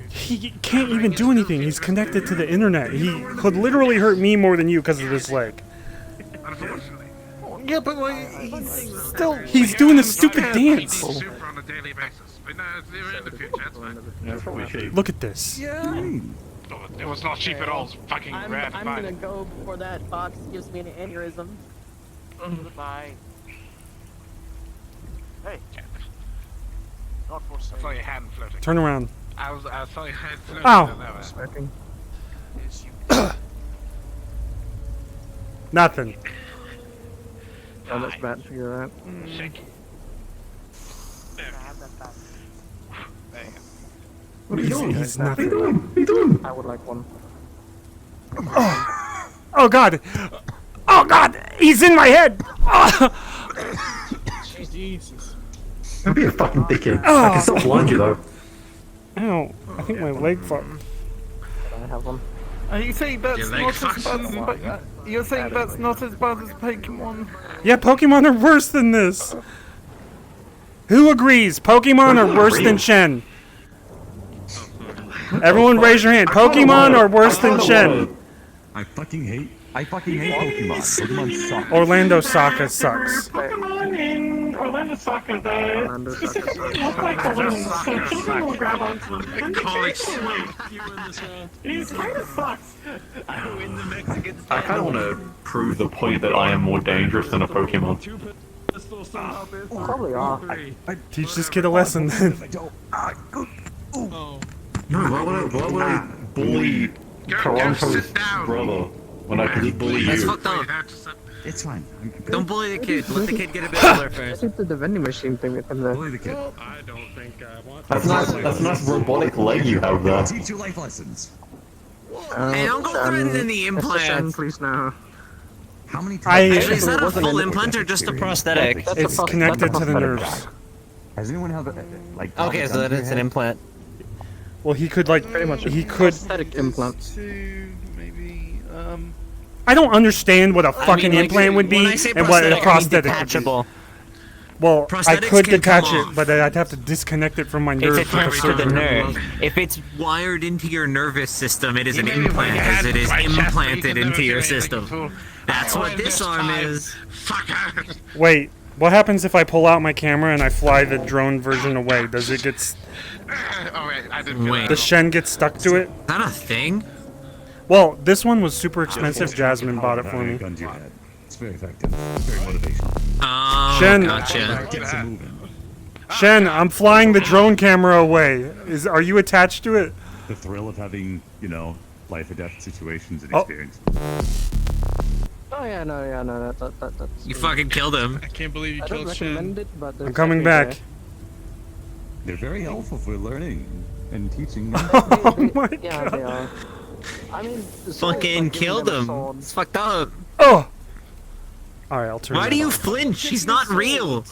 S1: He can't even do anything. He's connected to the internet. He could literally hurt me more than you because of this leg.
S16: Yeah, but like, he's still...
S1: He's doing a stupid dance.
S13: Super on a daily basis. But no, they're in the future, that's fine.
S17: That's probably cheap.
S1: Look at this.
S13: Oh, it was not cheap at all. It's fucking rad.
S9: I'm gonna go before that box gives me an aneurysm. Goodbye.
S13: Hey. I saw your hand floating.
S1: Turn around.
S13: I saw your hand floating.
S1: Ow.
S4: Smoking.
S1: Nothing.
S4: Oh, that's bad to figure out.
S13: Shake.
S17: What are you doing?
S1: He's
S17: What are you
S1: nothing.
S17: doing? What are you doing?
S4: I would like one.
S1: Oh god! Oh god! He's in my head!
S17: Jesus. Don't be a fucking dickhead.
S1: Oh.
S17: I can still blind you though.
S1: Ow. I think my leg fucked.
S4: Can I have one?
S16: Are you saying that's
S13: Your leg
S16: not as
S13: fucks?
S16: bad as you're saying that's not as bad as Pokemon?
S1: Yeah, Pokemon are worse than this. Who agrees? Pokemon are worse than Shen. Everyone raise your hand. Pokemon are worse than Shen.
S5: I fucking hate I fucking hate Pokemon. Pokemon suck.
S1: Orlando Soccer sucks.
S18: Pokemon in Orlando Soccer, the specifically look like balloons, so children will grab onto them. He's kind of sucks.
S7: I kind of want to prove the point that I am more dangerous than a Pokemon.
S4: Probably are.
S1: Teach this kid a lesson then.
S17: No, why would I bully Toronto's brother when I could just bully
S11: That's
S17: you?
S11: fucked up.
S5: It's fine.
S11: Don't bully the kid. Let the kid get a bit older first.
S4: Keep the vending machine thing with him there.
S5: Bully the kid.
S13: I don't think I want
S7: That's a nice robotic leg you have there.
S5: Teach you life lessons.
S11: Hey, don't go threatening the implant.
S4: Please no.
S5: How many
S11: Actually,
S5: times?
S11: is that a full implant or just a prosthetic?
S1: It's connected to the nerves.
S5: Has anyone had like?
S11: Okay, so that it's an implant.
S1: Well, he could like
S4: Pretty much
S1: he could.
S4: Prosthetic implant.
S14: Maybe.
S1: I don't understand what a fucking
S11: like,
S1: implant would
S11: when
S1: be
S11: I say
S1: and what a
S11: prosthetic, I mean
S1: prosthetic would be.
S11: detachable.
S1: Well, I
S11: Prosthetics
S1: could
S11: can
S1: detach
S11: come
S1: it,
S11: off.
S1: but I'd have to disconnect it from my nerve.
S11: It's
S1: like a
S11: attached to the
S1: surgeon.
S11: nerve. If it's wired into your nervous system, it is an
S13: Maybe if we
S11: implant,
S13: had
S11: as it is
S13: my chest,
S11: implanted
S13: we could
S11: into your
S13: never do anything
S11: system.
S13: to-
S11: That's what
S13: This
S11: this arm
S13: time.
S11: is.
S13: Fuck out.
S1: Wait, what happens if I pull out my camera and I fly the drone version away? Does it get
S13: Oh wait, I didn't feel
S11: Wait.
S1: the Shen get stuck to it?
S11: Is that a thing?
S1: Well, this one was super expensive. Jasmine bought it for me.
S5: Guns you had. It's very effective. It's very motivational.
S11: Oh,
S1: Shen.
S11: gotcha.
S5: Gets it moving.
S1: Shen, I'm flying the drone camera away. Are you attached to it?
S5: The thrill of having, life or death situations and
S1: Oh.
S5: experience.
S4: Oh yeah, no, that's.
S11: You fucking killed him.
S13: I can't believe you
S4: I don't
S13: killed Shen.
S4: recommend it, but
S1: I'm coming back.
S5: They're very helpful for learning and teaching.
S1: Oh my
S4: Yeah,
S1: god.
S4: they are. I mean, the sword,
S11: Fucking
S4: like, giving
S11: killed
S4: them a
S11: him.
S4: sword.
S11: It's fucked up.
S1: Oh. All right, I'll turn.
S11: Why
S1: that
S11: do you
S1: off.
S11: flinch? He's not real.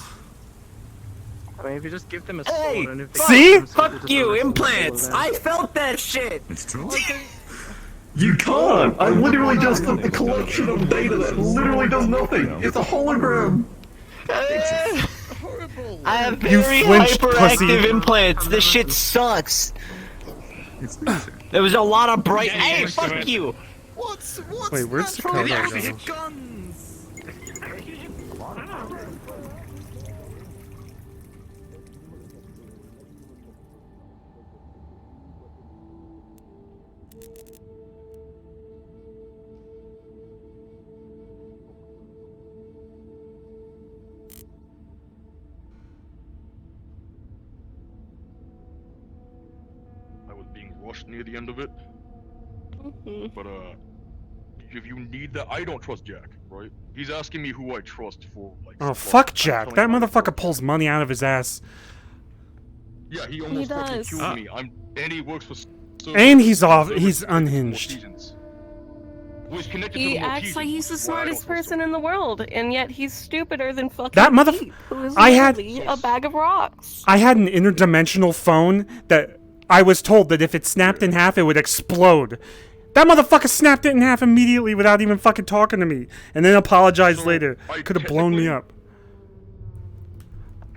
S4: I mean, if you just give them a
S11: Hey,
S4: sword and if they
S1: see?
S4: give them
S11: Fuck
S4: something
S11: you,
S4: to do,
S11: implants.
S4: then-
S11: I felt that shit.
S5: It's true.
S17: You can't! I literally just took a collection of data that literally does nothing! It's a hologram!
S11: I have
S1: You
S11: very
S1: flinched,
S11: hyperactive
S1: pussy.
S11: implants. This shit sucks.
S5: It's nature.
S11: There was a lot of bright.
S13: Yeah,
S11: Hey,
S13: used to
S11: fuck
S13: it.
S11: you.
S1: Wait, where's the
S11: Maybe
S1: camera
S11: I should
S1: go?
S11: hit guns.
S2: I was being rushed near the end of it. But if you need that, I don't trust Jack, right? He's asking me who I trust for like.
S1: Oh
S2: supplies.
S1: fuck
S2: I'm
S1: Jack!
S2: telling
S1: That
S2: him I don't
S1: motherfucker
S2: trust
S1: pulls money out of his ass,
S2: Yeah, he almost fucking
S9: does.
S2: killed me. And he works for.
S1: and he's off. He's unhinged.
S9: He acts like he's the smartest person in the world, and yet he's stupider than fucking
S1: That mother-
S9: Pete, who is
S1: I had-
S9: literally a bag of rocks.
S1: I had an interdimensional phone that I was told that if it snapped in half, it would explode. That motherfucker snapped it in half immediately without even fucking talking to me, and then apologized later.
S2: I
S1: Could have blown me
S2: technically-
S1: up.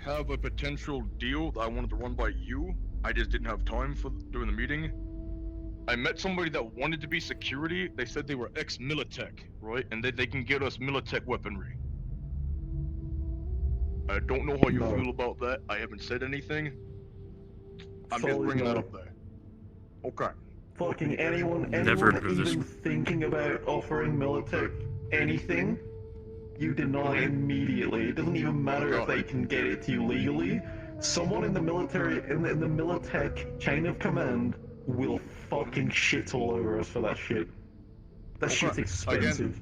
S2: Have a potential deal that I wanted to run by you. I just didn't have time for during the meeting. I met somebody that wanted to be security. They said they were ex-Militech, right? And that they can get us Militech weaponry. I don't know how you
S17: No.
S2: feel about that. I haven't said anything. I'm just
S17: Solely
S2: bringing that
S17: no.
S2: up there. Okay.
S17: Fucking anyone
S6: Never heard of this.
S17: even thinking about offering Militech anything, you deny immediately. It doesn't even matter if they can get it to you legally. Someone in the military, in the Militech chain of command, will fucking shit all over us for that shit. That shit's
S2: Okay,
S17: expensive.
S2: again,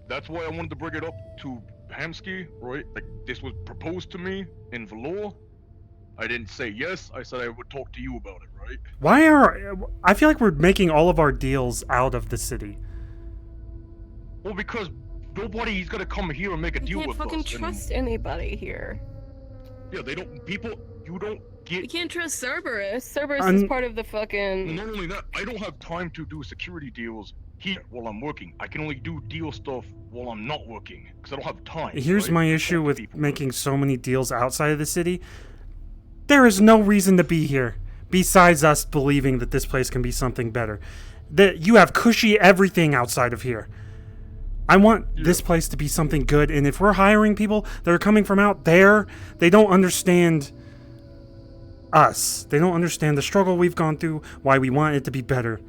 S2: that's why I wanted to bring it up to Hamsky, right? Like, this was proposed to me in Valor. I didn't say yes, I said I would talk to you about it, right?
S1: Why are I feel like we're making all of our deals out of the city?
S2: Well, because nobody's gonna come here and make a
S9: You
S2: deal
S9: can't
S2: with
S9: fucking
S2: us. and-
S9: trust anybody here.
S2: Yeah, they don't. You don't
S9: You
S2: get.
S9: can't trust Cerberus. Cerberus
S1: Un-
S9: is part of the fucking.
S2: Well, not only that, I don't have time to do security deals here while I'm working. I can only do deal stuff while I'm not working because I don't have time.
S1: Here's
S2: right?
S1: my issue with making so many deals outside of the city. There is no reason to be here besides us believing that this place can be something better. That you have cushy everything outside of here. I want this place to be something good, and if we're hiring people that are coming from out there, they don't understand us. They don't understand the struggle we've gone through, why we want it to be better,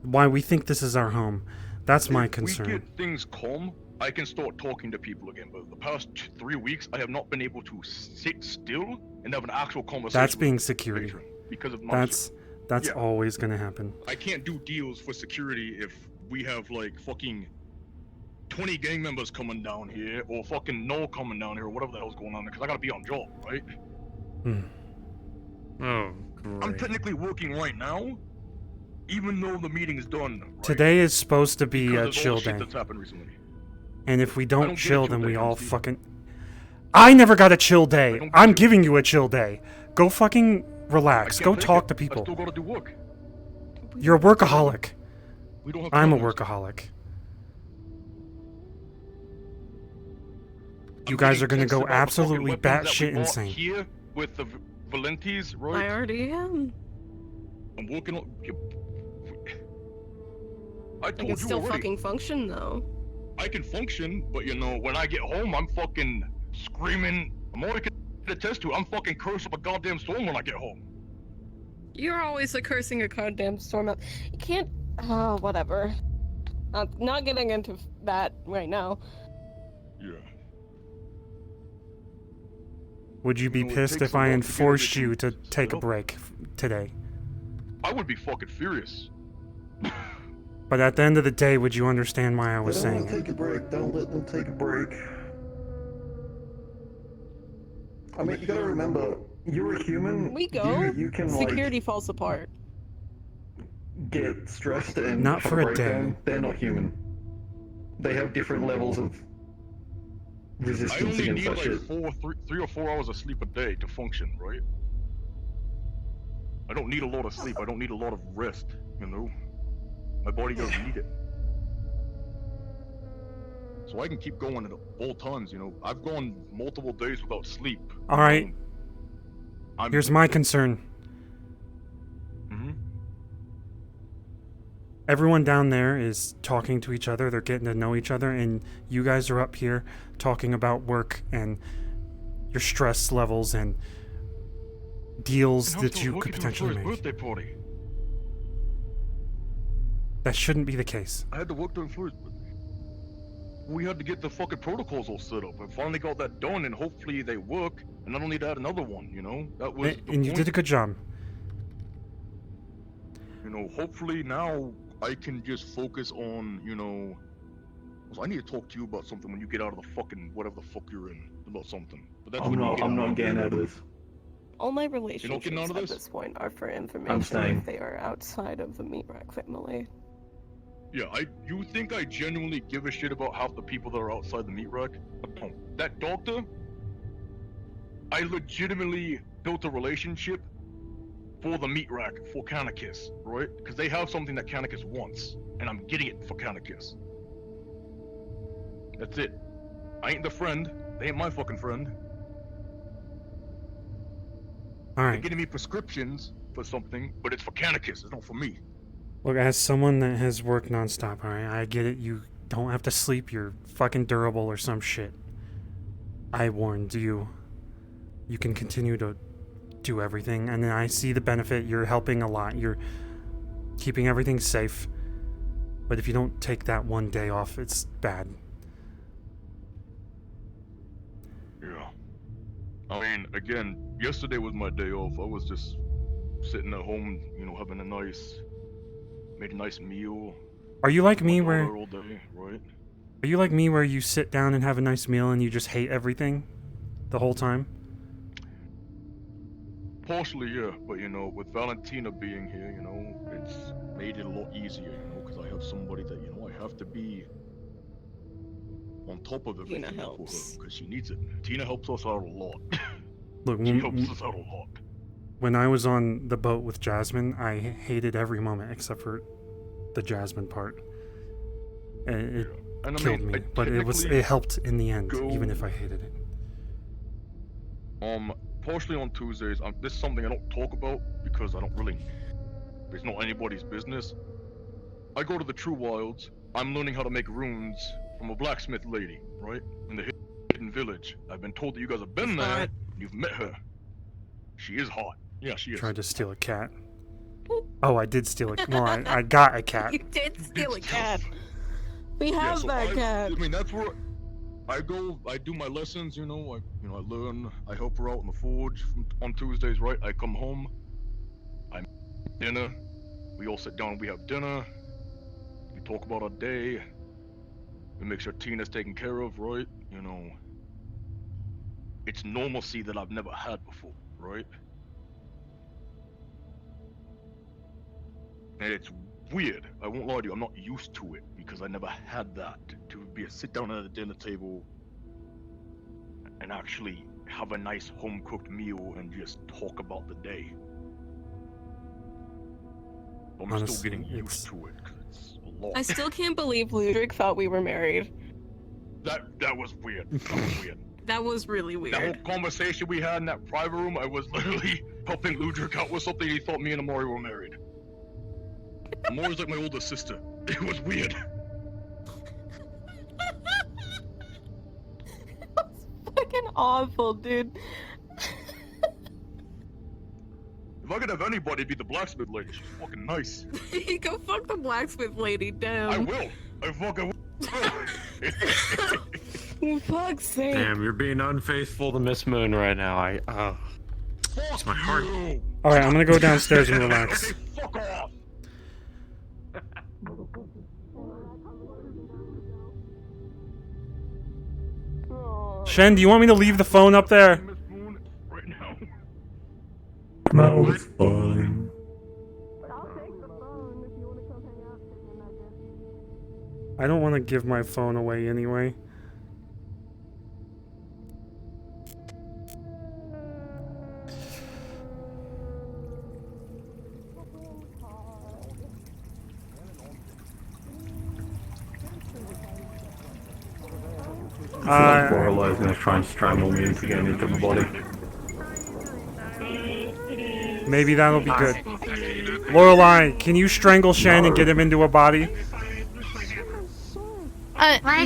S1: why we think this is our home. That's my concern.
S2: If we get things calm, I can start talking to people again, but the past 3 weeks, I have not been able to sit still and have an actual conversation.
S1: That's being
S2: with
S1: security.
S2: patron because of my
S1: That's always gonna happen.
S2: I can't do deals for security if we have like fucking 20 gang members coming down here, or fucking Noel coming down here, or whatever the hell's going on, because I gotta be on job, right?
S16: Oh, great.
S2: I'm technically working right now, even though the meeting is done. Right?
S1: Today is supposed to be a
S2: Because of all
S1: chill
S2: the shit
S1: day.
S2: that's happened recently.
S1: And if we
S2: I
S1: don't
S2: don't get a
S1: chill,
S2: chill
S1: then
S2: day,
S1: we all
S2: honestly.
S1: fucking... I never got a chill day. I'm giving you a chill day. Go fucking relax. Go talk to people.
S2: I still gotta do work.
S1: You're a workaholic.
S2: We don't have
S1: I'm a
S2: commitments.
S1: workaholic. You guys are gonna go absolutely batshit insane.
S2: Here with the Valentes, right?
S9: I already am.
S2: I'm working on. I
S9: I
S2: told
S9: can
S2: you
S9: still
S2: already.
S9: fucking function though.
S2: I can function, but you know, when I get home, I'm fucking screaming. I'm already can attest to it. I'm fucking cursed up a goddamn storm when I get home.
S9: You're always cursing a goddamn storm up. You can't. Oh, whatever. Not getting into that right now.
S2: Yeah.
S1: Would you be
S2: You know, it
S1: pissed
S2: takes
S1: if
S2: a
S1: I
S2: lot to get
S1: enforced
S2: everything
S1: you to take a
S2: set up.
S1: break today?
S2: I would be fucking furious.
S1: But at the end of the day, would you understand why I was
S17: They don't
S1: saying
S17: want to
S1: it?
S17: take a break. Don't let them take a break. I mean, you gotta remember, you're a human.
S9: We go.
S17: You can
S9: Security falls apart.
S17: get stressed and
S1: Not
S17: have
S1: for a
S17: breakdown.
S1: day.
S17: They're not human. They have different levels of
S2: I
S17: resistance
S2: only
S17: against
S2: need
S17: that
S2: like
S17: shit.
S2: 3 or 4 hours of sleep a day to function, right? I don't need a lot of sleep. I don't need a lot of rest, you know? My body doesn't need it. So I can keep going at all times, you know? I've gone multiple days without sleep.
S1: Alright. Here's my concern. Everyone down there is talking to each other, they're getting to know each other, and you guys are up here talking about work and your stress levels and deals that you could potentially make.
S2: Birthday party.
S1: That shouldn't be the case.
S2: I had to work during Florida's birthday. We had to get the fucking protocols all set up. I finally got that done, and hopefully they work, and I don't need to add another one, you know? That was the
S1: And you did a
S2: point.
S1: good job.
S2: You know, hopefully now I can just focus on, you know... I need to talk to you about something when you get out of the fucking whatever the fuck you're in. About something. But that's when you get
S17: I'm
S2: out.
S17: not getting out of this.
S9: All my
S2: getting
S9: relationships
S2: out of
S9: at
S2: this?
S9: this point are for information
S17: staying.
S9: if they are outside of the meat rack family.
S2: Yeah, you think I genuinely give a shit about half the people that are outside the meat rack? I don't. That doctor, I legitimately built a relationship for the meat rack for Canicus, right? Because they have something that Canicus wants, and I'm getting it for Canicus. That's it. I ain't the friend. They ain't my fucking friend. They're
S1: Alright.
S2: getting me prescriptions for something, but it's for Canicus, it's not for me.
S1: Look, as someone that has worked nonstop, alright, I get it, you don't have to sleep, you're fucking durable or some shit. I warned you. You can continue to do everything, and then I see the benefit, you're helping a lot, you're keeping everything safe. But if you don't take that one day off, it's bad.
S2: Yeah. I mean, again, yesterday was my day off. I was just sitting at home, you know, having made a nice meal.
S1: Are you like me
S2: Watched
S1: where...
S2: Water all day, right?
S1: Are you like me where you sit down and have a nice meal and you just hate everything the whole time?
S2: Partially, yeah, but you know, with Valentina being here, you know, it's made it a lot easier, you know, because I have somebody that, you know, I have to be on top of everything for her, because she needs it. Tina helps us out a lot.
S1: Look,
S2: She helps us out a lot.
S1: when I was on the boat with Jasmine, I hated every moment except for the Jasmine part. And it
S2: And I
S1: killed
S2: mean,
S1: me,
S2: I
S1: but it
S2: technically
S1: helped in the end,
S2: go-
S1: even if I hated it.
S2: Partially on Tuesdays, this is something I don't talk about because I don't really, it's not anybody's business. I go to the True Wilds. I'm learning how to make runes from a blacksmith lady, right? In the hidden village. I've been told that you guys have been there. And you've met her. She is hot. Yeah, she is.
S1: Tried to steal a cat. Oh, I did steal a. Well, I got a cat.
S9: You did steal a cat. We have that cat.
S2: I mean, that's where I go. I do my lessons. I learn. I help her out in the forge on Tuesdays, right? I come home. I make dinner. We all sit down and we have dinner. We talk about our day. We make sure Tina's taken care of, right? It's normalcy that I've never had before, right? And it's weird. I won't lie to you. I'm not used to it because I never had that. To sit down at a dinner table and actually have a nice home-cooked meal and just talk about the day. I'm
S1: Honestly,
S2: still getting used to it because it's a lot.
S9: I still can't believe Ludwig thought we were married.
S2: That was weird. That was weird.
S9: That was really weird.
S2: That whole conversation we had in that private room, I was literally helping Ludwig out with something. He thought me and Amori were married. Amori's like my older sister. It was weird.
S9: That's fucking awful, dude.
S2: If I could have anybody be the blacksmith lady, she's fucking nice.
S9: Go fuck the blacksmith lady, damn.
S2: I will. I fucking will.
S9: For fuck's sake.
S7: Damn, you're being unfaithful to Miss Moon right now. It's my heart.
S1: All right, I'm gonna go downstairs and relax.
S2: Fuck off.
S1: Shen, do you want me to leave the phone up there?
S2: Right now.
S5: No, it's fine.
S1: I don't want to give my phone away anyway.
S7: Lorelai's gonna try and strangle me into getting into the body.
S1: Maybe that'll be good. Lorelai, can you strangle Shen and get him into a body?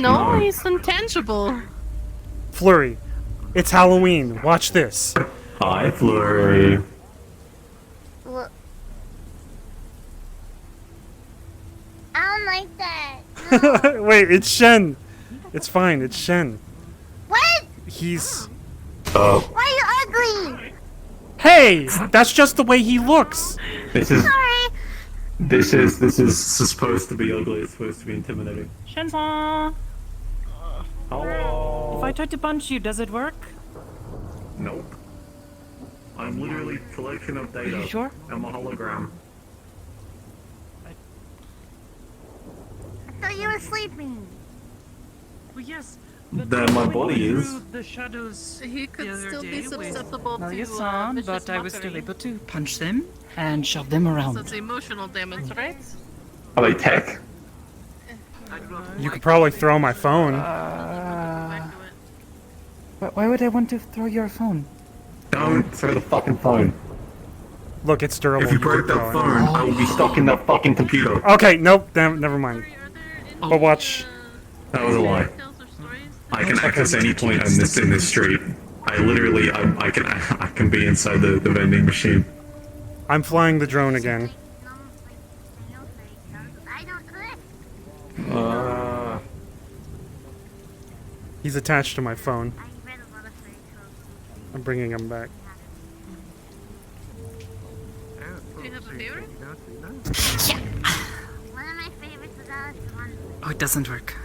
S3: No, he's intangible.
S1: Flurry, it's Halloween. Watch this.
S7: Hi, Flurry.
S20: Well, I don't like that.
S1: Wait, it's Shen. It's fine. It's Shen.
S20: What?
S1: He's.
S20: Why are you ugly?
S1: Hey, that's just the way he looks.
S7: This is.
S20: Sorry.
S7: This is supposed to be ugly. It's supposed to be intimidating.
S15: Shensa!
S7: Hello.
S15: If I try to punch you, does it work?
S5: Nope. I'm literally collection of data.
S15: Are you sure?
S5: I'm a hologram.
S20: I thought you were sleeping.
S15: Well, yes.
S5: Then my body is.
S15: The shadows.
S3: He could still be susceptible
S15: Well,
S3: to
S15: yes, son,
S3: vicious
S15: but I was still
S3: mockery.
S15: able to punch them and shove them around.
S3: So it's emotional damage, right?
S7: Are they tech?
S1: You could probably throw my phone.
S15: Why would I want to throw your phone?
S7: Don't throw the fucking phone.
S1: Look, it's durable.
S7: If you break
S1: can
S7: that
S1: throw it.
S7: phone, I will be stuck in that fucking computer.
S1: Okay, nope. Never mind. But watch.
S7: That was a lie. I can access any point in this street. I literally, I can be inside the vending machine.
S1: I'm flying the drone again. He's attached to my phone. I'm bringing him back.
S3: Do you have a favorite?
S20: One of my favorites was Alice Wonderland.
S15: Oh, it doesn't work.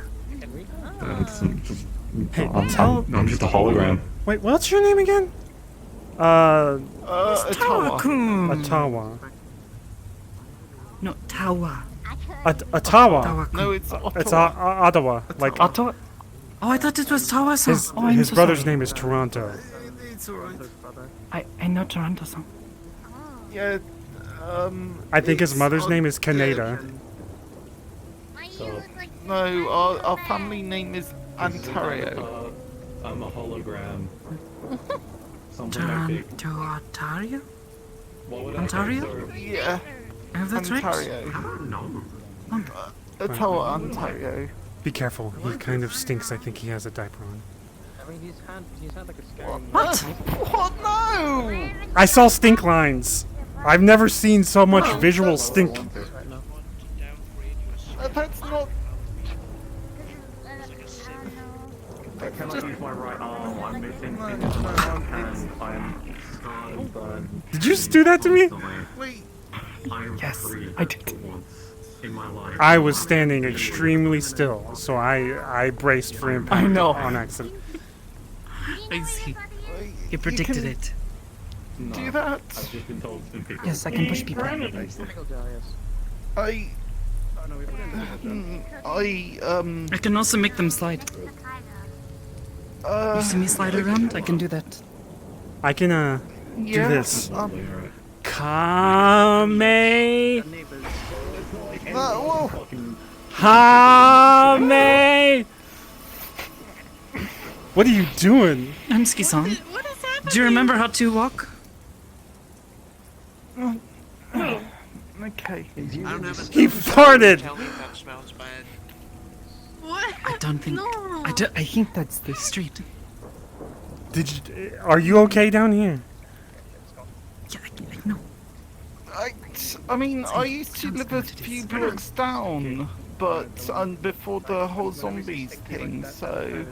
S1: Hey,
S7: I'm just a hologram.
S1: Wait, what's your name again?
S15: Tawa-kun.
S1: Atawa.
S15: No, Tawa.
S1: Atawa.
S15: No,
S1: it's Ottawa. Like
S15: Ottawa. Oh, I thought it was Tawa-san.
S1: his,
S15: Oh, I'm
S1: his
S15: so
S1: brother's
S15: sorry.
S1: name is Toronto.
S15: It's alright. I know Toronto-san.
S16: Yeah,
S1: I think his mother's name is Kaneda.
S16: No, our family name is Ontario.
S7: I'm a hologram. Something like big.
S15: Toronto, Ontario?
S7: What would
S15: Ontario?
S7: I say?
S16: Yeah.
S15: Oh, that's right.
S16: Ontario.
S7: I don't know.
S4: Tell Ontario.
S1: Be careful. He kind of stinks. I think he has a diaper on.
S4: I mean, he's had like a scary. What? What? No!
S1: I saw stink lines. I've never seen so much visual stink.
S4: That's not.
S5: Can I use my right arm? I'm missing fingers and I'm scarred and burned.
S1: Did you just do that to me?
S14: Wait.
S1: Yes, I did.
S5: In my life.
S1: I was standing extremely still, so I braced for impact
S15: I know.
S1: on accident.
S15: I see. You predicted it.
S4: Do that?
S5: I've just been told some people.
S15: Yes, I can push people.
S4: I
S15: can also make them slide. You see me slide around? I can do that.
S1: I can do
S4: Yeah,
S1: this. Kame.
S4: whoa.
S1: Hame. What are you doing?
S15: I'm Ski-san. Do you remember how to walk?
S4: Okay.
S1: He farted.
S3: What?
S15: I don't think.
S3: No.
S15: I think that's the street.
S1: Did you? Are you okay down here?
S15: Yeah, I know.
S4: I mean, I used to live a few blocks down, but before the whole zombies thing, so.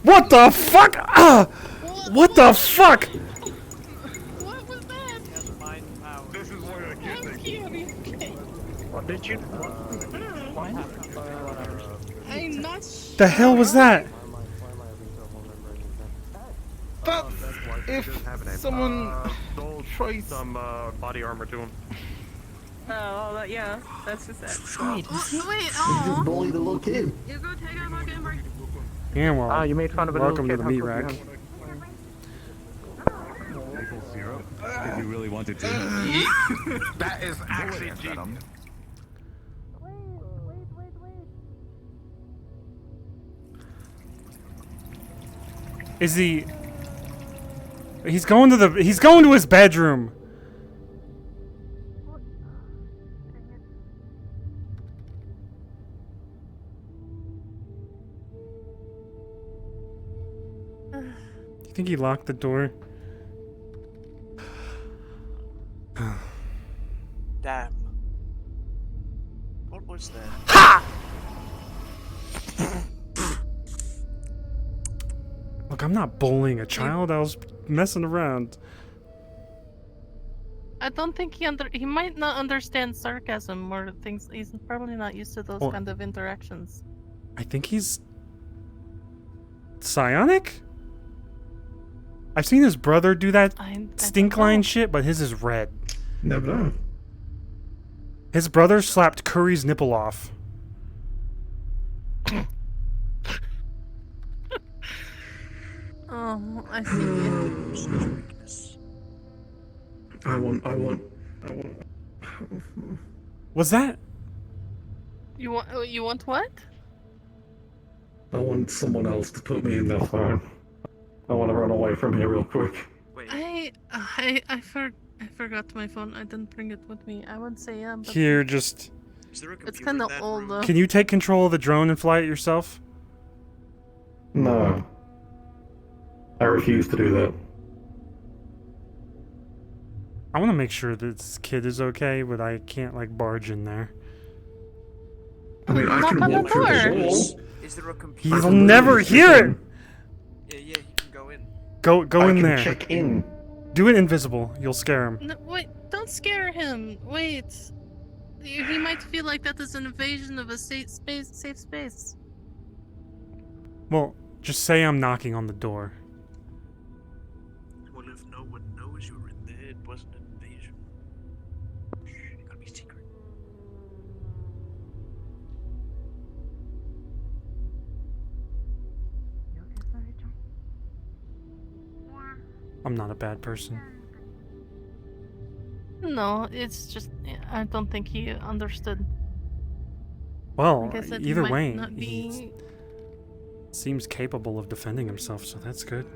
S1: What the fuck? What the fuck?
S3: What was that?
S2: This is why I can't
S3: Thank you.
S4: What did you?
S3: I'm not
S1: The hell was that?
S4: That's if someone tries
S19: some body armor to him.
S9: Oh, yeah, that's just it.
S3: Wait,
S17: Just
S3: oh.
S17: bully the little kid.
S9: You go take a fucking break.
S1: Yeah, well.
S4: you made fun of a
S1: welcome to
S4: little
S1: the
S4: kid.
S1: meat rack.
S5: Maple syrup? If you really wanted to.
S13: That is actually
S5: Venom.
S1: Is he? He's going to his bedroom. Do you think he locked the door?
S21: Damn. What was that?
S1: Ha! Look, I'm not bullying a child. I was messing around.
S3: I don't think he might not understand sarcasm or things. He's probably not used to those
S1: Well,
S3: kind of interactions.
S1: I think he's psionic? I've seen his brother do that stink line shit, but his is red.
S17: Never know.
S1: His brother slapped Curry's nipple off.
S3: Oh, I see.
S17: I want.
S1: Was that?
S3: You want what?
S17: I want someone else to put me in their phone. I want to run away from here real quick.
S3: I forgot my phone. I didn't bring it with me. I would say yeah, but
S1: Here, just...
S3: it's kind of old though.
S1: Can you take control of the drone and fly it yourself?
S17: No. I refuse to do that.
S1: I want to make sure that this kid is okay, but I can't, like, barge in there.
S17: I mean, I can walk through the wall.
S21: Is there a computer?
S1: He'll never hear it!
S21: Yeah, you can go in.
S1: Go
S17: I
S1: in
S17: can
S1: there.
S17: check in.
S1: Do it invisible. You'll scare him.
S3: No, wait, don't scare him. Wait. He might feel like that is an invasion of a safe space.
S1: Well, just say I'm knocking on the door.
S21: Well, if no one knows you're in there, it wasn't an invasion. Shh, it gotta be secret.
S1: I'm not a bad person.
S3: No, it's just I don't think he understood.
S1: Well,
S3: Like I said, he
S1: either
S3: might
S1: way,
S3: not
S1: he
S3: be...
S1: seems capable of defending himself, so that's good.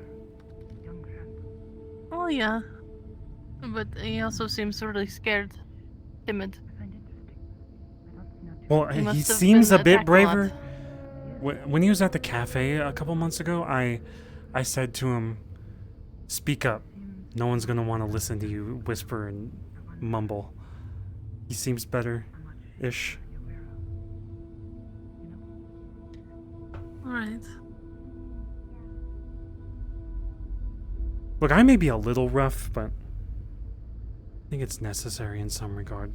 S3: Oh, Oh yeah. But he also seems really scared. Timid.
S1: Well,
S3: He
S1: he
S3: must have
S1: seems
S3: been
S1: a bit
S3: attacked a lot.
S1: braver. When he was at the cafe a couple months ago, I said to him, "Speak up. No one's gonna want to listen to you whisper and mumble." He seems better-ish.
S3: Alright.
S1: Look, I may be a little rough, but I think it's necessary in some regard.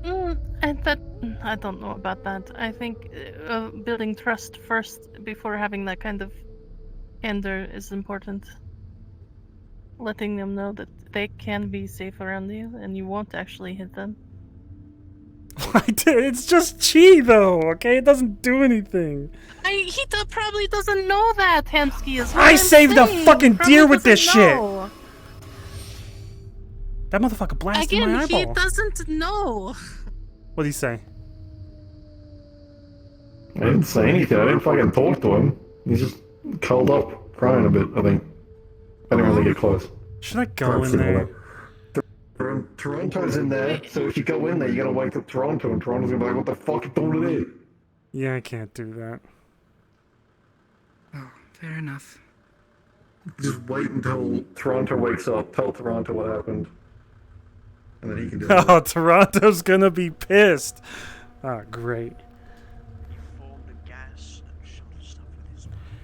S3: I don't know about that. I think building trust first before having that kind of candor is important. Letting them know that they can be safe around you and you won't actually hit them.
S1: It's just chi, though, okay? It doesn't do anything.
S3: He probably doesn't know that, Hansky, is what
S1: I
S3: I'm
S1: saved a
S3: saying.
S1: fucking
S3: Probably
S1: deer with this
S3: doesn't
S1: shit!
S3: know.
S1: That motherfucker blasted
S3: Again,
S1: my
S3: he
S1: eyeball.
S3: doesn't know.
S1: What'd he say?
S17: I didn't say anything. I didn't fucking talk to him. He's just curled up, crying a bit, I think. I didn't really get close.
S1: Should I go in there?
S17: Toronto's in there, so if you go in there, you gotta wake up Toronto, and Toronto's gonna be like, what the fuck you doing today?
S1: Yeah, I can't do that.
S15: Oh, fair enough.
S17: Just wait until Toronto wakes up, tell Toronto what happened, and then he can do it.
S1: Oh, Toronto's gonna be pissed. Ah, great.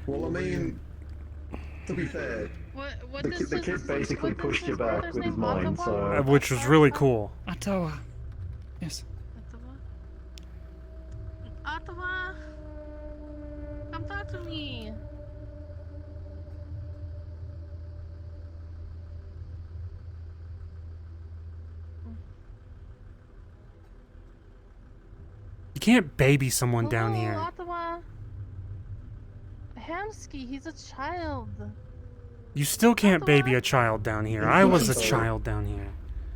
S17: Well, I mean, to be fair,
S3: What
S17: the kid basically pushed you back with his mind, so...
S1: Which was really cool.
S15: Ottawa. Yes.
S3: Ottawa! Come talk to me!
S1: You can't baby someone down here.
S3: Ottawa! Hamsky, he's a child.
S1: You still can't baby a child down here. I was a child down here.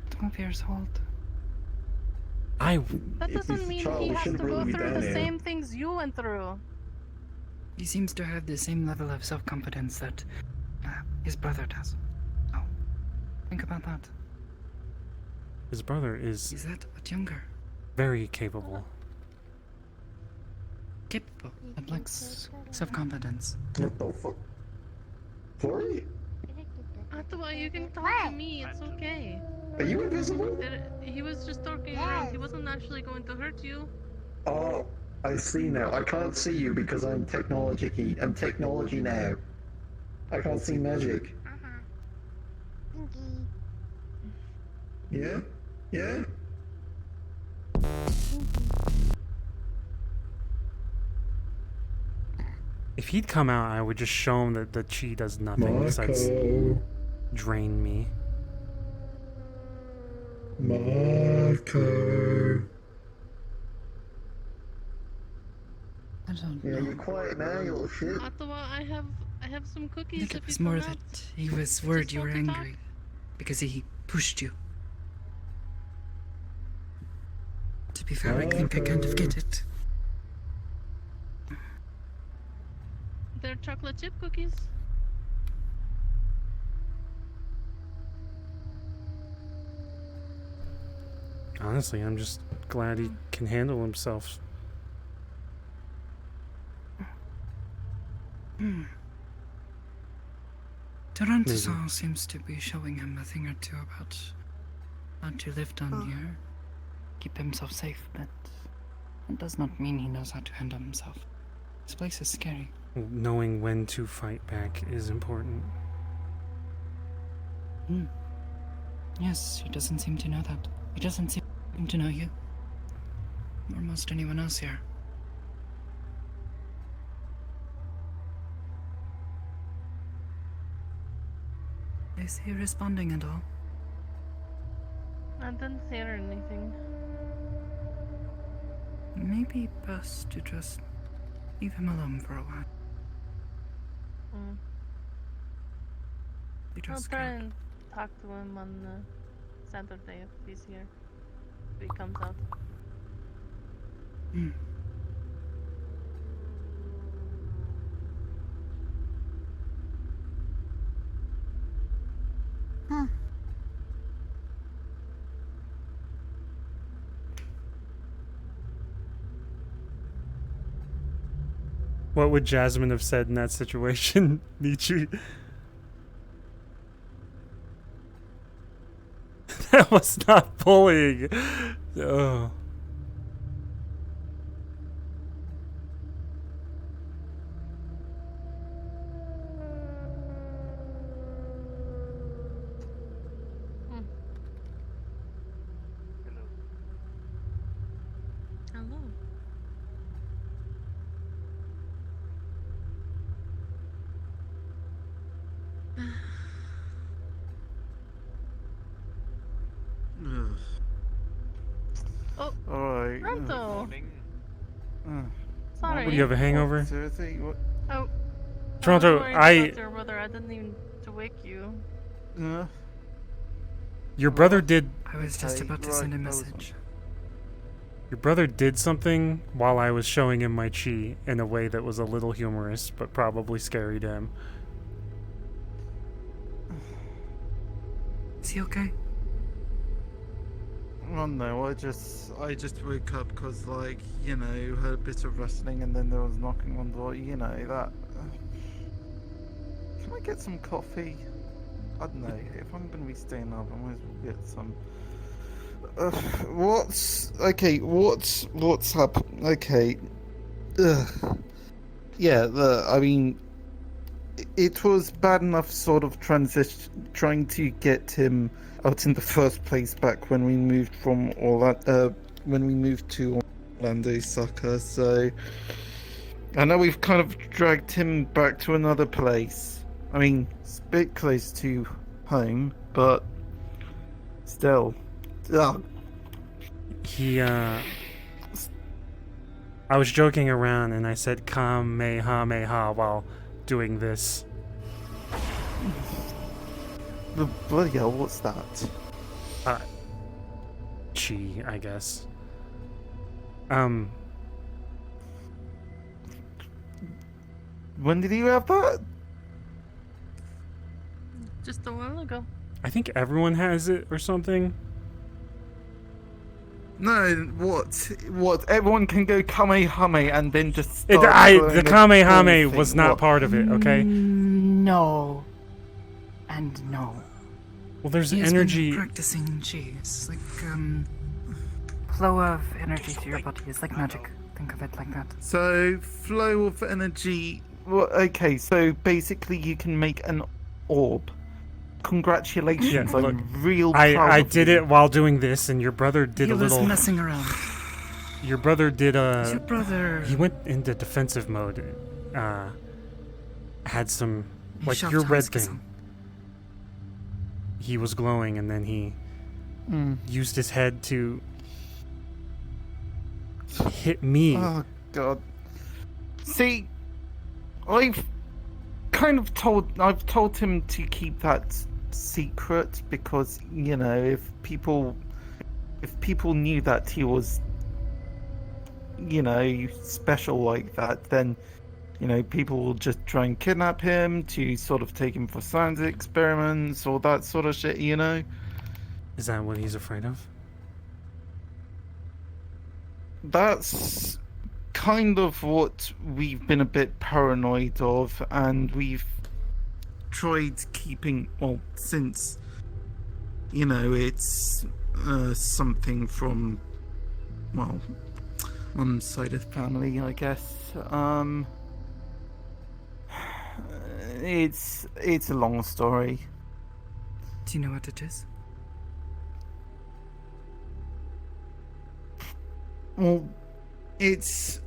S15: 12 years old.
S3: That doesn't mean he has to go through the same things you went through.
S15: He seems to have the same level of self-confidence that his brother does. Oh, think about that.
S1: His brother is...
S15: He's that but younger.
S1: Very capable.
S15: Capable. That lacks self-confidence.
S17: What the fuck? Flurry?
S3: Ottawa, you can talk to me, it's okay.
S17: Are you invisible?
S3: He was just talking around, he wasn't actually going to hurt you.
S17: Oh, I see now. I can't see you because I'm technology now. I can't see magic. Yeah? Yeah?
S1: If he'd come out, I would just show him that the chi does nothing besides drain me.
S17: Marco.
S15: I don't
S17: Yeah,
S15: know.
S17: you're quiet now, you little shit.
S3: Ottawa, I have some
S15: I
S3: cookies
S15: think
S3: if
S15: it was
S3: you
S15: more
S3: come out.
S15: that he was worried you were angry because he pushed you. To be fair, I think I kind of get it.
S3: They're chocolate chip cookies.
S1: Honestly, I'm just glad he can handle himself.
S15: Toronto seems to be showing him a thing or two about how to live down here, keep himself safe, but that does not mean he knows how to handle himself. This place is scary.
S1: Knowing when to fight back is important.
S15: Yes, he doesn't seem to know that. He doesn't seem to know you. Or most anyone else here. Is he responding at all?
S3: I didn't hear anything.
S15: Maybe best to just leave him alone for a while.
S3: I'll try and talk to him on Saturday if he's here. If he comes out.
S1: What would Jasmine have said in that situation, Nietzsche? That was not bullying. Oh.
S3: Hello. Oh,
S10: Alright.
S3: Ronto.
S10: Uh,
S3: Sorry.
S1: What, do you have a hangover?
S10: Seriously? What?
S3: Oh.
S1: Toronto,
S3: I was worried about your brother. I didn't even to wake you.
S1: Your brother did.
S15: I was just about to send a message.
S1: Your brother did something while I was showing him my chi in a way that was a little humorous, but probably scary to him.
S15: Is he okay?
S10: Oh no, I just woke up because, like, you know, heard a bit of rustling and then there was knocking on the door, you know, that. Can I get some coffee? I don't know, if I'm gonna be staying up, I might as well get some. What's happened? Okay. Yeah, I mean, it was bad enough sort of trying to get him out in the first place back when we moved from when we moved to Orlando, Sucker, so I know we've kind of dragged him back to another place. I mean, it's a bit close to home, but still.
S1: He, I was joking around and I said Kamehameha while doing this.
S10: The bloody hell, what's that?
S1: Chi, I guess.
S10: When did you have that?
S3: Just a while ago.
S1: I think everyone has it or something.
S10: No, what? Everyone can go Kamehame and then just start
S1: The Kamehame was not part of it, okay?
S15: No. And no.
S1: Well, there's
S15: He has
S1: energy.
S15: been practicing chi. It's like, flow of energy through your body. It's like magic. Think of it like that.
S10: So, flow of energy. Well, okay, so basically you can make an orb. Congratulations,
S1: Yeah, look,
S10: I'm real proud
S1: I
S10: of
S1: did
S10: you.
S1: it while doing this, and your brother did
S15: He
S1: a
S15: was
S1: little.
S15: messing around.
S1: Your brother did a.
S15: Your brother.
S1: He went into defensive mode. Had some
S15: He
S1: like
S15: shoved
S1: your red
S15: husks
S1: thing. He was glowing, and then he
S10: Mm.
S1: used his head to hit me.
S10: Oh, God. See, I've told him to keep that secret because, you know, if people knew that he was, you know, special like that, then, you know, people will just try and kidnap him to sort of take him for science experiments or that sort of shit, you know?
S1: Is that what he's afraid of?
S10: That's kind of what we've been a bit paranoid of, and we've tried keeping, well, since, you know, it's something from, well, one side of the family, I guess. It's a long story.
S15: Do you know what it is?
S10: Well, it's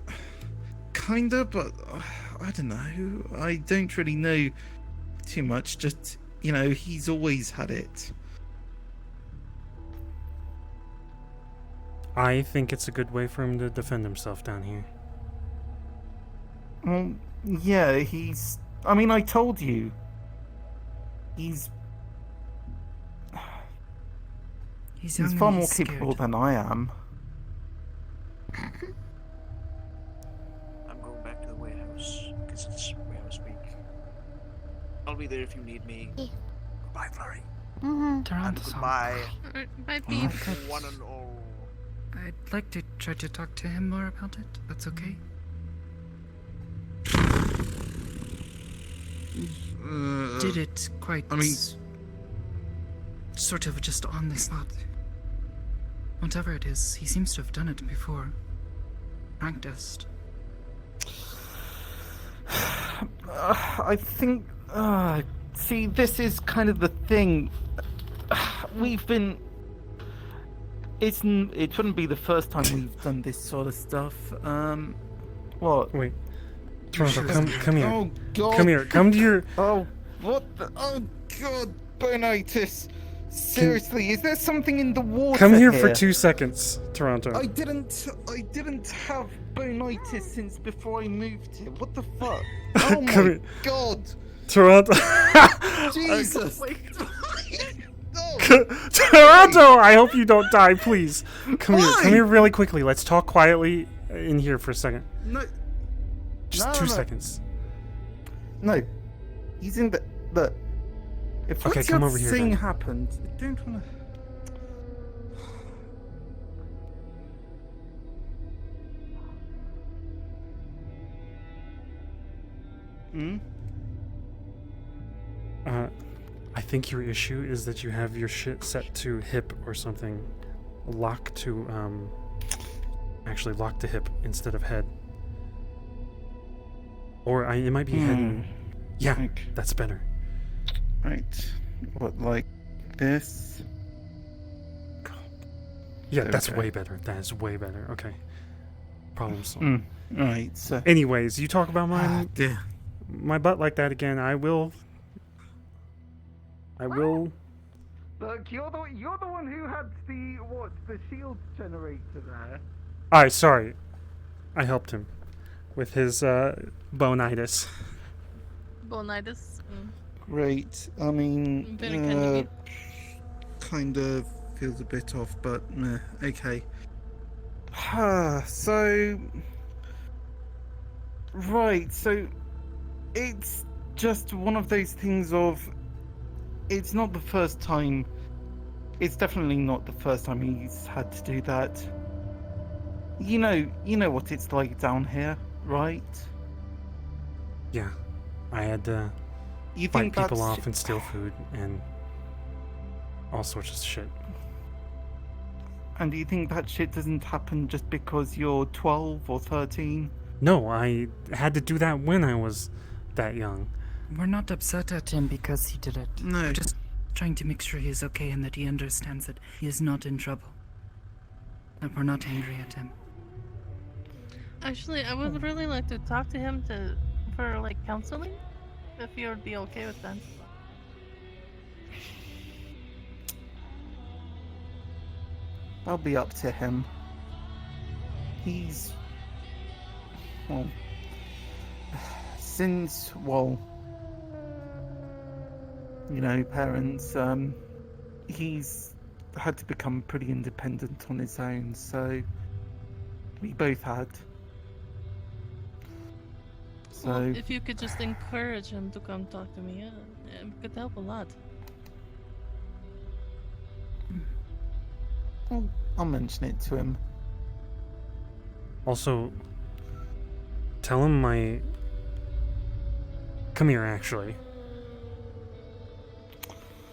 S10: kinda, but I don't know. I don't really know too much. Just, you know, he's always had it.
S1: I think it's a good way for him to defend himself down here.
S10: Well, yeah, I mean, I told you. He's
S15: young
S10: far
S15: and
S10: more
S15: he's
S10: capable
S15: scared.
S10: than I am.
S21: I'm going back to the warehouse because it's warehouse week. I'll be there if you need me. Goodbye, Flurry.
S20: Mm-hmm.
S21: And goodbye.
S3: Bye, Beep.
S21: One and all.
S15: I'd like to try to talk to him more about it. That's okay. did it quite.
S10: I mean,
S15: sort of just on the spot. Whatever it is, he seems to have done it before. Practiced.
S10: I think. See, this is kind of the thing. We've been. It shouldn't be the first time we've done this sort of stuff. What?
S1: Wait. Toronto, come here.
S10: Oh God!
S1: Come here. Come to your.
S10: Oh, what the? Oh God, Bonitis. Seriously, is there something in the water?
S1: Come here for 2 seconds, Toronto.
S10: I didn't have bonitis since before I moved here. What the fuck? Oh
S1: Come
S10: my
S1: here.
S10: God!
S1: Toronto.
S10: Jesus!
S1: Toronto, I hope you don't die, please. Come here. Come here really quickly. Let's talk quietly in here for a second.
S10: No.
S1: Just 2 seconds.
S10: No. He's in the. If
S1: Okay,
S10: what
S1: come
S10: you're
S1: over here,
S10: saying
S1: then.
S10: happened, I don't want to. Hmm.
S1: I think your issue is that you have your shit set to hip or something. Lock to, actually lock to hip instead of head. Or it might be head. Yeah, that's better.
S10: Right. What, like this?
S1: Yeah, that's
S10: Okay.
S1: way better. That is way better. Okay. Problem solved.
S10: Right, so.
S1: Anyways, you talk about
S11: yeah.
S1: my butt like that again, I will.
S10: Look, you're the one who had the shield generator there.
S1: Alright, sorry. I helped him with his bonitis.
S3: Bonitis.
S10: Great. I mean,
S3: Very kind of you.
S10: kind of feels a bit off, but okay. So, right. So, it's just one of those things of. It's not the first time. It's definitely not the first time he's had to do that. You know what it's like down here, right?
S1: Yeah. I had to
S10: You
S1: fight
S10: think
S1: people
S10: that's-
S1: off and steal food and all sorts of shit.
S10: And do you think that shit doesn't happen just because you're 12 or 13?
S1: No, I had to do that when I was that young.
S15: We're not upset at him because he did it.
S10: No.
S15: We're just trying to make sure he's okay and that he understands that he is not in trouble. That we're not angry at him.
S3: Actually, I would really like to talk to him for like counseling, if you would be okay with that.
S10: That'll be up to him. He's. Well. Since, parents, he's had to become pretty independent on his own, so. We both had. So.
S3: Well, if you could just encourage him to come talk to me, it could help a lot.
S10: I'll mention it to him.
S1: Also, tell him my. Come here, actually.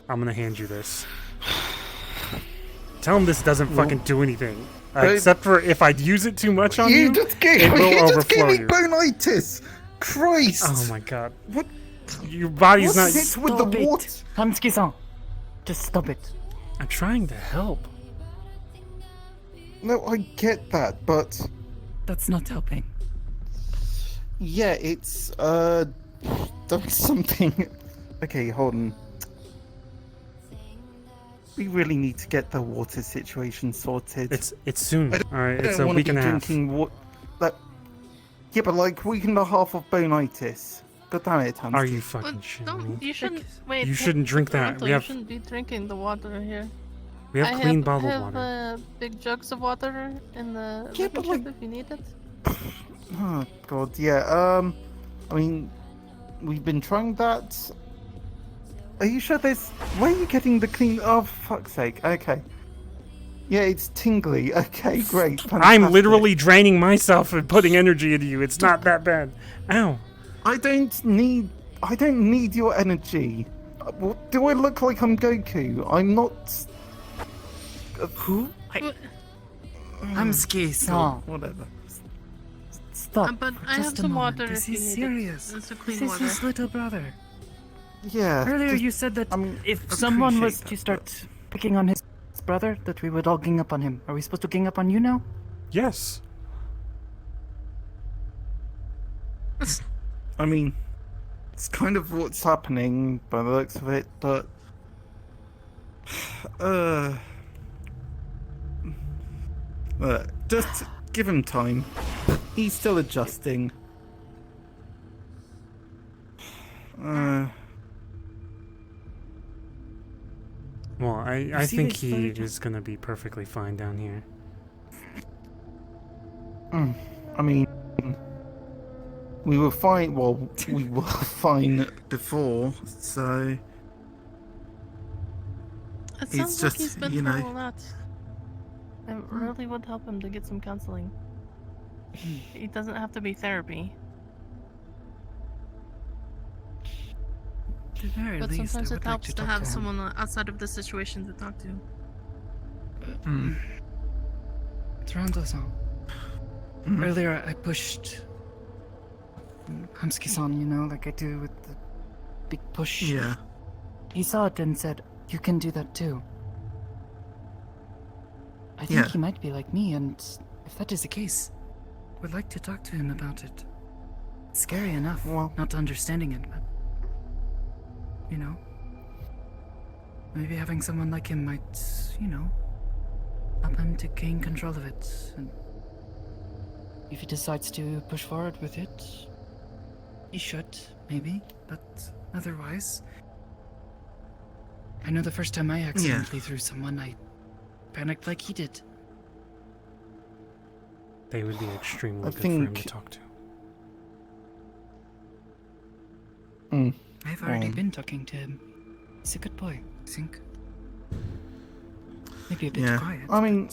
S1: I'm gonna hand you this. Tell him this doesn't fucking do anything. Except for if I use it too much on you, it will overflow you.
S10: Bonitis! Christ!
S1: Oh my god. What? Your body's not.
S10: What's it with the water?
S15: Hamsuki-san, just stop it.
S1: I'm trying to help.
S10: No, I get that, but.
S15: That's not helping.
S10: Yeah, it's, done something. Okay, hold on. We really need to get the water situation sorted.
S1: It's soon. Alright, it's
S10: I
S1: a
S10: don't
S1: week and a half.
S10: drinking yeah, but like week and a half of bonitis. God damn it, Hamsuki.
S1: Are you fucking shitting me?
S3: You shouldn't wait.
S1: You shouldn't drink that.
S3: Toronto,
S1: We have
S3: You shouldn't be drinking the water here.
S1: we have clean bottled water.
S3: I have big jugs of water in the
S10: Yeah, but,
S3: ship if you need it.
S10: Oh god, yeah. I mean, we've been trying that. Are you sure there's? Where are you getting the clean? Oh, for fuck's sake. Okay. Yeah, it's tingly. Okay, great.
S1: I'm
S10: Fantastic.
S1: literally draining myself and putting energy into you. It's not that bad. Ow.
S10: I don't need I don't need your energy. Do I look like I'm Goku? I'm not.
S15: Who? I'm
S10: Oh, whatever.
S15: Stop.
S3: But I
S15: Just
S3: have
S15: a
S3: some
S15: moment.
S3: water
S15: This
S3: if you
S15: is
S3: need
S15: serious.
S3: it. It's a clean
S15: This
S3: water.
S15: is his little brother.
S10: Yeah.
S15: Earlier
S10: just-
S15: you said that if someone was
S10: appreciate
S15: to start picking on his brother, that we would all gang up on him. Are we supposed to gang up on you now?
S1: Yes.
S10: I mean, it's kind of what's happening by the looks of it, but just give him time. He's still adjusting.
S1: Well, I
S15: see
S1: think
S15: this
S1: he
S15: footage?
S1: is gonna be perfectly fine down here.
S10: I mean, we were fine. Well, we were fine before, so
S3: It
S10: It's
S3: sounds
S10: just,
S3: like he's been
S10: you
S3: through
S10: know-
S3: a lot. It really would help him to get some counseling. It doesn't have to be therapy,
S15: At the very
S3: but
S15: least,
S3: sometimes
S15: I
S3: it
S15: would like
S3: helps
S15: to
S3: to
S15: talk
S3: have
S15: to him.
S3: someone outside of the situation to talk to.
S15: It's Rando-san. Earlier, I pushed Hamsuki-san, you know, like I do with the big push.
S10: Yeah.
S15: He saw it and said, "You can do that too." I think
S10: Yeah.
S15: he might be like me, and if that is the case, would like to talk to him about it. It's scary enough, not understanding it, but you know, maybe having someone like him might, you know, help him to gain control of it. And if he decides to push forward with it, he should, maybe, but otherwise, I know the first time I accidentally threw someone, I panicked like he did.
S1: They would be extremely
S10: I
S1: good for him to
S10: think-
S1: talk to.
S15: I've already been talking to him. He's a good boy, I think. Maybe a bit
S10: Yeah.
S15: quiet.
S10: I mean,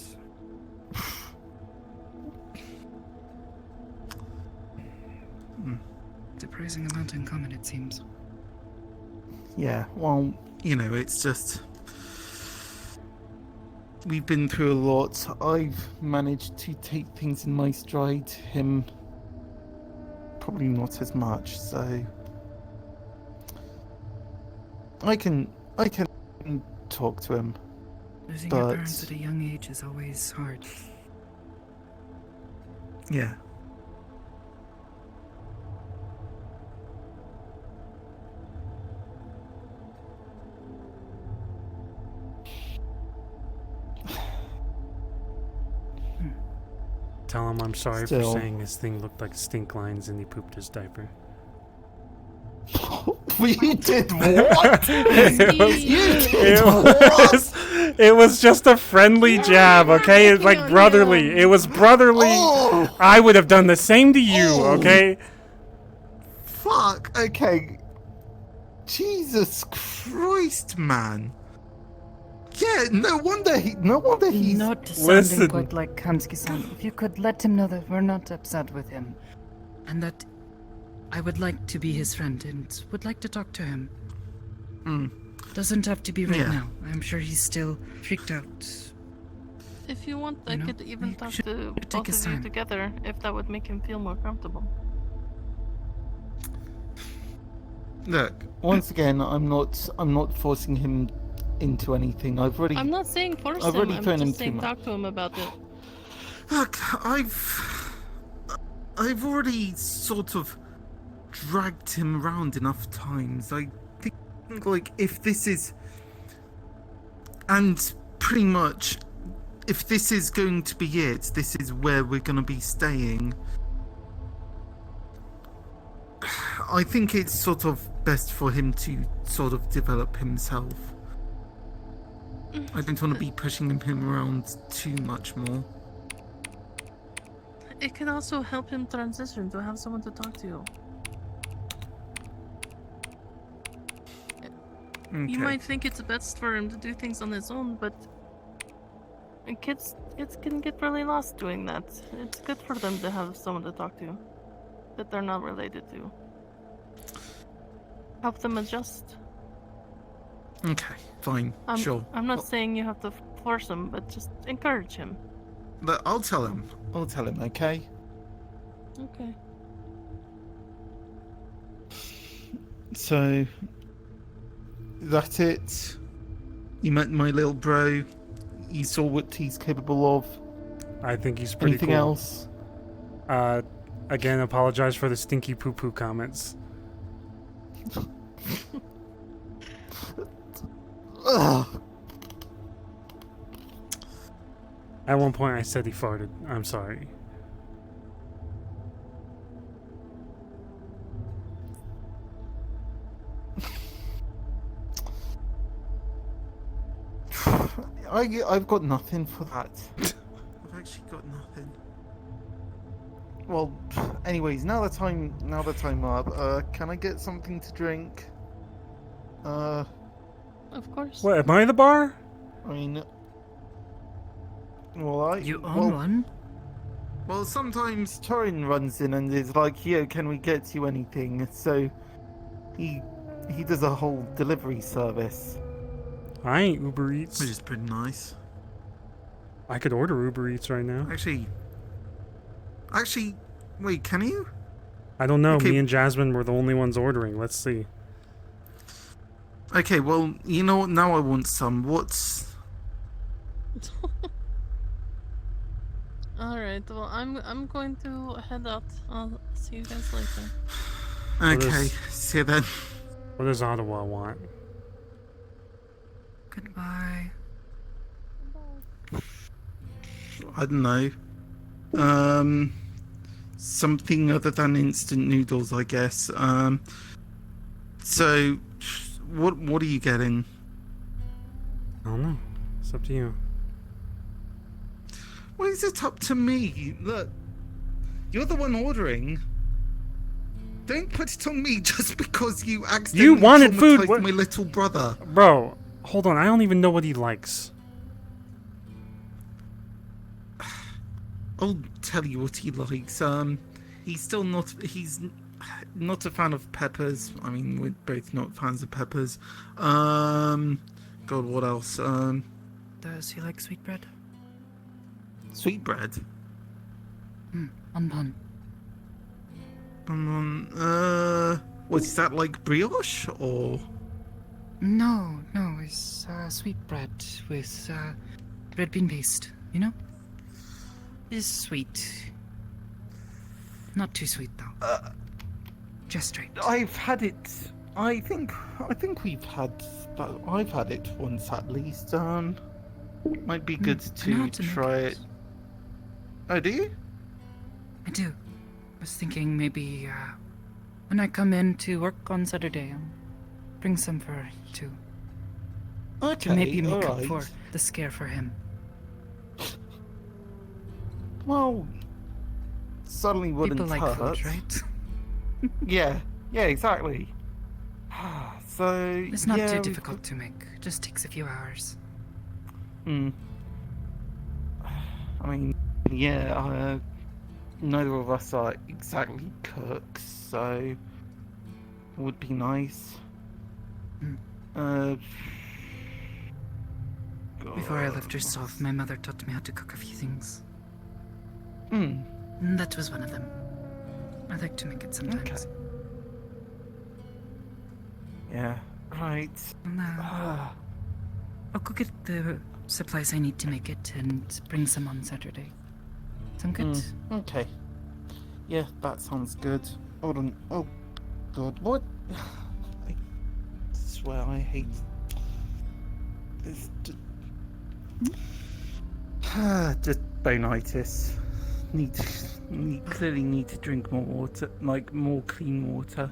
S15: Surprising amount in common, it seems.
S10: yeah. Well, you know, it's just we've been through a lot. I've managed to take things in my stride. Him, probably not as much. So I can talk to him.
S15: Losing
S10: but
S15: your parents at a young age is always hard.
S10: yeah.
S1: Tell him I'm sorry
S10: Still.
S1: for saying his thing looked like stink lines and he pooped his diaper.
S10: We did what?
S1: It was just a friendly jab, okay? It's like brotherly. It was brotherly.
S10: Oh.
S1: I would have done the same to you,
S10: Oh.
S1: okay?
S10: Fuck. Okay. Jesus Christ, man. Yeah. No wonder he's
S15: Not sounding
S1: Listen.
S15: quite like Hamsuki-san. If you could let him know that we're not upset with him, and that I would like to be his friend and would like to talk to him. Doesn't have to be right
S10: Yeah.
S15: now. I'm sure he's still freaked out.
S3: If you want, I
S15: You know,
S3: could even
S15: he
S3: talk
S15: should
S3: to
S15: take
S3: both
S15: his
S3: of you
S15: time.
S3: together, if that would make him feel more comfortable.
S10: Look, once again, I'm not forcing him into anything. I've already
S3: I'm not saying force
S10: I've
S3: him,
S10: already
S3: I'm
S10: thrown him
S3: just
S10: too
S3: saying
S10: much.
S3: talk to him about it.
S10: Look, I've already sort of dragged him around enough times. I think, like, if this is, and pretty much, if this is going to be it, this is where we're going to be staying. I think it's sort of best for him to sort of develop himself. I don't want to be pushing him around too much more.
S3: It can also help him transition to have someone to talk to. You might think it's best for him to do things on his own, but kids can get really lost doing that. It's good for them to have someone to talk to that they're not related to. help them adjust.
S10: Okay, fine, sure.
S3: I'm not saying you have to force him, but just encourage him.
S10: But I'll tell him. I'll tell him, okay?
S3: Okay.
S10: So, that's it. You met my little bro. You saw what he's capable of.
S1: I think he's pretty
S10: Anything
S1: cool.
S10: else?
S1: Again, apologize for the stinky poo-poo comments.
S10: Ugh.
S1: At one point, I said he farted. I'm sorry.
S10: I've got nothing for that. I've actually got nothing. Well, anyways, now that I'm up, can I get something to drink?
S3: Of course.
S1: What, am I the bar?
S10: I mean, well,
S15: You own one?
S10: Well, sometimes Torin runs in and is like, "Yo, can we get you anything?" So he does a whole delivery service.
S1: I ain't Uber Eats.
S10: Which is pretty nice.
S1: I could order Uber Eats right now.
S10: Actually, wait, can you?
S1: I don't know.
S10: Okay.
S1: Me and Jasmine were the only ones ordering. Let's see.
S10: Okay, well, you know what? Now I want some. What's...
S3: Alright, well, I'm going to head out. I'll see you guys later.
S10: Okay, see you then.
S1: What does Ottawa want?
S15: Goodbye.
S10: I don't know. Something other than instant noodles, I guess. So, what are you getting?
S1: I don't know. It's up to you.
S10: Why is it up to me? Look, you're the one ordering. Don't put it on me just because you accidentally
S1: You wanted food.
S10: traumatized my little brother.
S1: Bro, hold on. I don't even know what he likes.
S10: I'll tell you what he likes. He's not a fan of peppers. I mean, we're both not fans of peppers. God, what else?
S15: Does he like sweetbread?
S10: Sweetbread?
S15: Bonbon.
S10: What is that, like brioche or?
S15: No, it's sweetbread with red bean paste, you know? It's sweet. Not too sweet though. Just right.
S10: I've had it. I think I've had it once at least. Might be good
S15: I know how
S10: to
S15: to make
S10: try it. Oh, do you?
S15: I do. I was thinking maybe when I come in to work on Saturday, I'll bring some for you too.
S10: Okay,
S15: To maybe make up
S10: alright.
S15: for the scare for him.
S10: Well, suddenly wouldn't
S15: People like
S10: hurt.
S15: food, right?
S10: Yeah, exactly. So
S15: It's not
S10: yeah,
S15: too
S10: we
S15: difficult to make. Just takes a few hours.
S10: I mean, yeah, neither of us are exactly cooks, so it would be nice.
S15: Before I left herself, my mother taught me how to cook a few things.
S10: Hmm.
S15: And that was one of them. I like to make it sometimes.
S10: Yeah, right.
S15: I'll go get the supplies I need to make it and bring some on Saturday. Sound good?
S10: Okay. Yeah, that sounds good. Hold on. Oh, God, what? I swear I hate this. Just bonitis. Clearly need to drink more water, like more clean water.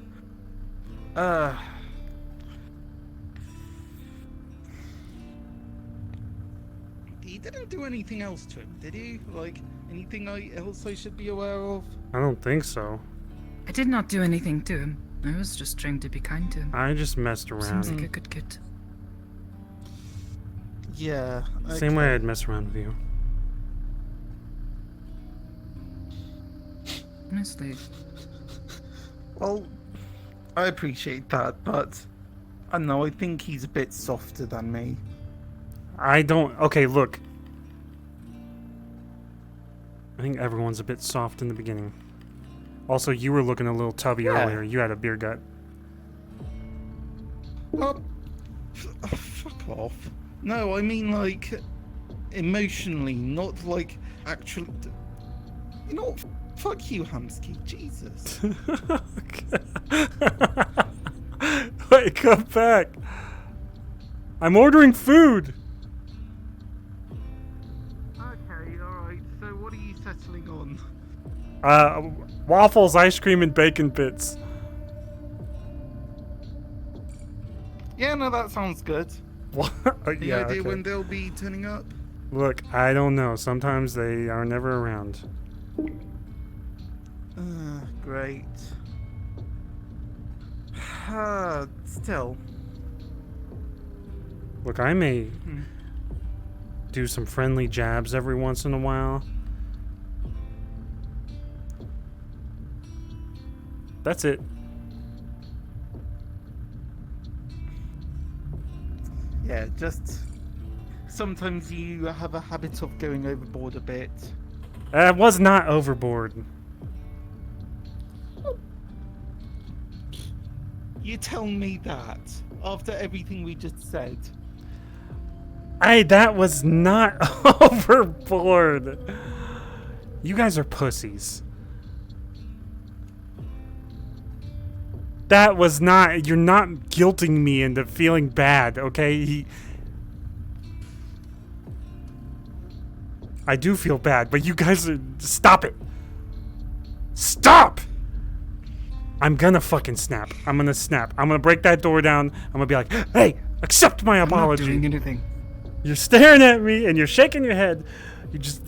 S10: He didn't do anything else to him, did he? Like, anything else I should be aware of?
S1: I don't think so.
S15: I did not do anything to him. I was just trying to be kind to him.
S1: I just messed around.
S15: Seems like a good kid.
S10: Yeah.
S1: Same way I'd mess around with you.
S15: Honestly.
S10: Well, I appreciate that, but I don't know, I think he's a bit softer than me.
S1: I don't. Okay, look. I think everyone's a bit soft in the beginning. Also, you were looking a little tubby earlier. You had a beer gut.
S10: Oh, fuck off. No, I mean like emotionally, not like actually. You know what? Fuck you, Hamsky. Jesus.
S1: Wait, come back. I'm ordering food.
S10: Okay, alright. So what are you settling on?
S1: Waffles, ice cream, and bacon bits.
S10: Yeah, no, that sounds good.
S1: What?
S10: Any
S1: Yeah,
S10: idea
S1: okay.
S10: when they'll be turning up?
S1: Look, I don't know. Sometimes they are never around.
S10: Great. Still.
S1: Look, I may do some friendly jabs every once in a while. That's it.
S10: Yeah, just sometimes you have a habit of going overboard a bit.
S1: I was not overboard.
S10: You tell me that after everything we just said.
S1: That was not overboard. You guys are pussies. That was not. You're not guilting me into feeling bad, okay? I do feel bad, but you guys are. Stop it. Stop! I'm gonna fucking snap. I'm gonna snap. I'm gonna break that door down. I'm gonna be like, hey, accept my apology.
S15: I'm not doing anything.
S1: You're staring at me and you're shaking your head. You just.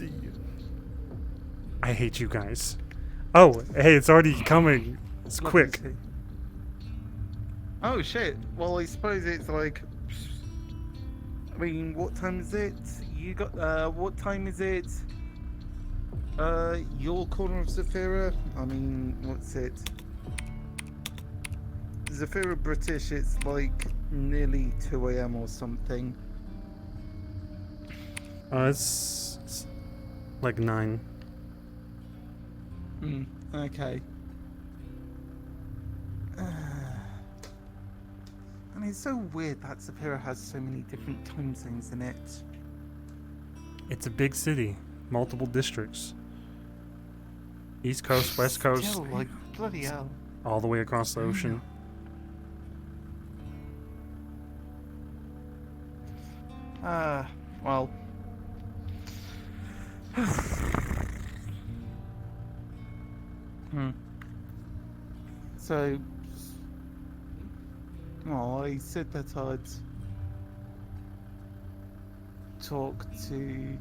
S1: I hate you guys. Oh, hey, it's already coming. It's quick.
S10: Oh shit. Well, I suppose it's like. I mean, what time is it? You got. What time is it? Your corner of Zafira? I mean, what's it? Zafira British, it's like nearly 2 AM or something.
S1: It's like 9.
S10: Okay. And it's so weird that Zafira has so many different time zones in it.
S1: It's a big city, multiple districts. East Coast, West Coast,
S10: Still, like, bloody hell.
S1: all the way across the ocean.
S10: Well. So, well, I said that I'd talk to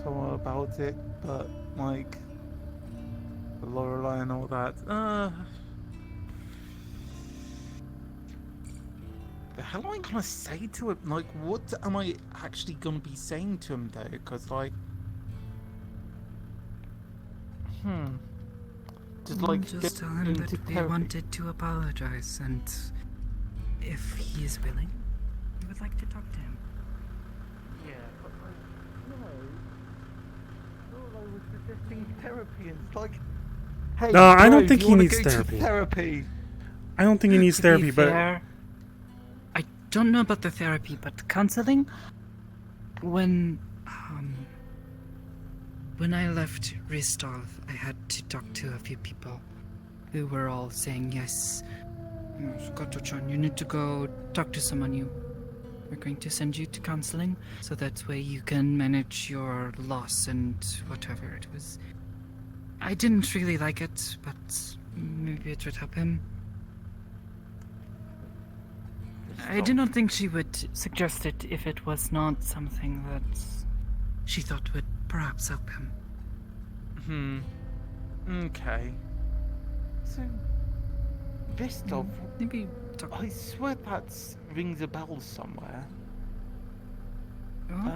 S10: Tom about it, but like Lorelei and all that. The hell am I gonna say to him? Like, what am I actually gonna be saying to him though? Because like,
S15: Just tell him that we wanted to apologize, and if he is willing, we would like to talk to him.
S10: Yeah, but like, no. All I was suggesting therapy, and it's like, hey,
S1: No, I don't
S10: bro,
S1: think
S10: do
S1: he
S10: you wanna
S1: needs
S10: go to
S1: therapy.
S10: Therapy.
S1: I don't think he needs
S15: To be
S1: therapy, but
S15: fair, I don't know about the therapy, but counseling. When I left Ristov, I had to talk to a few people who were all saying, yes, Scott-chan, you need to go talk to someone new. We're going to send you to counseling, so that way you can manage your loss and whatever it was. I didn't really like it, but maybe it would help him. I do not think she would suggest it if it was not something that she thought would perhaps help him.
S10: Okay. So, Ristov.
S15: Maybe
S10: I swear that rings a bell somewhere.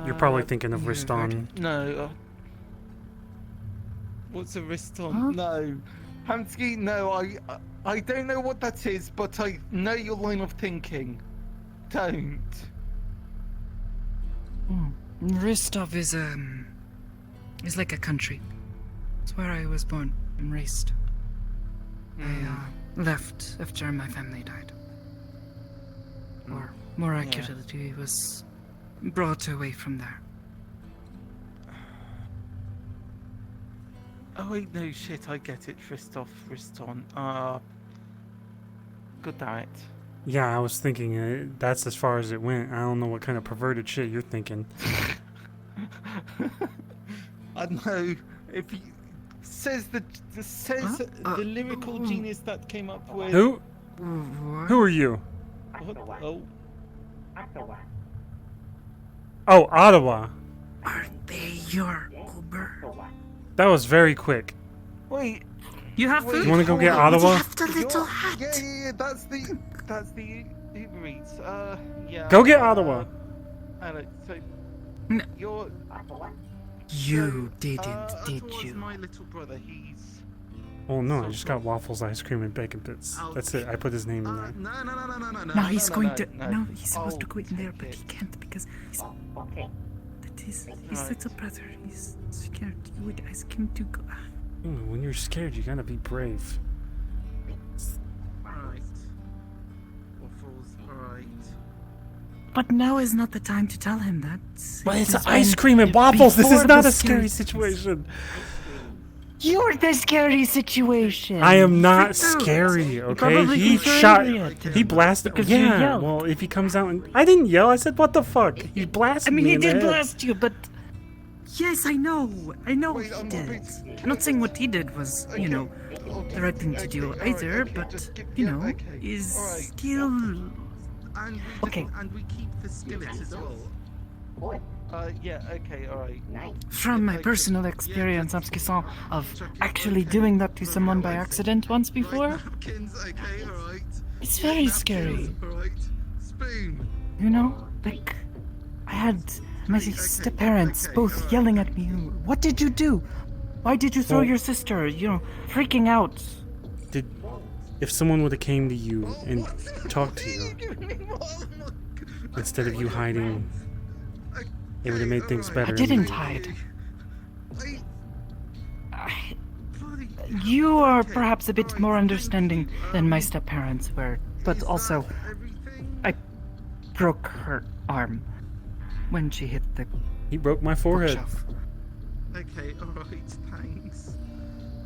S1: you're probably thinking of Riston.
S10: No. What's a Riston?
S15: Huh?
S10: No. Hamsky, no, I don't know what that is, but I know your line of thinking. Don't.
S15: Rostov is like a country. It's where I was born and raised. I left after my family died. Or more accurately, was brought away from there.
S10: Oh wait, no shit, I get it. Riston. Good night.
S1: Yeah, I was thinking that's as far as it went. I don't know what kind of perverted shit you're thinking.
S10: I know. If he says the lyrical genius that came up with.
S1: Who? Who are you?
S10: What? Oh.
S1: Oh, Ottawa.
S15: Are they your Uber?
S1: That was very quick.
S10: Wait.
S15: You have food?
S1: You want to go get Ottawa?
S15: The little hat.
S10: Yeah. That's the Uber Eats. Yeah.
S1: Go get Ottawa.
S10: Alex, so you're.
S15: You didn't, did
S10: Ottawa's
S15: you?
S10: my little brother. He's.
S1: Oh no, I just got waffles, ice cream, and bacon bits. That's it. I put his name in there.
S15: No, he's going to. No, he's supposed to go in there, but he can't because he's. That is his little brother. He's scared. You would ask him to go.
S1: When you're scared, you gotta be brave.
S10: Alright. Waffles, alright.
S15: But now is not the time to tell him that.
S1: But it's ice cream and waffles. This is not a scary situation.
S15: You're the scary situation.
S1: I am not scary, okay? He shot. He blasted.
S15: Because you
S1: Yeah.
S15: yelled.
S1: Well, if he comes out and I didn't yell. I said, "What the fuck?" He blasted me.
S15: I mean, he
S1: in the
S15: did
S1: head.
S15: blast you, but yes, I know he did. I'm not saying what he did was, the right thing to do either, but is still okay.
S10: And we keep the skillet as well. Yeah, okay, alright.
S15: From my personal experience, Amskisson, of actually doing that to someone by accident once before, it's very scary. Like, I had my step-parents both yelling at me, "What did you do? Why did you throw your sister?" Freaking out.
S1: If someone would have came to you and talked to you instead of you hiding, it would have made things better.
S15: I didn't hide. You are perhaps a bit more understanding than my step-parents were, but also, I broke her arm when she hit the.
S1: He broke my forehead.
S15: bookshelf.
S10: Okay, alright, thanks.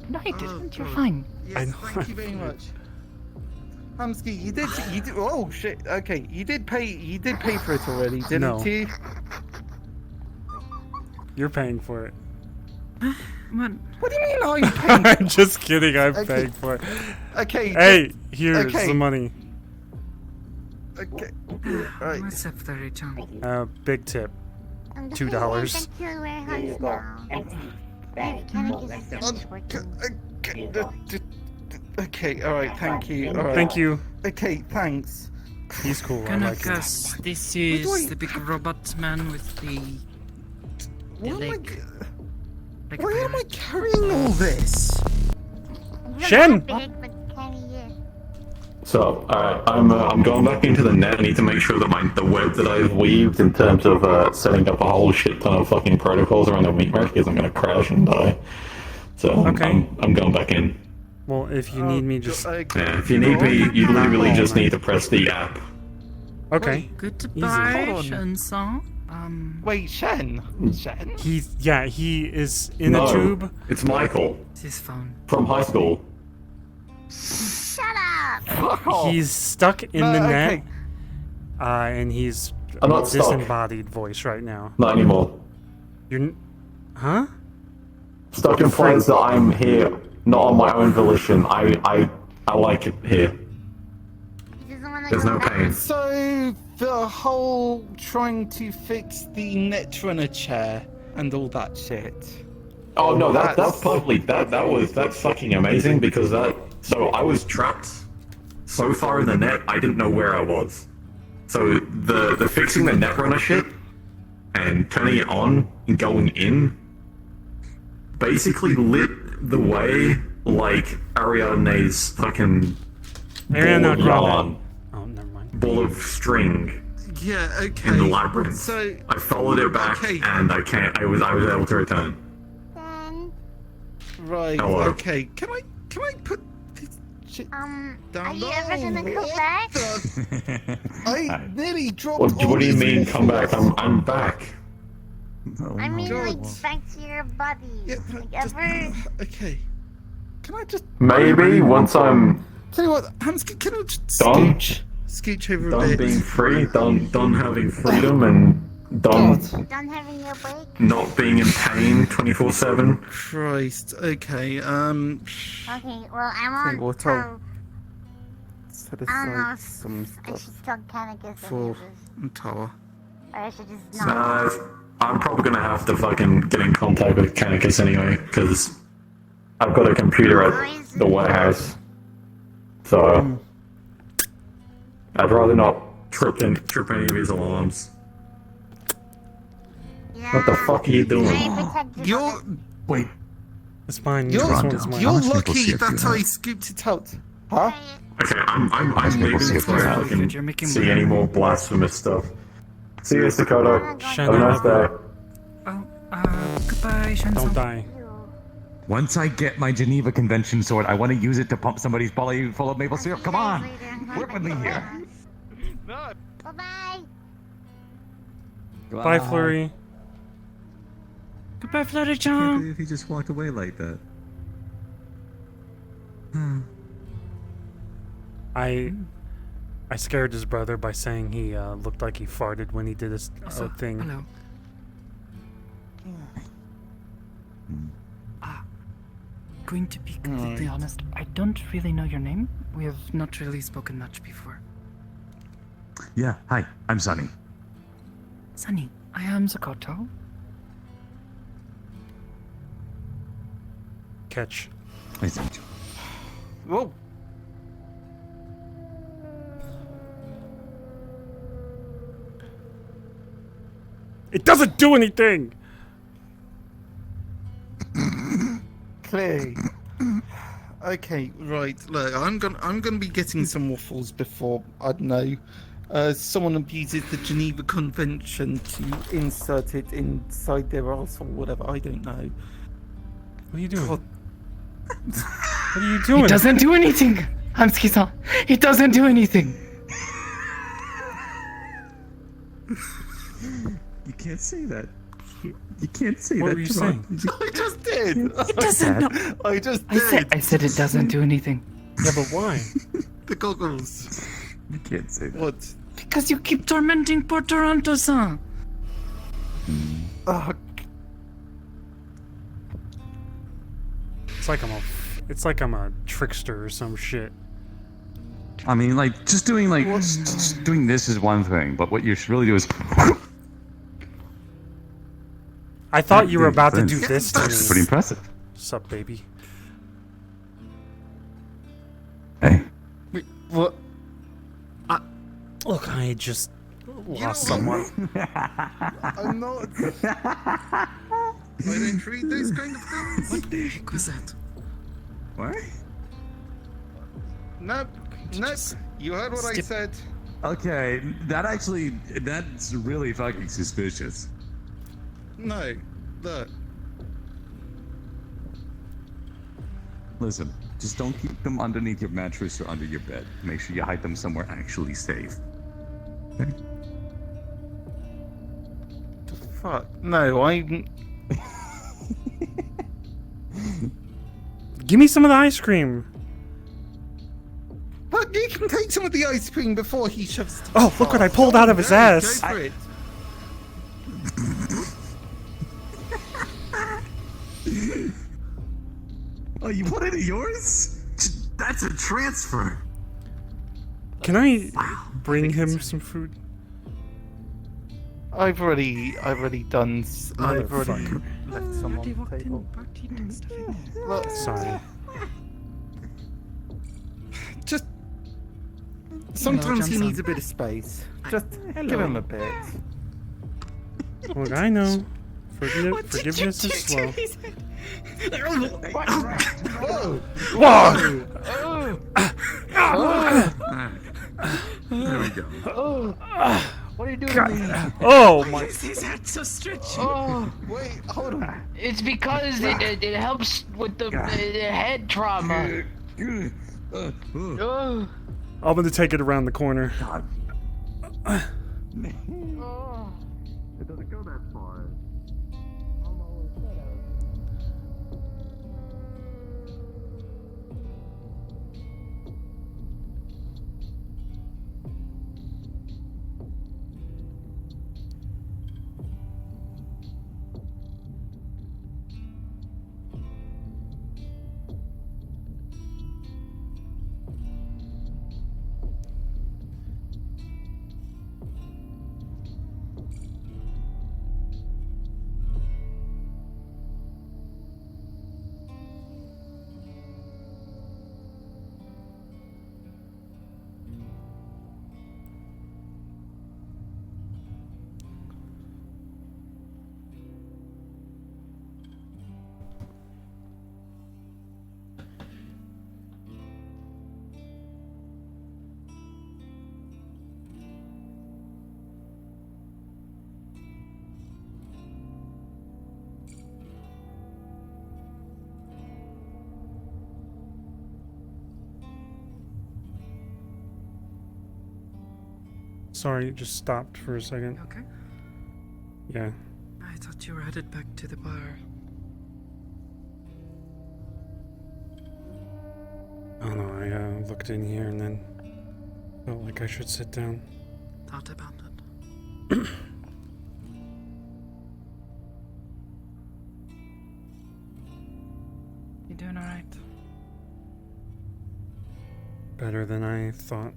S15: No, I didn't. You're fine.
S10: Yes, thank you very much. Hamsky, you did. Oh shit. Okay, you did pay for it already, didn't
S1: No.
S10: you?
S1: You're paying for it.
S10: What do you mean I'm paying?
S1: I'm just kidding. I'm
S10: Okay.
S1: paying for it.
S10: Okay.
S1: Hey, here's
S10: okay.
S1: the money.
S10: Okay. Right.
S15: What's up, 30 John?
S1: Big tip. $2.
S10: Okay, alright, thank you. All right.
S1: Thank you.
S10: Okay, thanks.
S1: He's cool. I
S15: Gonna
S1: like him.
S15: guess this is the big robot man with the leg. Like
S10: Why am I carrying all this?
S1: Shen!
S7: So, I'm going back into the net. I need to make sure that the web that I've weaved in terms of setting up a whole shit ton of fucking protocols around the meat market, because I'm gonna crash and die. So
S1: Okay.
S7: I'm going back in.
S1: Well, if you need me, just
S7: Yeah, if you need me, you literally just need to press the app.
S1: okay.
S15: Goodbye,
S10: Hold on.
S15: Shenson.
S10: Wait, Shen? Shen?
S1: He is in
S7: No,
S1: a tube.
S7: It's Michael
S15: It's his phone.
S7: from high school.
S20: Shut up!
S1: He's stuck in the net, and he's
S7: I'm not stuck.
S1: disembodied voice right now.
S7: Not anymore.
S1: Huh?
S7: Stuck implies that I'm here, not on my own volition. I like it here. There's no pain.
S10: So, the whole trying to fix the Netrunner chair and all that shit.
S7: Oh no, that's perfectly that's fucking amazing because so I was trapped so far in the net I didn't know where I was. So the fixing the Netrunner shit and turning it on and going in basically lit the way like Ariadne's fucking
S1: Ariana
S5: ball of
S1: Grande.
S5: yarn,
S1: Oh, never mind.
S5: ball of string
S10: Yeah, okay.
S5: in the labyrinth.
S10: So
S5: I followed it back,
S10: okay.
S5: and I was able to return.
S10: Right.
S5: Hello.
S10: Okay. Can I put this shit down?
S20: Are you ever gonna go back?
S10: I nearly dropped.
S5: What do you mean come back? I'm back.
S20: I mean, like back to your body. Like ever.
S10: Okay. Can I just?
S5: Maybe once I'm
S10: Tell you what, Hans, can I just
S5: done,
S10: scooch over a
S5: done
S10: bit?
S5: being free, done having freedom, and done
S20: Done having your break?
S5: not being in pain 24/7.
S10: Christ. Okay.
S20: Okay. Well, I'm on.
S10: what
S20: So,
S10: I'll set
S20: I don't know
S10: aside
S20: if
S10: some
S20: I
S10: stuff
S20: should tell Kanaka
S10: for Tower.
S20: or I should just not.
S5: I'm probably gonna have to fucking get in contact with Canicus anyway, because I've got a computer at the warehouse. So I'd rather not trip any of his alarms. What the fuck are you doing?
S10: You're
S5: Wait.
S1: It's mine.
S10: You're,
S1: This one's mine.
S10: you're lucky that I scooped it out. Huh?
S5: Okay, I'm leaving before I can see any more blasphemous stuff. See you, Dakota. Have a nice day.
S15: Goodbye, Shenson.
S1: Don't die.
S5: Once I get my Geneva Convention sword, I want to use it to pump somebody's belly full of maple syrup. Come on, work with me here.
S20: Bye-bye.
S1: Bye, Flurry.
S15: Goodbye, Flurry John.
S5: He just walked away like that.
S1: I scared his brother by saying he looked like he farted when he did his thing.
S15: Hello. Going to be completely honest, I don't really know your name. We have not really spoken much before.
S5: Yeah, hi, I'm Sunny.
S15: Sunny, I am Zakoto.
S1: Catch.
S5: Nice to meet you.
S10: Whoa.
S1: It doesn't do anything.
S10: Clay. Okay, right. Look, I'm gonna be getting some waffles before I don't know. Someone abuses the Geneva Convention to insert it inside their ass or whatever. I don't know.
S1: What are you doing? What are you doing?
S15: It doesn't do anything. Hamski-san, it doesn't do anything.
S5: You can't say that. You can't say
S1: What
S5: that.
S1: were you
S5: Come
S1: saying?
S5: on.
S10: I just did.
S15: It doesn't. No.
S10: I just did.
S15: I said it doesn't do anything.
S1: Yeah, but why?
S10: The goggles.
S5: You can't say that.
S10: What?
S15: Because you keep tormenting poor Toronto-san.
S1: It's like I'm a trickster or some shit.
S5: I mean, like, just doing this is one thing, but what you should really do is.
S1: I thought you were about to do this to me.
S5: That's pretty impressive.
S1: Sup, baby?
S5: Hey.
S10: Wait, what?
S1: Look, I just lost someone.
S10: I'm not. I don't read those kind of things.
S15: What the heck was that?
S5: What?
S10: Nope. You heard what I said.
S5: Okay, that's really fucking suspicious.
S10: No, look.
S5: Listen, just don't keep them underneath your mattress or under your bed. Make sure you hide them somewhere actually safe. Okay?
S10: The fuck? No, I'm.
S1: Give me some of the ice cream.
S10: But you can take some of the ice cream before he shoves.
S1: Oh, look what I pulled out of his ass.
S10: Go for it.
S5: Oh, you put it in yours? That's a transfer.
S1: Can I bring him some food?
S10: I've already done. I've already
S1: Motherfucker.
S10: left some on the table. Look,
S1: Sorry.
S10: just sometimes he needs a bit of space. Just give him a bit.
S1: Look, I know. Forgiveness is slow.
S10: Whoa! Whoa!
S2: There we go.
S8: What are you doing
S1: God.
S8: to me?
S1: Oh
S8: Why
S1: my.
S8: is his head so stretchy?
S12: Oh,
S8: Wait, hold on.
S12: it's because it helps with the head trauma. Oh.
S1: I'm gonna take it around the corner.
S5: God. It doesn't go that far.
S1: Sorry, it just stopped for a second.
S15: Okay.
S1: Yeah.
S15: I thought you were headed back to the bar.
S1: I don't know, I looked in here and then felt like I should sit down.
S15: Thought about it. You doing alright?
S1: Better than I thought.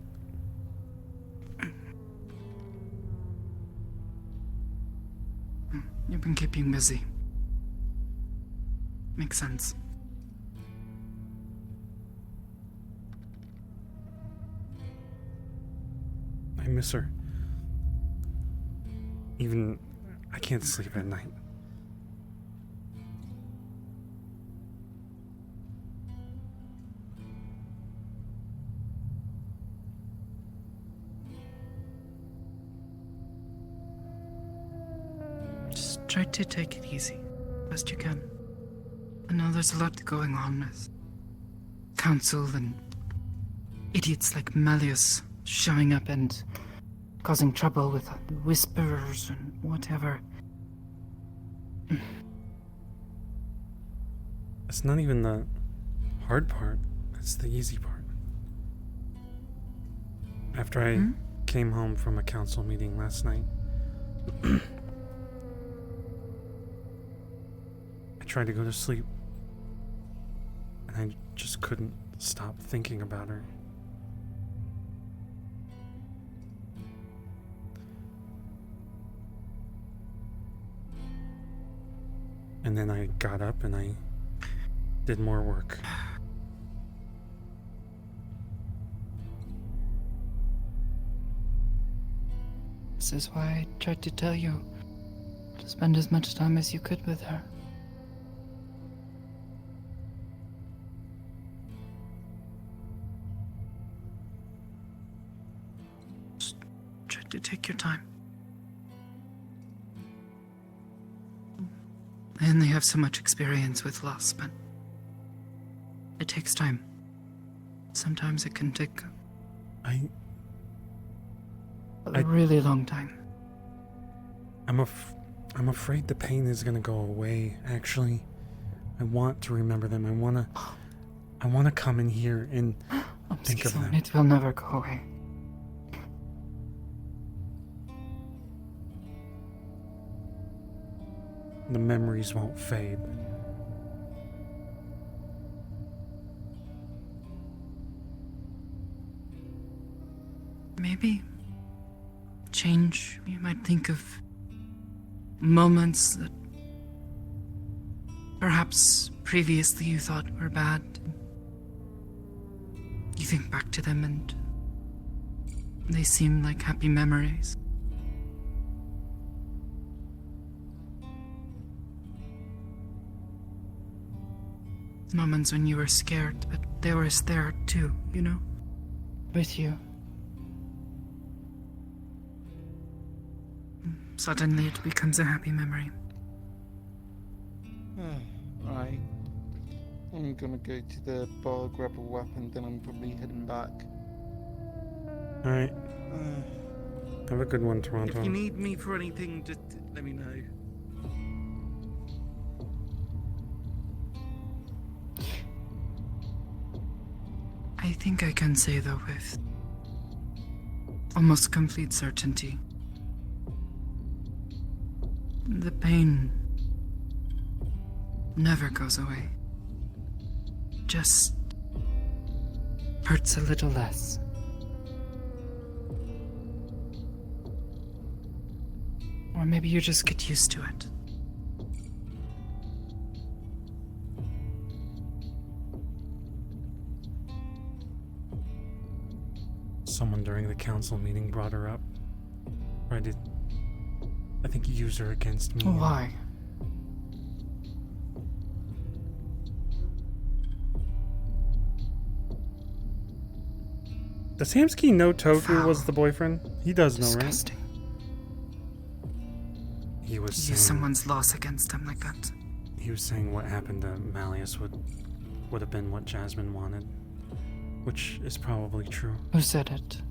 S15: You've been keeping busy. Makes sense.
S1: I miss her. Even I can't sleep at night.
S15: Just try to take it easy, best you can. I know there's a lot going on with council and idiots like Malleus showing up and causing trouble with whisperers and whatever.
S1: It's not even the hard part, it's the easy part. After I came home from a council meeting last night, I tried to go to sleep, and I just couldn't stop thinking about her. And then I got up and I did more work.
S15: This is why I tried to tell you to spend as much time as you could with her. Just try to take your time. I only have so much experience with loss, but it takes time. Sometimes it can take a really long time.
S1: I'm afraid the pain is gonna go away. Actually, I want to remember them. I wanna come in here and think of them.
S15: It will never go away.
S1: The memories won't fade.
S15: Maybe change. You might think of moments that perhaps previously you thought were bad. You think back to them and they seem like happy memories. Moments when you were scared, but they were there too, you know? with you. Suddenly it becomes a happy memory.
S10: Right. I'm gonna go to the bar, grab a weapon, then I'm probably heading back.
S1: Alright. Have a good one, Toronto.
S16: If you need me for anything, just let me know.
S15: I think I can say, though, with almost complete certainty, the pain never goes away. Just hurts a little less. Or maybe you just get used to it.
S1: Someone during the council meeting brought her up. Tried to, I think, use her against me.
S15: Why?
S1: Does Hamsky know Toku was the boyfriend? He does know, right?
S15: Disgusting.
S1: He was
S15: Use
S1: saying,
S15: someone's loss against him like that.
S1: he was saying what happened to Malleus would have been what Jasmine wanted, which is probably true.
S15: Who said it?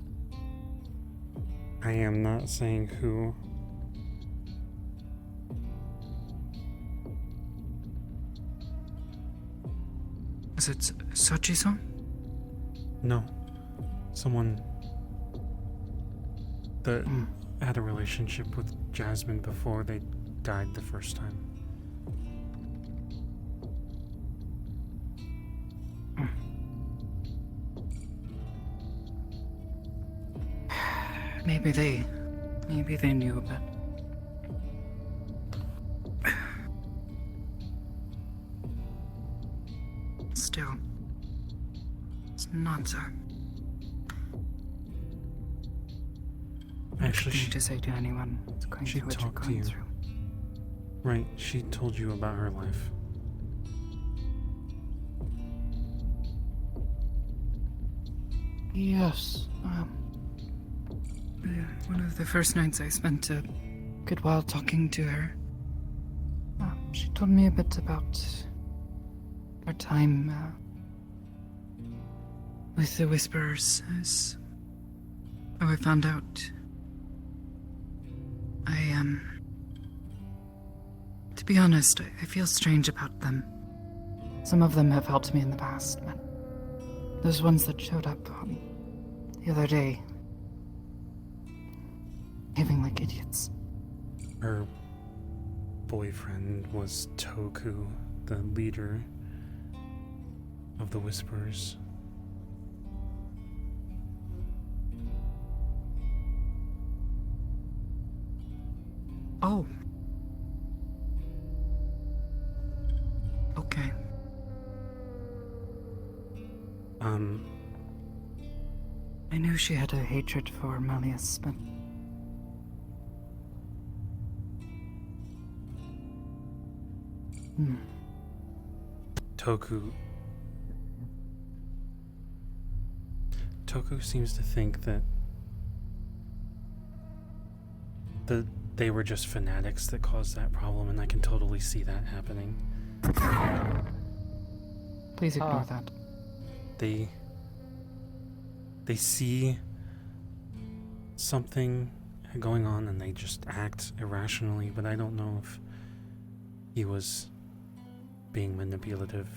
S1: I am not saying who.
S15: Is it Sochi-san?
S1: No. Someone that had a relationship with Jasmine before they died the first time.
S15: Maybe they knew a bit. Still, it's not a
S1: Actually,
S15: thing to say to anyone going
S1: she
S15: through what you're
S1: talked to
S15: going
S1: you.
S15: through.
S1: Right, she told you about her life.
S15: Yes. One of the first nights I spent a good while talking to her. She told me a bit about her time with the Whisperers. As I found out, to be honest, I feel strange about them. Some of them have helped me in the past, but those ones that showed up the other day, behaving like idiots.
S1: Her boyfriend was Toku, the leader of the Whisperers.
S15: Oh. Okay. I knew she had a hatred for Malleus, but
S1: Toku seems to think that they were just fanatics that caused that problem, and I can totally see that happening.
S15: please ignore that.
S1: They see something going on and they just act irrationally, but I don't know if he was being manipulative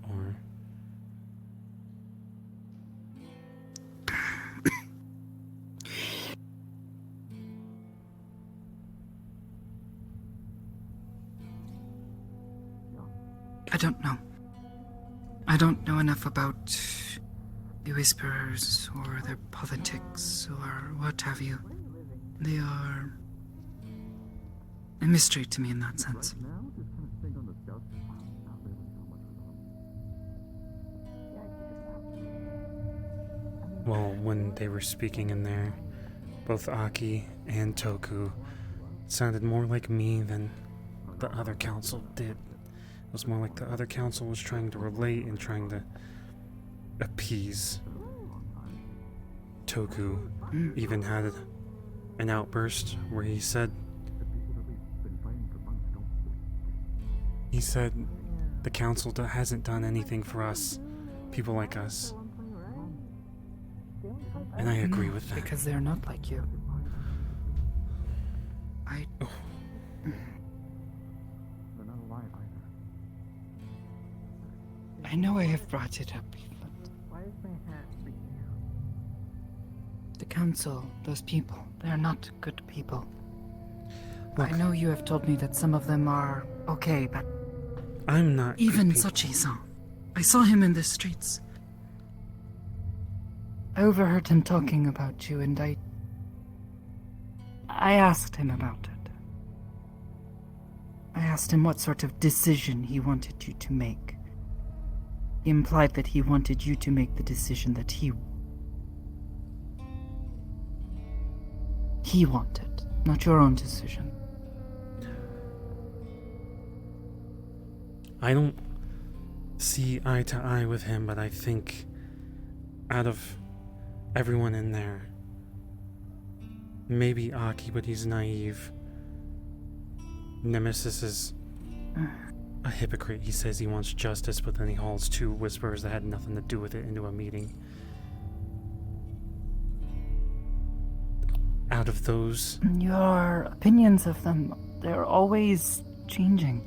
S1: or...
S15: I don't know. I don't know enough about the Whisperers or their politics or what have you. They are a mystery to me in that sense.
S1: Well, when they were speaking in there, both Aki and Toku sounded more like me than the other council did. It was more like the other council was trying to relate and trying to appease. Toku even had an outburst where he said the council hasn't done anything for us, people like us. And I agree with that.
S15: Because they're not like you. I know I have brought it up, but the council, those people, they're not good people.
S1: Look,
S15: I know you have told me that some of them are okay, but
S1: I'm not
S15: even
S1: good people.
S15: Sochi-san. I saw him in the streets. I overheard him talking about you, and I asked him about it. I asked him what sort of decision he wanted you to make. He implied that he wanted you to make the decision that he wanted, not your own decision.
S1: I don't see eye to eye with him, but I think out of everyone in there, maybe Aki, but he's naive. Nemesis is a hypocrite. He says he wants justice, but then he hauls two whisperers that had nothing to do with it into a meeting. Out of those...
S15: Your opinions of them, they're always changing.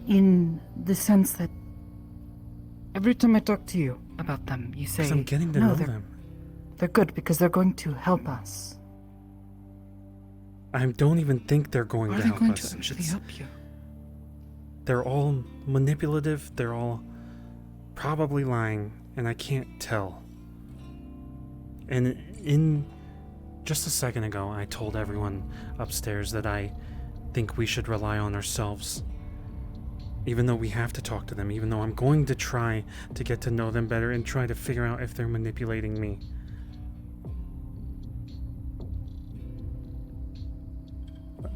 S15: In the sense that every time I talk to you about them, you say,
S1: 'Cause I'm getting to
S15: no,
S1: know
S15: they're,
S1: them.
S15: They're good because they're going to help us.
S1: I don't even think they're going
S15: Are
S1: to
S15: they
S1: help
S15: going
S1: us.
S15: to actually help you?
S1: They're all manipulative, they're all probably lying, and I can't tell. And in just a second ago, I told everyone upstairs that I think we should rely on ourselves. Even though we have to talk to them, even though I'm going to try to get to know them better and try to figure out if they're manipulating me.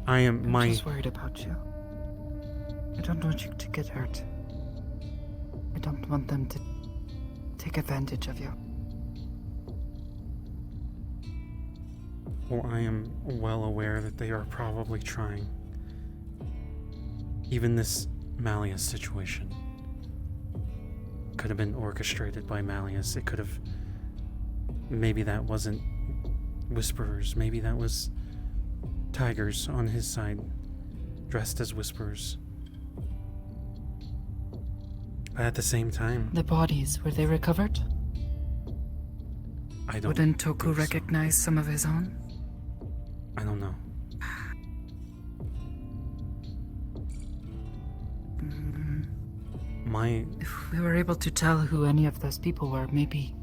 S15: I'm just worried about you. I don't want you to get hurt. I don't want them to take advantage of you.
S1: Well, I am well aware that they are probably trying. Even this Malleus situation could have been orchestrated by Malleus. It could have... Maybe that wasn't Whisperers. Maybe that was Tigers on his side, dressed as Whisperers. But at the same time...
S15: The bodies, were they recovered?
S1: I don't
S15: Wouldn't Toku
S1: think so.
S15: recognize some of his own?
S1: I don't know.
S15: If we were able to tell who any of those people were, maybe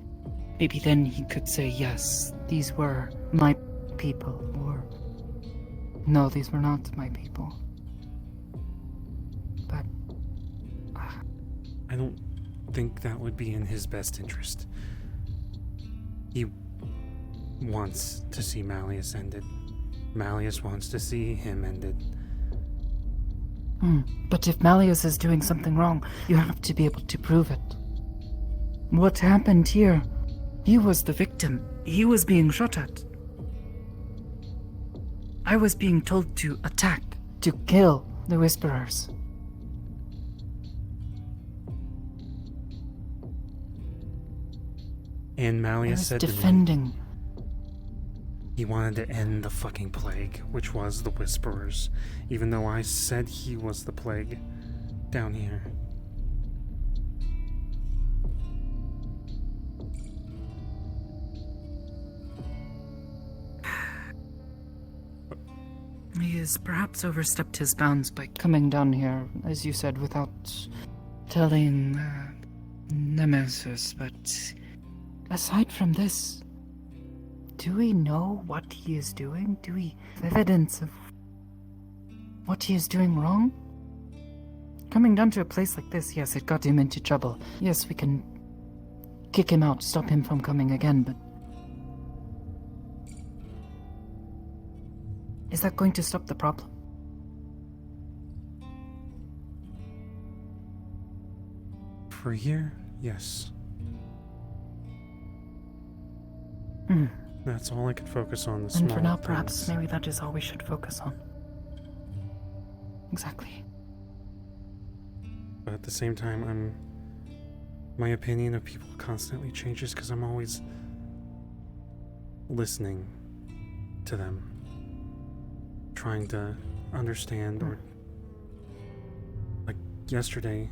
S15: then he could say, yes, these were my people, or no, these were not my people. But
S1: I don't think that would be in his best interest. He wants to see Malleus ended. Malleus wants to see him ended.
S15: But if Malleus is doing something wrong, you have to be able to prove it. What happened here? He was the victim. He was being shot at. I was being told to attack, to kill the Whisperers.
S1: And
S15: I
S1: Malleus
S15: was
S1: said to me
S15: defending.
S1: he wanted to end the fucking plague, which was the Whisperers, even though I said he was the plague down here.
S15: He has perhaps overstepped his bounds by coming down here, as you said, without telling Nemesis, but aside from this, do we know what he is doing? Do we have evidence of what he is doing wrong? Coming down to a place like this, yes, it got him into trouble. Yes, we can kick him out, stop him from coming again, but is that going to stop the problem?
S1: For here, yes. That's all I could focus on. The
S15: And
S1: small
S15: for now,
S1: things.
S15: perhaps maybe that is all we should focus on. Exactly.
S1: But at the same time, my opinion of people constantly changes because I'm always listening to them, trying to understand, or like yesterday,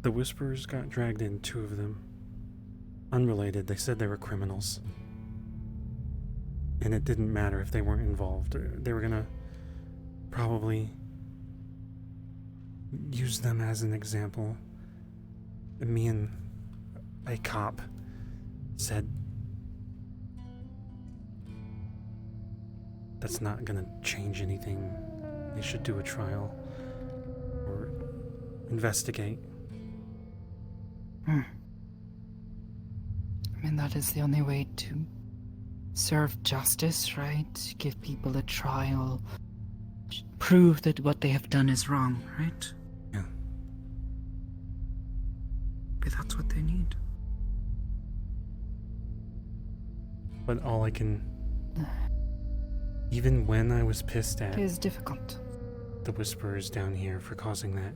S1: the Whisperers got dragged in, 2 of them. Unrelated, they said they were criminals. And it didn't matter if they weren't involved. They were gonna probably use them as an example. And me and a cop said, that's not gonna change anything. They should do a trial or investigate.
S15: I mean, that is the only way to serve justice, right? Give people a trial. Prove that what they have done is wrong, right?
S1: Yeah.
S15: Maybe that's what they need.
S1: But all I can... Even when I was pissed at...
S15: It is difficult.
S1: The Whisperers down here for causing that.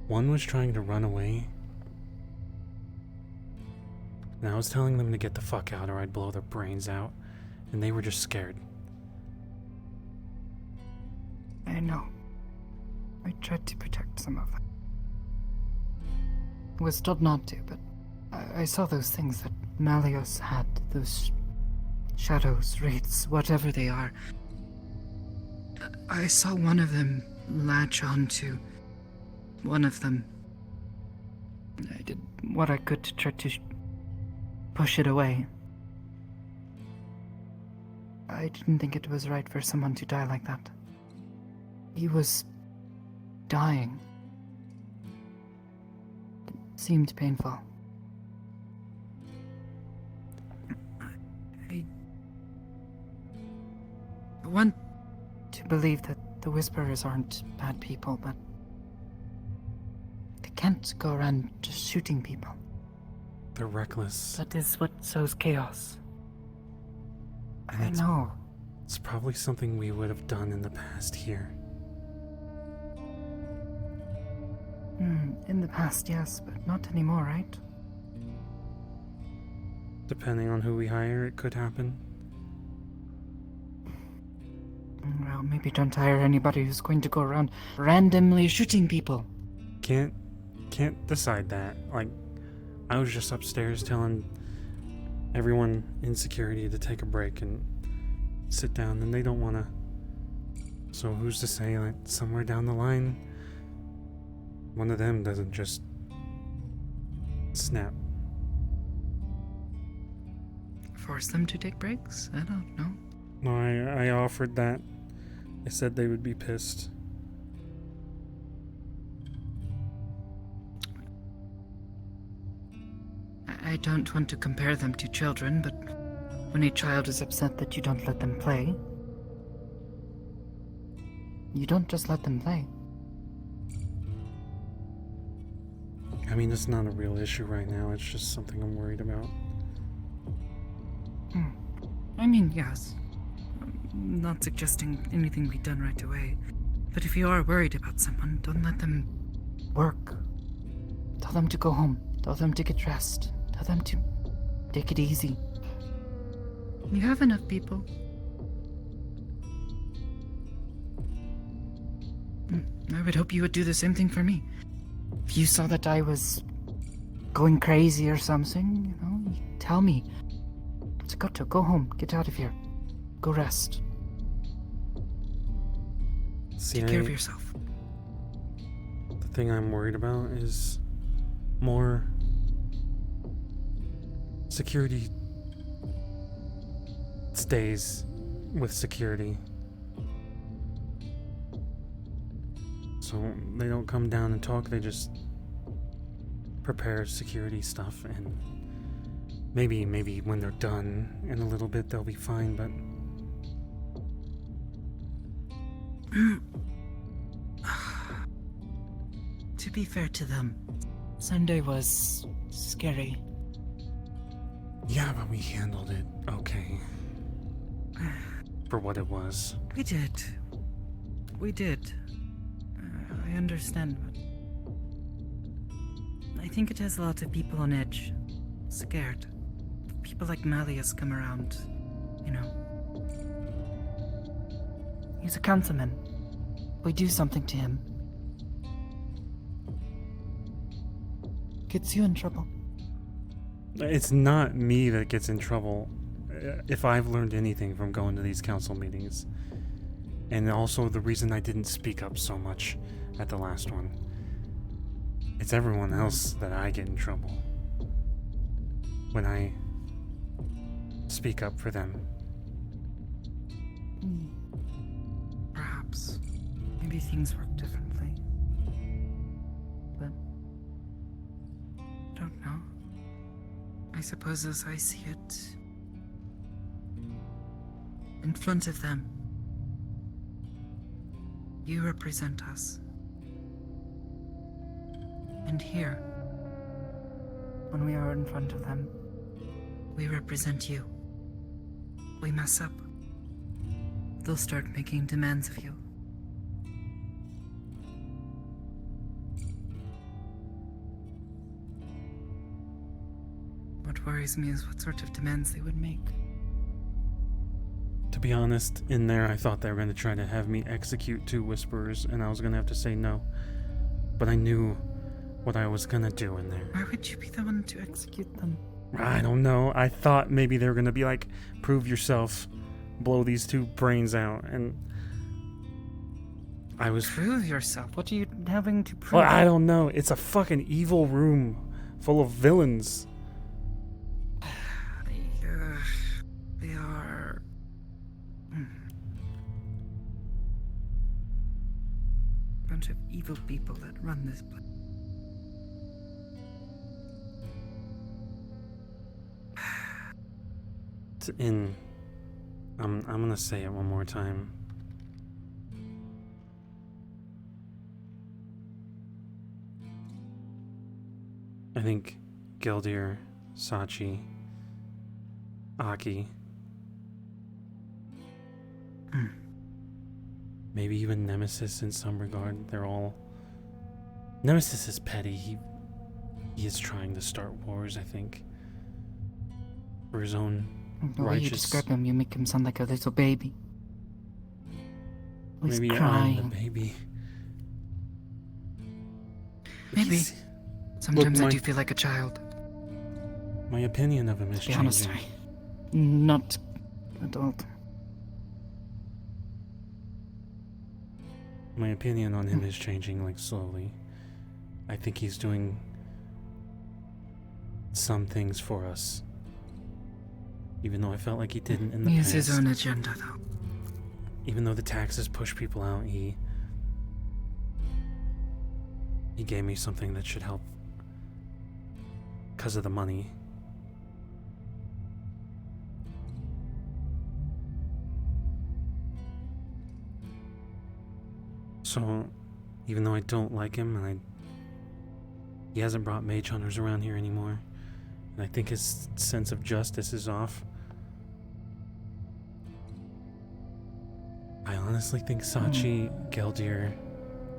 S1: One was trying to run away. And I was telling them to get the fuck out or I'd blow their brains out. And they were just scared.
S15: I know. I tried to protect some of them. I was told not to, but I saw those things that Malios had. Those shadows, wraiths, whatever they are. I saw one of them latch onto one of them. I did what I could to try to push it away. I didn't think it was right for someone to die like that. He was dying. It seemed painful. I want to believe that the Whisperers aren't bad people, but they can't go around just shooting people.
S1: They're reckless.
S15: That is what sows chaos.
S1: And
S15: I know.
S1: It's probably something we would have done in the past here.
S15: In the past, yes, but not anymore, right?
S1: Depending on who we hire, it could happen.
S15: Well, maybe don't hire anybody who's going to go around randomly shooting people.
S1: Can't decide that. Like, I was just upstairs telling everyone in security to take a break and sit down, and they don't want to. So who's to say that somewhere down the line, one of them doesn't just snap?
S15: Force them to take breaks? I don't know.
S1: No, I offered that. They said they would be pissed.
S15: I don't want to compare them to children, but when a child is upset that you don't let them play, you don't just let them play.
S1: I mean, it's not a real issue right now. It's just something I'm worried about.
S15: I mean, yes. I'm not suggesting anything be done right away. But if you are worried about someone, don't let them work. Tell them to go home. Tell them to get dressed. Tell them to take it easy. You have enough people. I would hope you would do the same thing for me. If you saw that I was going crazy or something, you know, you tell me. Tsukoto, go home. Get out of here. Go rest.
S1: See,
S15: Take care of yourself.
S1: The thing I'm worried about is more security stays with security. So they don't come down and talk, they just prepare security stuff, and maybe when they're done in a little bit they'll be fine, but
S15: to be fair to them, Sunday was scary.
S1: Yeah, but we handled it okay. For what it was.
S15: We did. We did. I understand, but I think it has a lot of people on edge. Scared. People like Malleus come around, you know. He's a councilman. We do something to him. Gets you in trouble.
S1: It's not me that gets in trouble. If I've learned anything from going to these council meetings, and also the reason I didn't speak up so much at the last one, it's everyone else that I get in trouble when I speak up for them.
S15: Perhaps. Maybe things work differently. But I don't know. I suppose as I see it, in front of them, you represent us. And here, when we are in front of them, we represent you. We mess up, they'll start making demands of you. What worries me is what sort of demands they would make.
S1: To be honest, in there I thought they were going to try to have me execute 2 Whisperers, and I was going to have to say no. But I knew what I was going to do in there.
S15: Why would you be the one to execute them?
S1: I don't know. I thought maybe they were going to be like, prove yourself, blow these 2 brains out, and I was...
S15: Prove yourself? What are you having to prove?
S1: Well, I don't know. It's a fucking evil room full of villains.
S15: They are... bunch of evil people that run this place.
S1: I'm gonna say it one more time. I think Gildir, Sachi, Aki, maybe even Nemesis in some regard, they're all... Nemesis is petty. He is trying to start wars, I think. For his own
S15: The way you
S1: righteous...
S15: describe him, you make him sound like a little baby. He's
S1: Maybe
S15: crying.
S1: I'm the baby.
S15: Maybe.
S1: He's-
S15: Sometimes
S1: Look,
S15: I do feel like a child.
S1: My opinion of him is
S15: To be
S1: changing.
S15: honest, not adult.
S1: My opinion on him is changing, like, slowly. I think he's doing some things for us. Even though I felt like he didn't in the
S15: He
S1: past.
S15: has his own agenda, though.
S1: Even though the taxes push people out, he gave me something that should help because of the money. So, even though I don't like him, and he hasn't brought mage hunters around here anymore, and I think his sense of justice is off, I honestly think Sachi, Geldir,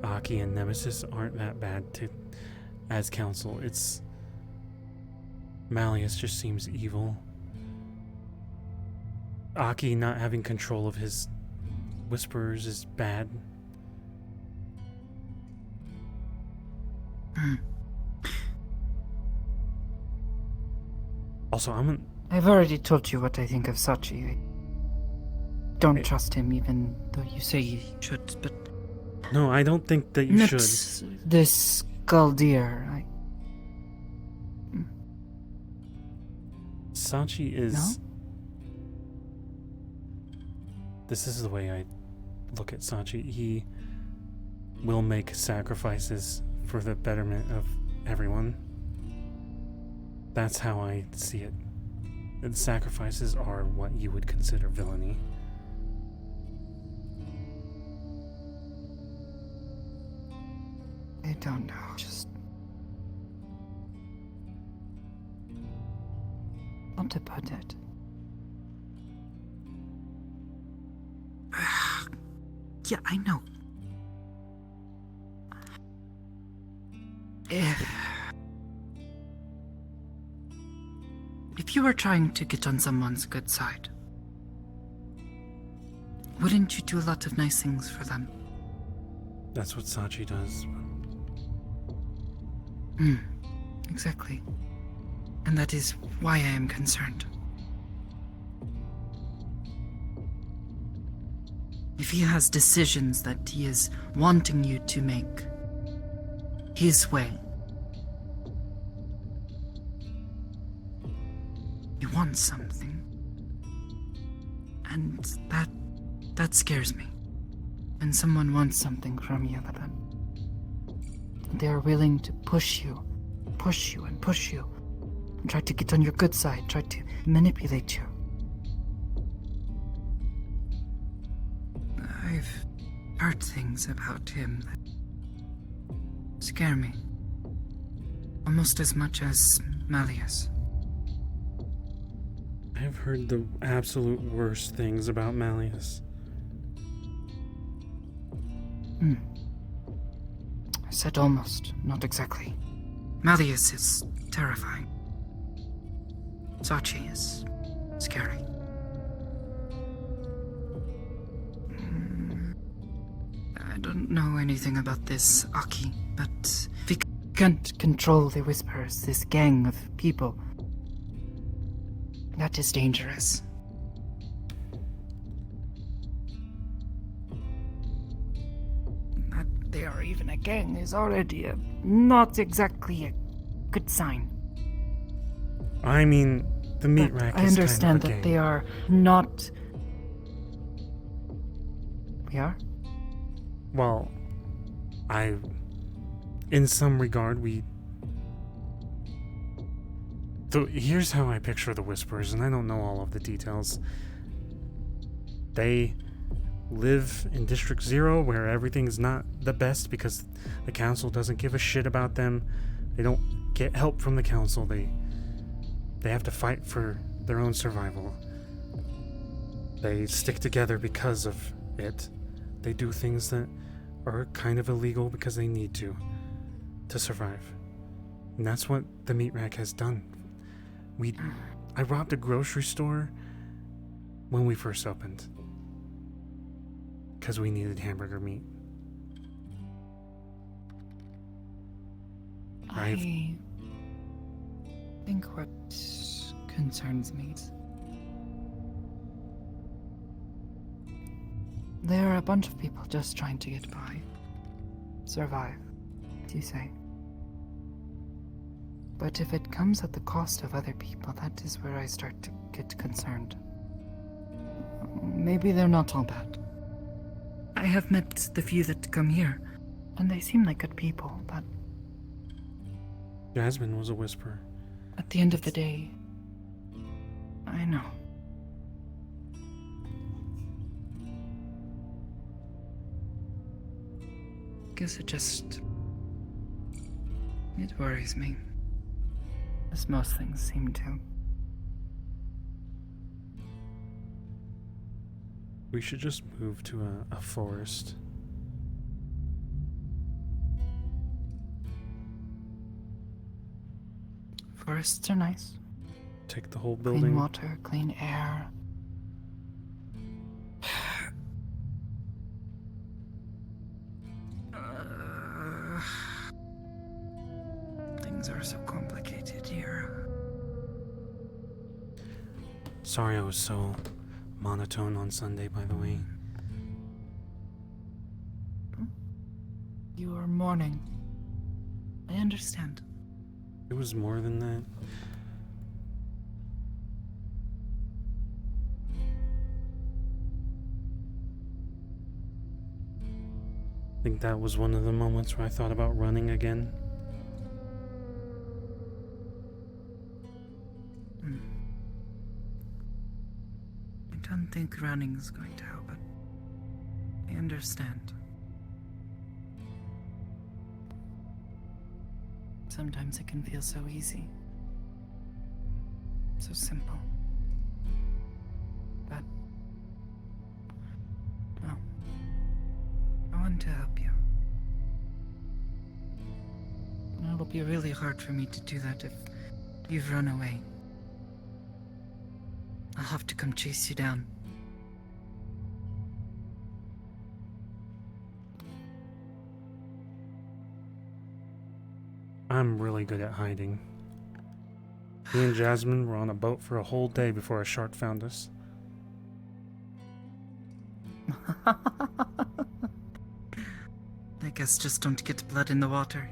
S1: Aki, and Nemesis aren't that bad as council. It's... Malleus just seems evil. Aki not having control of his whisperers is bad. Also,
S15: I've already told you what I think of Sachi. I don't trust him, even though you say you should, but...
S1: No, I don't think that you
S15: Not
S1: should.
S15: this Galdir.
S1: Sachi is...
S15: No?
S1: This is the way I look at Sachi. He will make sacrifices for the betterment of everyone. That's how I see it. The sacrifices are what you would consider villainy.
S15: I don't know, just... Not to put it. Yeah, I know. If you were trying to get on someone's good side, wouldn't you do a lot of nice things for them?
S1: That's what Sachi does.
S15: Exactly. And that is why I am concerned. If he has decisions that he is wanting you to make his way, he wants something. And that scares me. When someone wants something from you, but then they are willing to push you, and push you, and try to get on your good side, try to manipulate you. I've heard things about him that scare me. Almost as much as Malleus.
S1: I've heard the absolute worst things about Malleus.
S15: I said almost, not exactly. Malleus is terrifying. Sachi is scary. I don't know anything about this Aki, but if he can't control the Whisperers, this gang of people, that is dangerous. That they are even a gang is already not exactly a good sign.
S1: I mean, the meat rack
S15: I
S1: is
S15: understand
S1: kind of a
S15: that
S1: gang.
S15: they are not. We are?
S1: Well, in some regard, here's how I picture the Whisperers, and I don't know all of the details. They live in District 0, where everything's not the best because the council doesn't give a shit about them. They don't get help from the council. They have to fight for their own survival. They stick together because of it. They do things that are kind of illegal because they need to survive. And that's what the meat rack has done. I robbed a grocery store when we first opened because we needed hamburger meat.
S15: I think what concerns me is there are a bunch of people just trying to get by. Survive, do you say? But if it comes at the cost of other people, that is where I start to get concerned. Maybe they're not all bad. I have met the few that come here, and they seem like good people, but
S1: Jasmine was a Whisperer.
S15: at the end of the day, I know. Guess it worries me. As most things seem to.
S1: We should just move to a forest.
S15: Forests are nice.
S1: Take the whole
S15: Clean
S1: building.
S15: water, clean air. Things are so complicated here.
S1: Sorry I was so monotone on Sunday, by the way.
S15: You are mourning. I understand.
S1: It was more than that. I think that was one of the moments where I thought about running again.
S15: I don't think running is going to help, but I understand. Sometimes it can feel so easy. so simple. But no, I want to help you. And it'll be really hard for me to do that if you've run away. I'll have to come chase you down.
S1: I'm really good at hiding. Me and Jasmine were on a boat for a whole day before a shark found us.
S15: I guess just don't get blood in the water.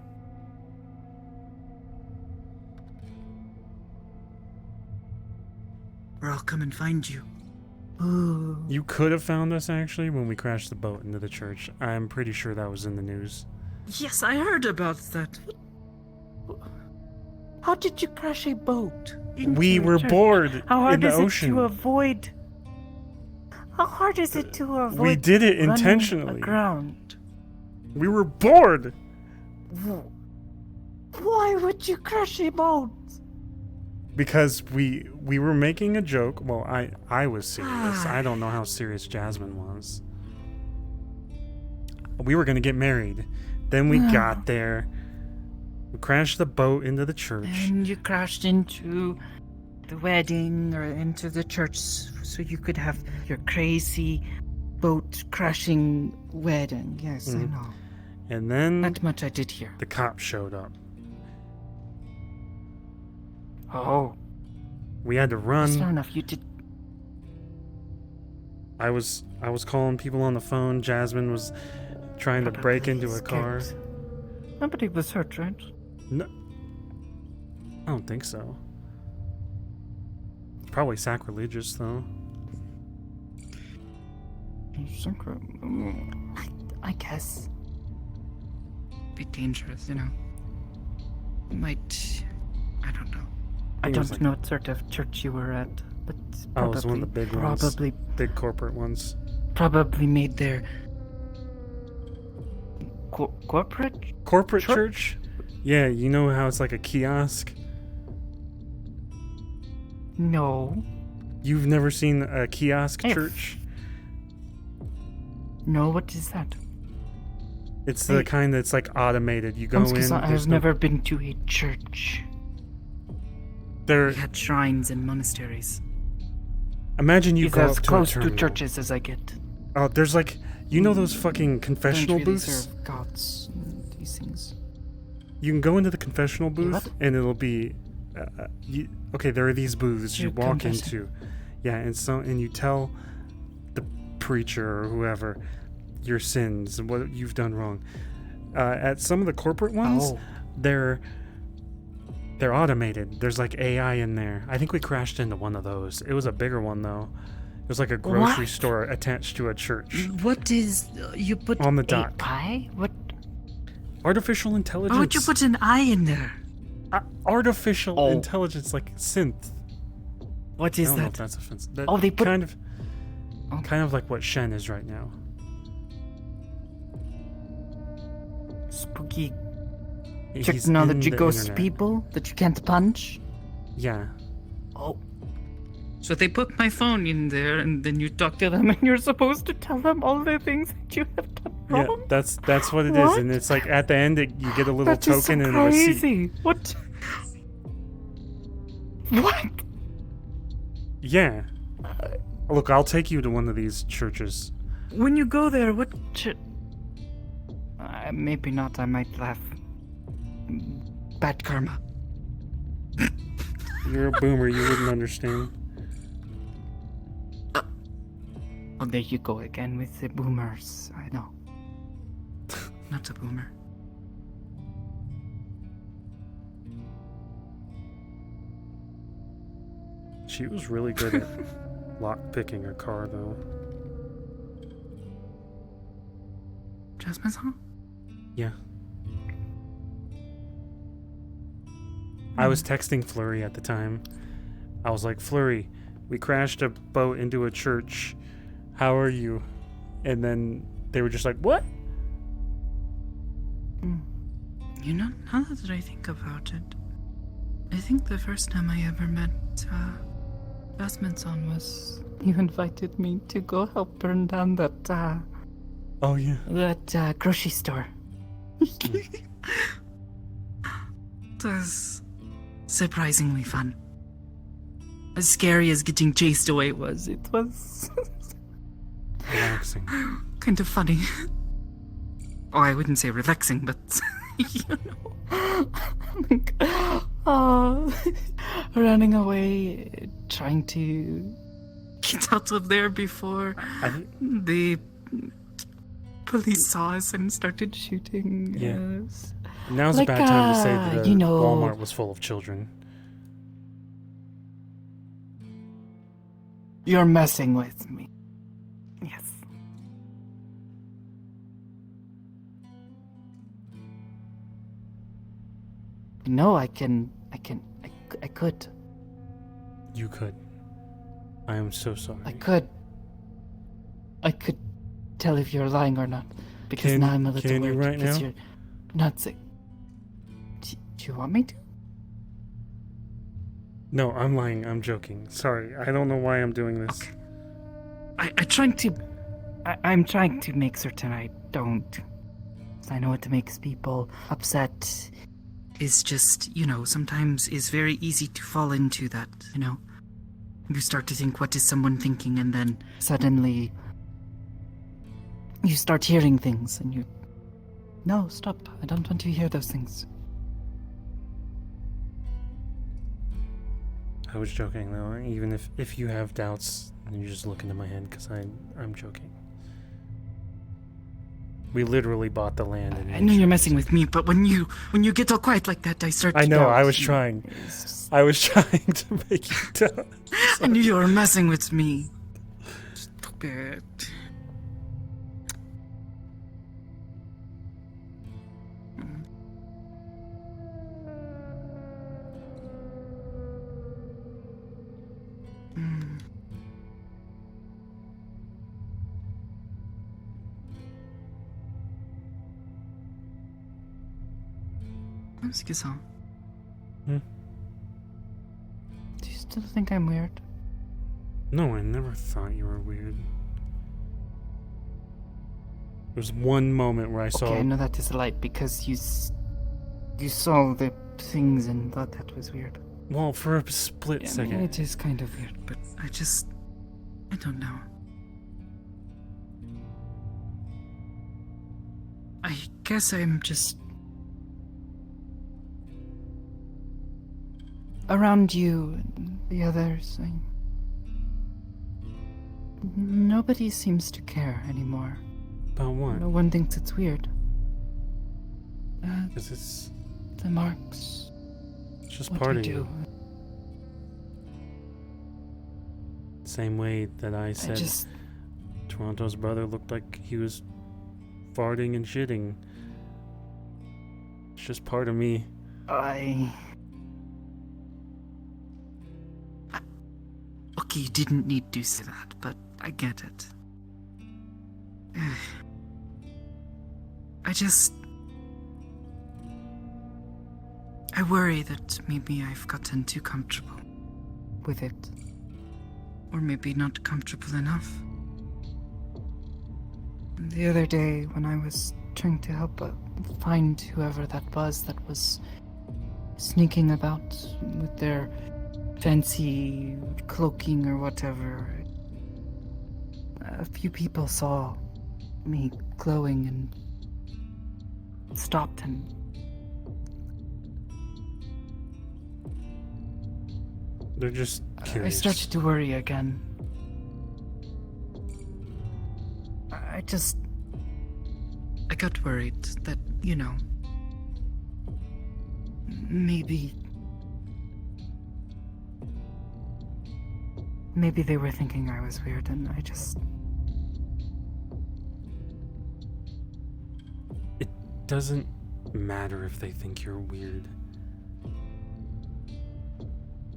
S15: Or I'll come and find you. Ooh.
S1: You could have found us actually when we crashed the boat into the church. I'm pretty sure that was in the news.
S15: Yes, I heard about that. How did you crash a boat?
S1: We were bored
S15: How hard
S1: in the
S15: is
S1: ocean.
S15: it to avoid? How hard is it to avoid?
S1: We did it
S15: running
S1: intentionally.
S15: aground?
S1: We were bored.
S15: Why would you crash a boat?
S1: Because we were making a joke. Well, I was serious. I don't know how serious Jasmine was. We were gonna get married. Then we got there. We crashed the boat into the church.
S15: And you crashed into the wedding or into the church so you could have your crazy boat crashing wedding. Yes, I know.
S1: And then
S15: That much I did hear.
S1: the cops showed up.
S15: Oh.
S1: We had to
S15: That's fair
S1: run.
S15: enough. You did.
S1: I was calling people on the phone. Jasmine was trying to break into a car.
S15: Nobody was hurt, right?
S1: No, I don't think so. Probably sacrilegious though.
S15: I guess. Be dangerous, you know. Might. I don't know. I
S1: think it was
S15: don't
S1: like-
S15: know what sort of church you were at, but
S1: Oh, it was one of the big ones.
S15: probably
S1: Big corporate ones.
S15: probably made their corporate
S1: Corporate church? Yeah, you know how it's like a kiosk?
S15: No.
S1: You've never seen a kiosk
S15: If-
S1: church?
S15: No, what is that?
S1: It's the kind that's like automated. You go in.
S15: Because
S1: there's
S15: I've
S1: no-
S15: never been to a church.
S1: There.
S15: We had shrines and monasteries.
S1: Imagine you
S15: It's
S1: go
S15: as
S1: up to
S15: close
S1: a
S15: to
S1: terminal.
S15: churches as I get.
S1: Oh, there's like, you know those fucking confessional
S15: Don't really
S1: booths?
S15: serve gods and these things.
S1: You can go into the confessional booth
S15: what?
S1: and it'll be, okay, there are these booths you
S15: Your
S1: walk
S15: confession.
S1: into. Yeah, and you tell the preacher or whoever your sins and what you've done wrong. At some of the corporate ones,
S15: Oh.
S1: they're automated. There's like AI in there. I think we crashed into one of those. It was a bigger one though. It was like a grocery
S15: What?
S1: store attached to a church.
S15: What is you put
S1: On the dot.
S15: AI? What?
S1: Artificial intelligence.
S15: Why would you put an I in there?
S1: Artificial intelligence, like synth.
S15: What
S1: I
S15: is
S1: don't know
S15: that?
S1: if that's offensive.
S15: Oh, they put
S1: kind of like what Shen is right now.
S15: spooky
S1: He's
S15: technology
S1: in the
S15: ghost
S1: internet.
S15: people that you can't punch.
S1: Yeah.
S15: Oh. So they put my phone in there, and then you talk to them, and you're supposed to tell them all the things that you have done
S1: Yeah,
S15: wrong.
S1: that's what it is,
S15: What?
S1: and it's like at the end you get a little
S15: That is so
S1: token and a receipt.
S15: crazy. What? What?
S1: Yeah. Look, I'll take you to one of these churches.
S15: When you go there, what should... maybe not, I might laugh. Bad karma.
S1: You're a boomer, you wouldn't understand.
S15: Oh, there you go again with the boomers. I know. Not a boomer.
S1: She was really good at lock picking a car, though.
S15: Jasmine's home?
S1: Yeah. I was texting Flurry at the time. I was like, Flurry, we crashed a boat into a church. How are you? And then they were just like, what?
S15: You know, now that I think about it, I think the first time I ever met Basment's-on was you invited me to go help burn down that
S1: Oh yeah.
S15: that grocery store. It was surprisingly fun. As scary as getting chased away was, it was
S1: Relaxing.
S15: kind of funny. Oh, I wouldn't say relaxing, but you know, running away, trying to get out of there before the police saw us and started shooting us.
S1: Now's
S15: Like,
S1: a bad time to say that
S15: you know,
S1: Walmart was full of children.
S15: You're messing with me. Yes. No, I could.
S1: You could. I am so sorry.
S15: I could tell if you're lying or not. Because now I'm a little
S1: can
S15: worried.
S1: you right
S15: because
S1: now?
S15: You're not sick. Do you want me to?
S1: No, I'm lying. I'm joking. Sorry. I don't know why I'm doing this.
S15: I'm trying to make certain I don't. I know it makes people upset. It's just, you know, sometimes it's very easy to fall into that, you know? You start to think, what is someone thinking? And then suddenly you start hearing things and you... No, stop. I don't want to hear those things.
S1: I was joking though. Even if you have doubts, you just look into my head because I'm joking. We literally bought the land. And
S15: I know you're messing with me, but when you get all quiet like that, I start to
S1: I know.
S15: doubt.
S1: I was trying. I was trying to make you doubt.
S15: I knew you were messing with me. Stop it. Excuse-moi. Do you still think I'm weird?
S1: No, I never thought you were weird. There was one moment where I saw...
S15: Okay, I know that is a lie because you saw the things and thought that was weird.
S1: Well, for a split second.
S15: I mean, it is kind of weird, but I don't know. I guess I'm just around you and the others. Nobody seems to care anymore.
S1: About what?
S15: No one thinks it's weird.
S1: Because it's...
S15: The marks.
S1: It's just
S15: What
S1: part
S15: we
S1: of
S15: do.
S1: you. Same way that I said Toronto's brother looked like he was farting and shitting. It's just part of me.
S15: Okay, you didn't need to say that, but I get it. I worry that maybe I've gotten too comfortable with it. Or maybe not comfortable enough. The other day, when I was trying to help find whoever that was sneaking about with their fancy cloaking or whatever, a few people saw me glowing and stopped and
S1: they're just curious.
S15: I started to worry again. I got worried that, you know, maybe they were thinking I was weird and
S1: It doesn't matter if they think you're weird.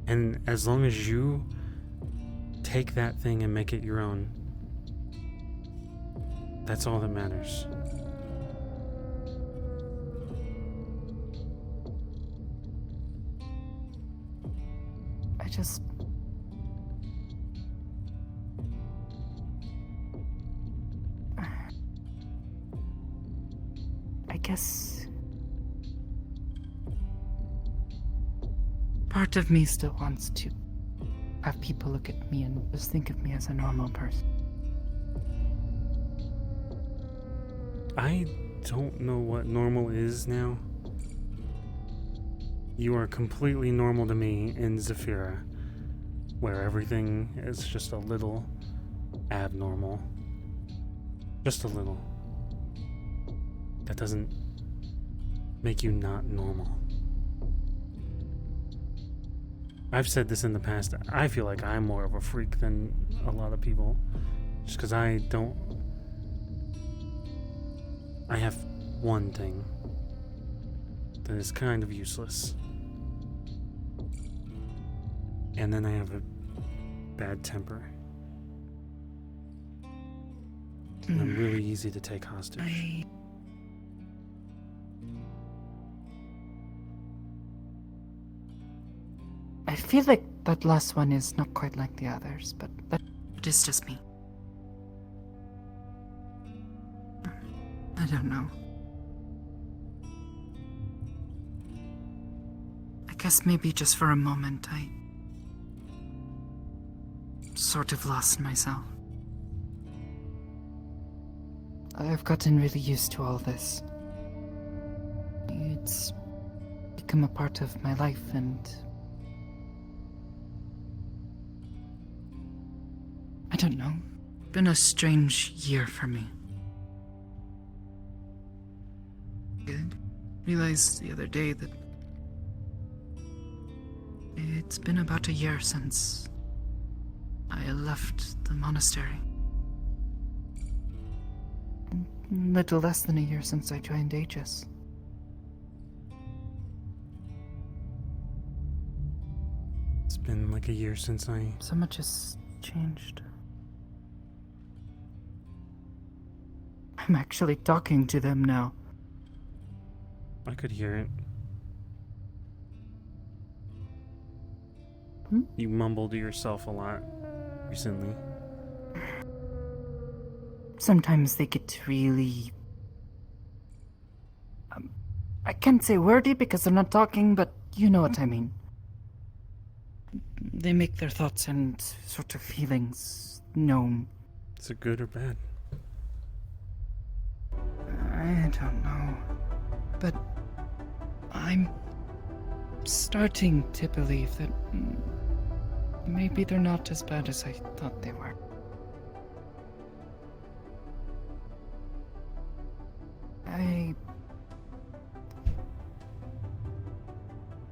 S1: And as long as you take that thing and make it your own, that's all that matters.
S15: I just... I guess... part of me still wants to have people look at me and just think of me as a normal person.
S1: I don't know what normal is now. You are completely normal to me in Zafira, where everything is just a little abnormal. Just a little. That doesn't make you not normal. I've said this in the past, I feel like I'm more of a freak than a lot of people. Just because I have one thing that is kind of useless. And then I have a bad temper. And I'm really easy to take hostage.
S15: I feel like that last one is not quite like the others, but that is just me. I don't know. I guess maybe just for a moment I sort of lost myself. I've gotten really used to all this. It's become a part of my life, and I don't know. Been a strange year for me. I realized the other day that it's been about a year since I left the monastery. Little less than a year since I joined Aegis.
S1: It's been like a year since
S15: So much has changed. I'm actually talking to them now.
S1: I could hear it. You mumble to yourself a lot recently.
S15: Sometimes they get really... I can't say wordy because they're not talking, but you know what I mean. They make their thoughts and sort of feelings known.
S1: Is it good or bad?
S15: I don't know. But I'm starting to believe that maybe they're not as bad as I thought they were.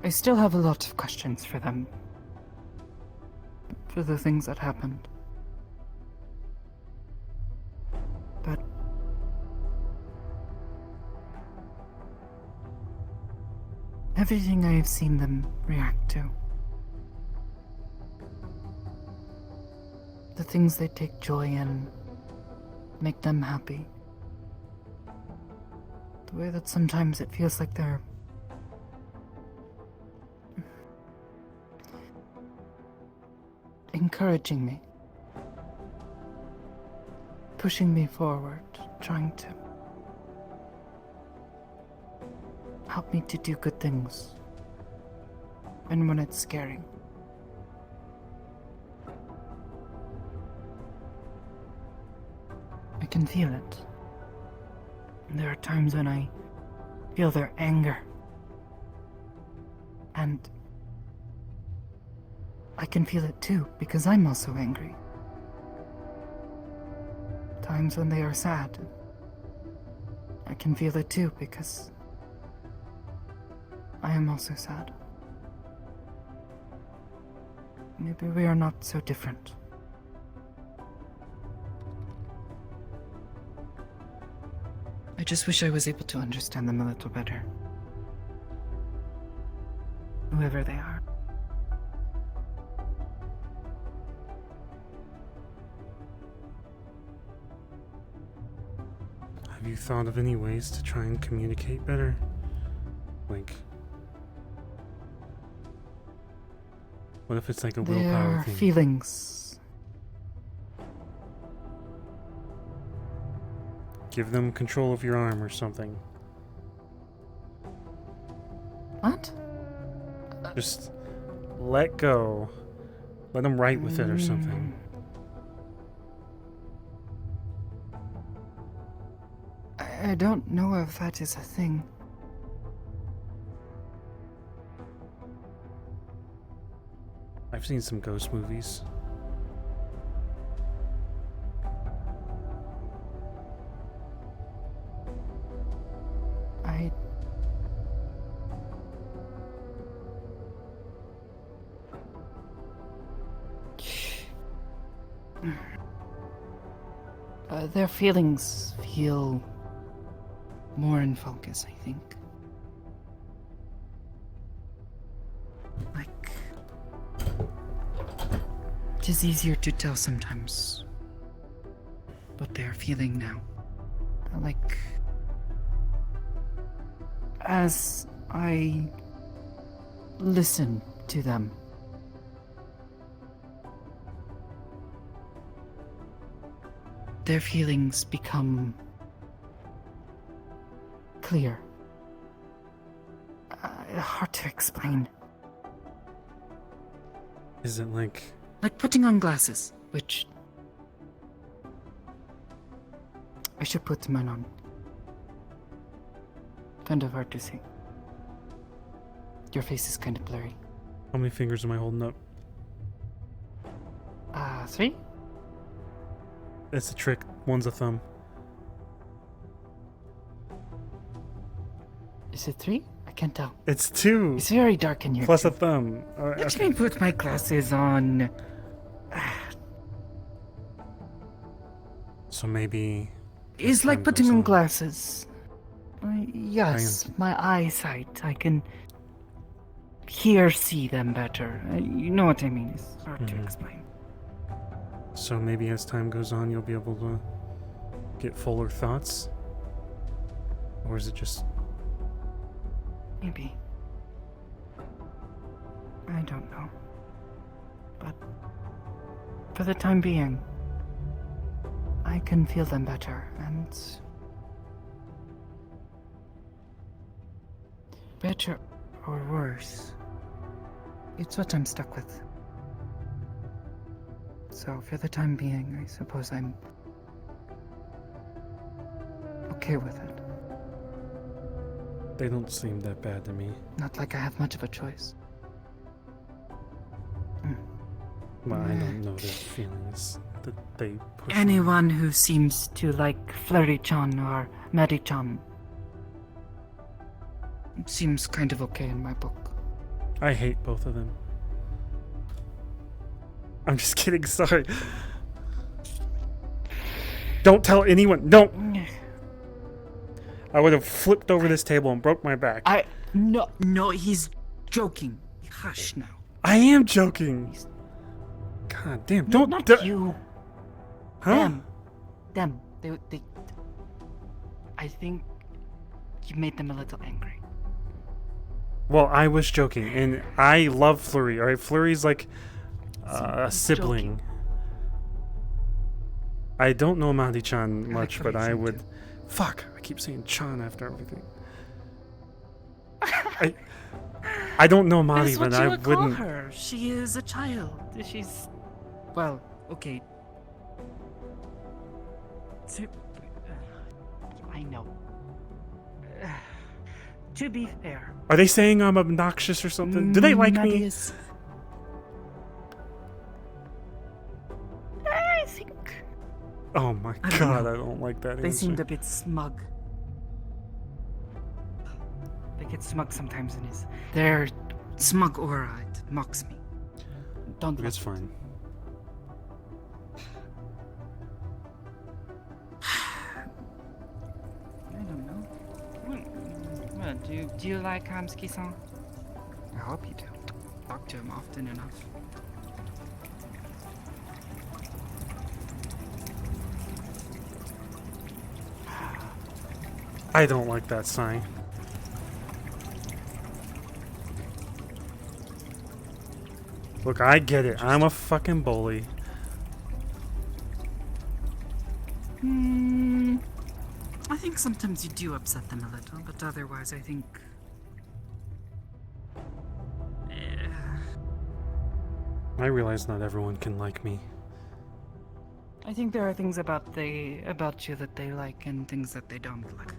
S15: I still have a lot of questions for them. For the things that happened. But everything I have seen them react to, the things they take joy in, make them happy, the way that sometimes it feels like they're encouraging me, pushing me forward, trying to help me to do good things, and when it's scary. I can feel it. And there are times when I feel their anger, and I can feel it too, because I'm also angry. Times when they are sad, I can feel it too, because I am also sad. Maybe we are not so different. I just wish I was able to understand them a little better. Whoever they are.
S1: Have you thought of any ways to try and communicate better? What if it's like a willpower
S15: Their
S1: thing?
S15: feelings.
S1: Give them control of your arm or something.
S15: What?
S1: Just let go. Let them write with it or something.
S15: I don't know if that is a thing.
S1: I've seen some ghost movies.
S15: I... their feelings feel more in focus, I think. Like, it is easier to tell sometimes what they are feeling now. Like, as I listen to them, their feelings become clear. Hard to explain.
S1: Is it like
S15: putting on glasses, which I should put mine on. Kind of hard to see. Your face is kind of blurry.
S1: How many fingers am I holding up?
S15: 3?
S1: It's a trick. One's a thumb.
S15: Is it 3? I can't tell.
S1: It's 2.
S15: It's very dark in here.
S1: Plus
S15: too.
S1: a thumb.
S15: Let me put my glasses on.
S1: So maybe...
S15: It's like putting on glasses. Yes, my eyesight. I can see them better. You know what I mean? It's hard to explain.
S1: So maybe as time goes on, you'll be able to get fuller thoughts? Or is it just...
S15: Maybe. I don't know. But for the time being, I can feel them better, and better or worse, it's what I'm stuck with. So for the time being, I suppose I'm okay with it.
S1: They don't seem that bad to me.
S15: Not like I have much of a choice.
S1: Well, I don't know their feelings that they push on.
S15: Anyone who seems to like Flurry-chan or Mary-chan seems kind of okay in my book.
S1: I hate both of them. I'm just kidding, sorry. Don't tell anyone. Don't! I would have flipped over this table and broke my back.
S15: No, he's joking. Hush now.
S1: I am joking. God damn!
S15: No,
S1: Don't.
S15: not you.
S1: Huh?
S15: Them. They. I think you made them a little angry.
S1: Well, I was joking, and I love Flurry. All right, Flurry's like a sibling.
S15: Joking.
S1: I don't know Madi-chan much, but I
S15: Flurry-chan
S1: would.
S15: too.
S1: Fuck! I keep saying Chan after everything. I don't know Madi,
S15: That's what
S1: but
S15: you
S1: I
S15: would call
S1: wouldn't.
S15: her. She is a child. She's, well, okay. I know. To be fair.
S1: Are they saying I'm obnoxious or something? Do they like me?
S15: Is... I think.
S1: Oh my
S15: I don't
S1: god,
S15: know.
S1: I don't like that
S15: They
S1: answer.
S15: seemed a bit smug. They get smug sometimes in his. Their smug aura, it mocks me. Don't
S1: It's
S15: like it.
S1: fine.
S15: I don't know. What, do you like Hamsky-san? I hope you do. Talk to him often enough.
S1: I don't like that sign. Look, I get it. I'm a fucking bully.
S15: I think sometimes you do upset them a little, but otherwise I think...
S1: I realize not everyone can like me.
S15: I think there are things about you that they like and things that they don't like.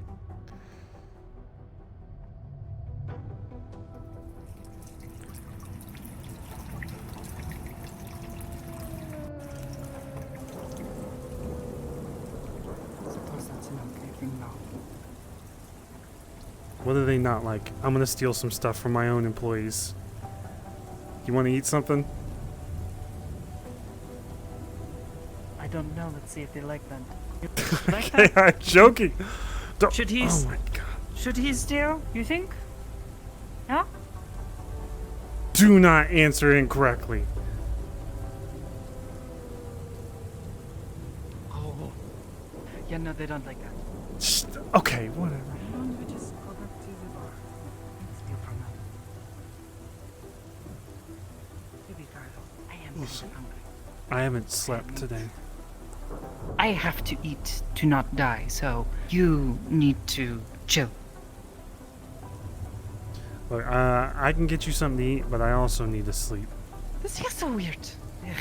S15: I suppose that's an okay thing now.
S1: What do they not like? I'm gonna steal some stuff from my own employees. You want to eat something?
S15: I don't know. Let's see if they like that.
S1: Okay, I'm joking.
S15: Should he?
S1: Oh my god.
S15: Should he steal? You think? Yeah.
S1: Do not answer incorrectly.
S15: Oh. Yeah, no, they don't like that.
S1: Okay, whatever.
S15: Why don't we just go back to the bar and steal from them? To be fair, though, I am kind of hungry.
S1: I haven't slept today.
S15: I have to eat to not die, so you need to chill.
S1: Look, I can get you something to eat, but I also need to sleep.
S15: This is so weird. Ugh.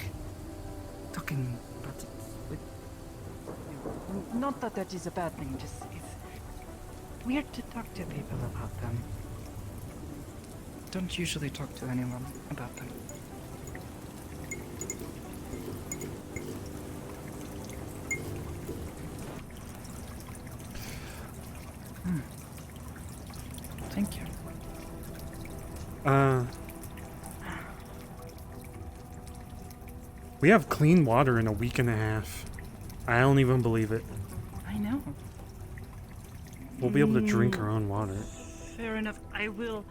S15: Talking about it with... Not that that is a bad thing, just it's weird to talk to people about them. Don't usually talk to anyone about them. Thank you.
S1: We have clean water in a week and a half. I don't even believe it.
S15: I know.
S1: We'll be able to drink our own water.
S15: Fair enough. I will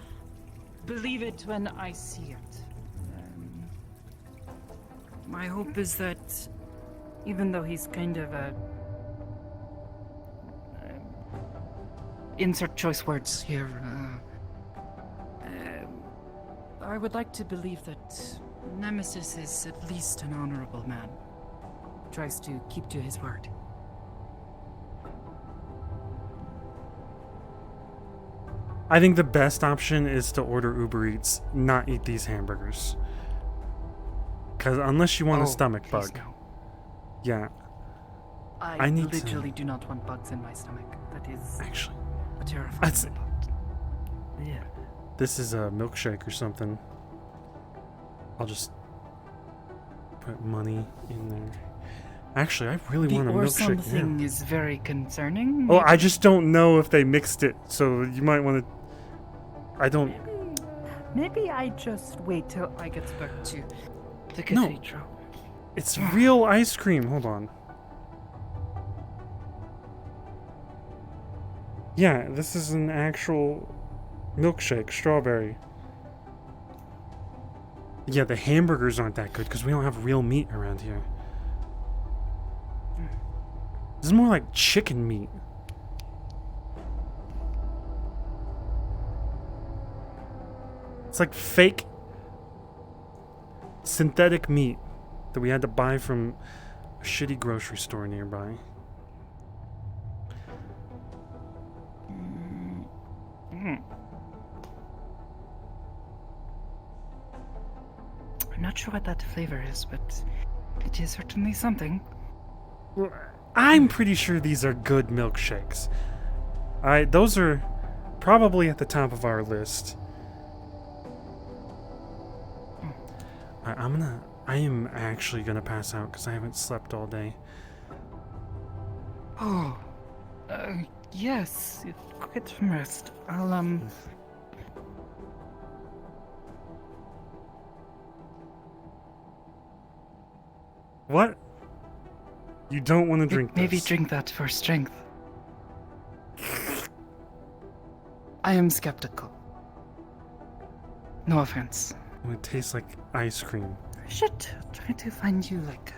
S15: believe it when I see it. My hope is that even though he's kind of a... insert choice words here. I would like to believe that Nemesis is at least an honorable man. Tries to keep to his word.
S1: I think the best option is to order Uber Eats, not eat these hamburgers. Because unless you want a stomach bug.
S15: No.
S1: Yeah.
S15: I
S1: need
S15: literally do not want bugs in my stomach. That is
S1: actually
S15: a terrifying
S1: that's
S15: thought. Yeah.
S1: This is a milkshake or something. I'll just put money in there. Actually, I really want a
S15: or
S1: milkshake.
S15: something
S1: Yeah.
S15: is very concerning.
S1: Oh, I just don't know if they mixed it, so you might want to. I don't.
S15: Maybe I just wait till I get back to the cathedral.
S1: It's real ice cream. Hold on. Yeah, this is an actual milkshake, strawberry. Yeah, the hamburgers aren't that good because we don't have real meat around here. This is more like chicken meat. It's like fake synthetic meat that we had to buy from a shitty grocery store nearby.
S15: I'm not sure what that flavor is, but it is certainly something.
S1: I'm pretty sure these are good milkshakes. Alright, those are probably at the top of our list. I am actually gonna pass out because I haven't slept all day.
S15: Oh, yes, get some rest. I'll,
S1: What? You don't want to drink
S15: maybe
S1: this?
S15: drink that for strength. I am skeptical. No offense.
S1: It tastes like ice cream.
S15: I should try to find you like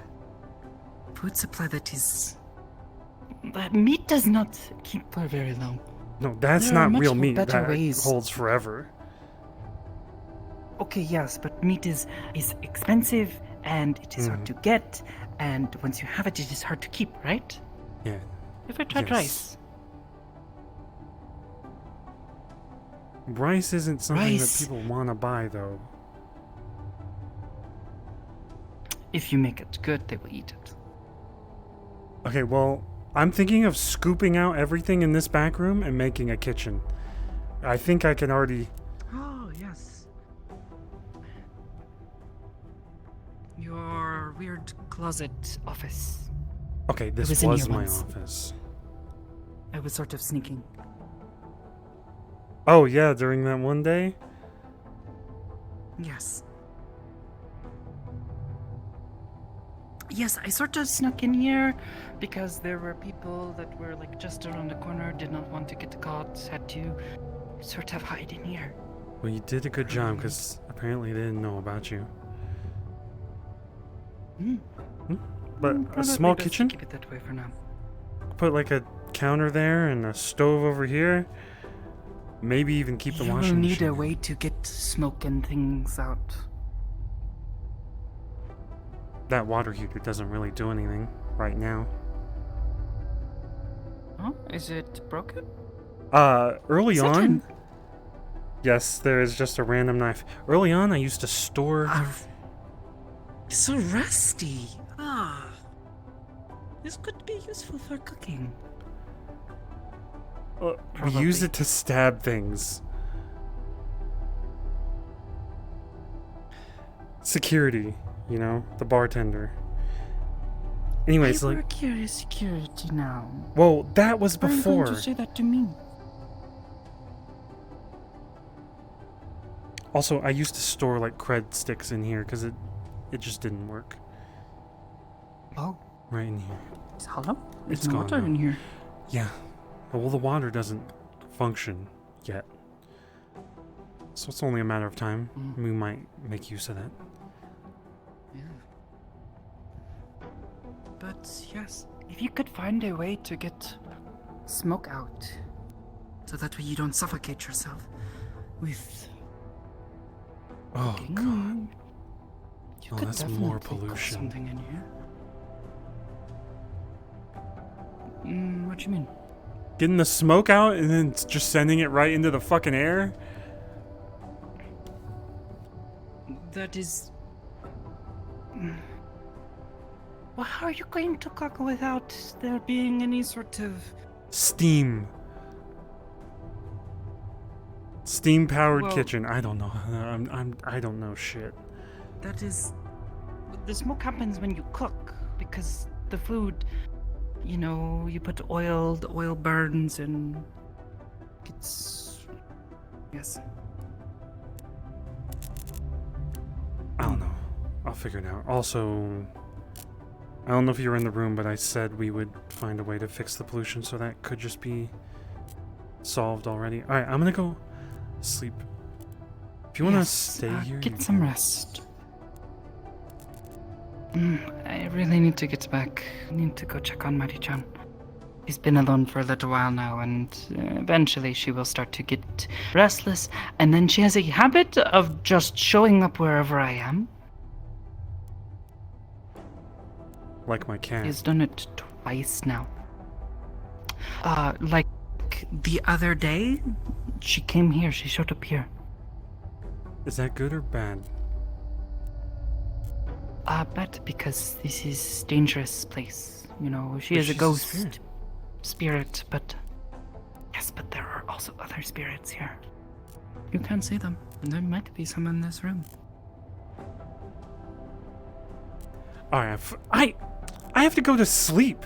S15: a food supply that is... That meat does not keep for very long.
S1: No, that's
S15: There are
S1: not
S15: much
S1: real meat.
S15: better
S1: That
S15: ways.
S1: holds forever.
S15: Okay, yes, but meat is expensive and it is hard to get, and once you have it, it is hard to keep, right?
S1: Yeah.
S15: Ever tried rice?
S1: Rice isn't something
S15: Rice.
S1: that people want to buy, though.
S15: If you make it good, they will eat it.
S1: Okay, well, I'm thinking of scooping out everything in this back room and making a kitchen. I think I can already...
S15: Oh, yes. Your weird closet office.
S1: Okay, this
S15: was in
S1: was
S15: here
S1: my
S15: once.
S1: office.
S15: I was sort of sneaking.
S1: Oh, yeah, during that one day?
S15: Yes. Yes, I sort of snuck in here because there were people that were like just around the corner, did not want to get caught, had to sort of hide in here.
S1: Well, you did a good job, because apparently they didn't know about you. But a
S15: Probably
S1: small
S15: best to
S1: kitchen?
S15: keep it that way for now.
S1: Put like a counter there and a stove over here. Maybe even keep the
S15: You will
S1: washing
S15: need
S1: machine.
S15: a way to get smoke and things out.
S1: That water heater doesn't really do anything right now.
S15: Oh, is it broken?
S1: Early on...
S15: Certain.
S1: Yes, there is just a random knife. Early on, I used to store...
S15: So rusty. Ah. This could be useful for cooking.
S1: we use it to stab things. Security, you know, the bartender. Anyways,
S15: I
S1: like...
S15: work here as security now.
S1: Well, that was
S15: Why are you
S1: before.
S15: going to say that to me?
S1: Also, I used to store like cred sticks in here because it just didn't work.
S15: Oh.
S1: Right in here.
S15: It's hollow?
S1: It's
S15: There's no
S1: gone
S15: water
S1: now.
S15: in here.
S1: Yeah. Well, the water doesn't function yet. So it's only a matter of time. We might make use of that.
S15: Yeah. But yes, if you could find a way to get smoke out, so that way you don't suffocate yourself with.
S1: Oh
S15: cooking,
S1: god.
S15: You
S1: Oh,
S15: could
S1: that's more
S15: definitely cook
S1: pollution.
S15: something in here. What do you mean?
S1: Getting the smoke out and then just sending it right into the fucking air?
S15: That is. Well, how are you going to cook without there being any sort of
S1: Steam. Steam powered
S15: Well-
S1: kitchen. I don't know. I don't know shit.
S15: That is. The smoke happens when you cook because the food, you know, you put oil, the oil burns and gets. Yes.
S1: I don't know. I'll figure it out. Also, I don't know if you were in the room, but I said we would find a way to fix the pollution, so that could just be solved already. Alright, I'm gonna go sleep. If you wanna
S15: Yes,
S1: stay here,
S15: get
S1: you
S15: some
S1: can.
S15: rest. I really need to get back. I need to go check on Mari-chan. She's been alone for a little while now, and eventually she will start to get restless. And then she has a habit of just showing up wherever I am.
S1: Like my cat.
S15: She's done it twice now. Like the other day, she came here. She showed up here.
S1: Is that good or bad?
S15: But because this is dangerous place, you know, she
S1: But
S15: is a
S1: she's a
S15: ghost spirit, but yes, but there are also other spirits here. You can't see them, and there might be some in this room.
S1: Alright, I have to go to sleep.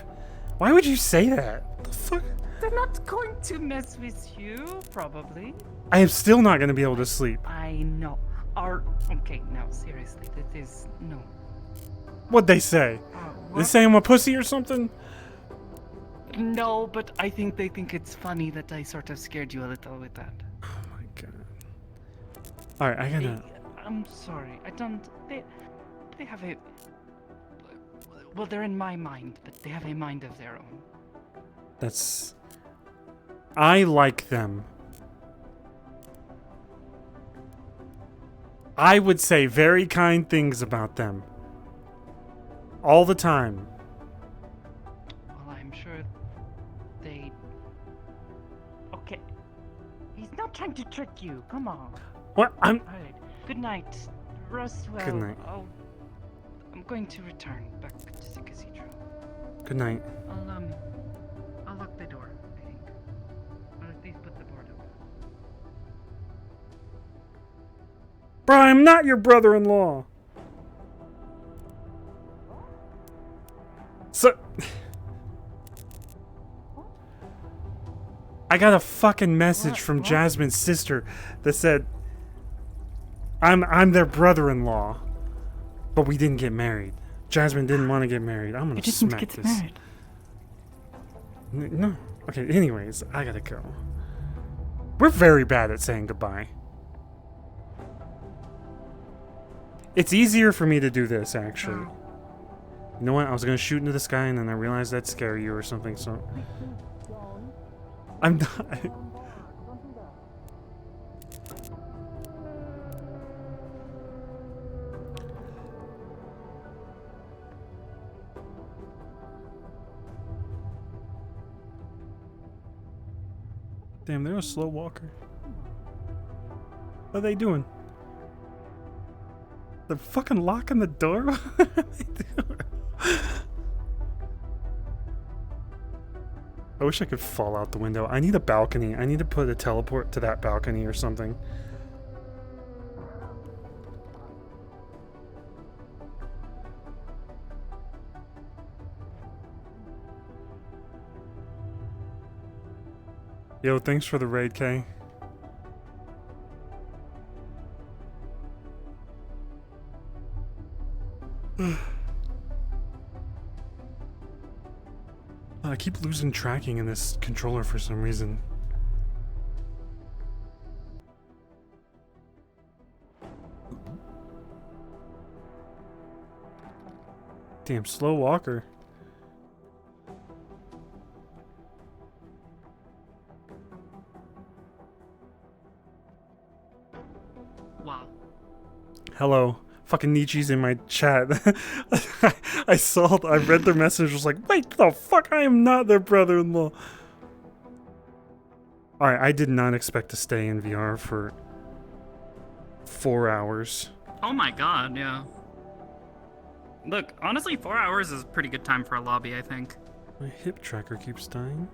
S1: Why would you say that? What the fuck?
S15: They're not going to mess with you, probably.
S1: I am still not gonna be able to sleep.
S15: I know. Okay, no, seriously, that is no.
S1: What'd they say? They say I'm a pussy or something?
S15: No, but I think they think it's funny that I sort of scared you a little with that.
S1: Oh my god. Alright, I gotta...
S15: I'm sorry. I don't. They have a. Well, they're in my mind, but they have a mind of their own.
S1: That's... I like them. I would say very kind things about them. All the time.
S15: Well, I'm sure they... Okay. He's not trying to trick you. Come on.
S1: What?
S15: Alright. Good night. Rest well.
S1: Good night.
S15: I'm going to return back to the cathedral.
S1: Good night.
S15: I'll lock the door, I think. Or at least put the board up.
S1: Bro, I'm not your brother-in-law. So... I got a fucking message from Jasmine's sister that said, I'm their brother-in-law, but we didn't get married. Jasmine didn't want to get married. I'm gonna smack this.
S15: Married.
S1: No. Okay, anyways, I gotta go. We're very bad at saying goodbye. It's easier for me to do this, actually. You know what? I was gonna shoot into the sky and then I realized that'd scare you or something, so... I'm not... Damn, they're a slow walker. What are they doing? They're fucking locking the door? What are they doing? I wish I could fall out the window. I need a balcony. I need to put a teleport to that balcony or something. Yo, thanks for the raid, Kay. I keep losing tracking in this controller for some reason. Damn, slow walker.
S15: Wow.
S1: Hello. Fucking Nietzsche's in my chat. I read their message, was like, wait the fuck, I am not their brother-in-law. Alright, I did not expect to stay in VR for 4 hours.
S18: Oh my god, yeah. Look, honestly, 4 hours is a pretty good time for a lobby, I think.
S1: My hip tracker keeps dying.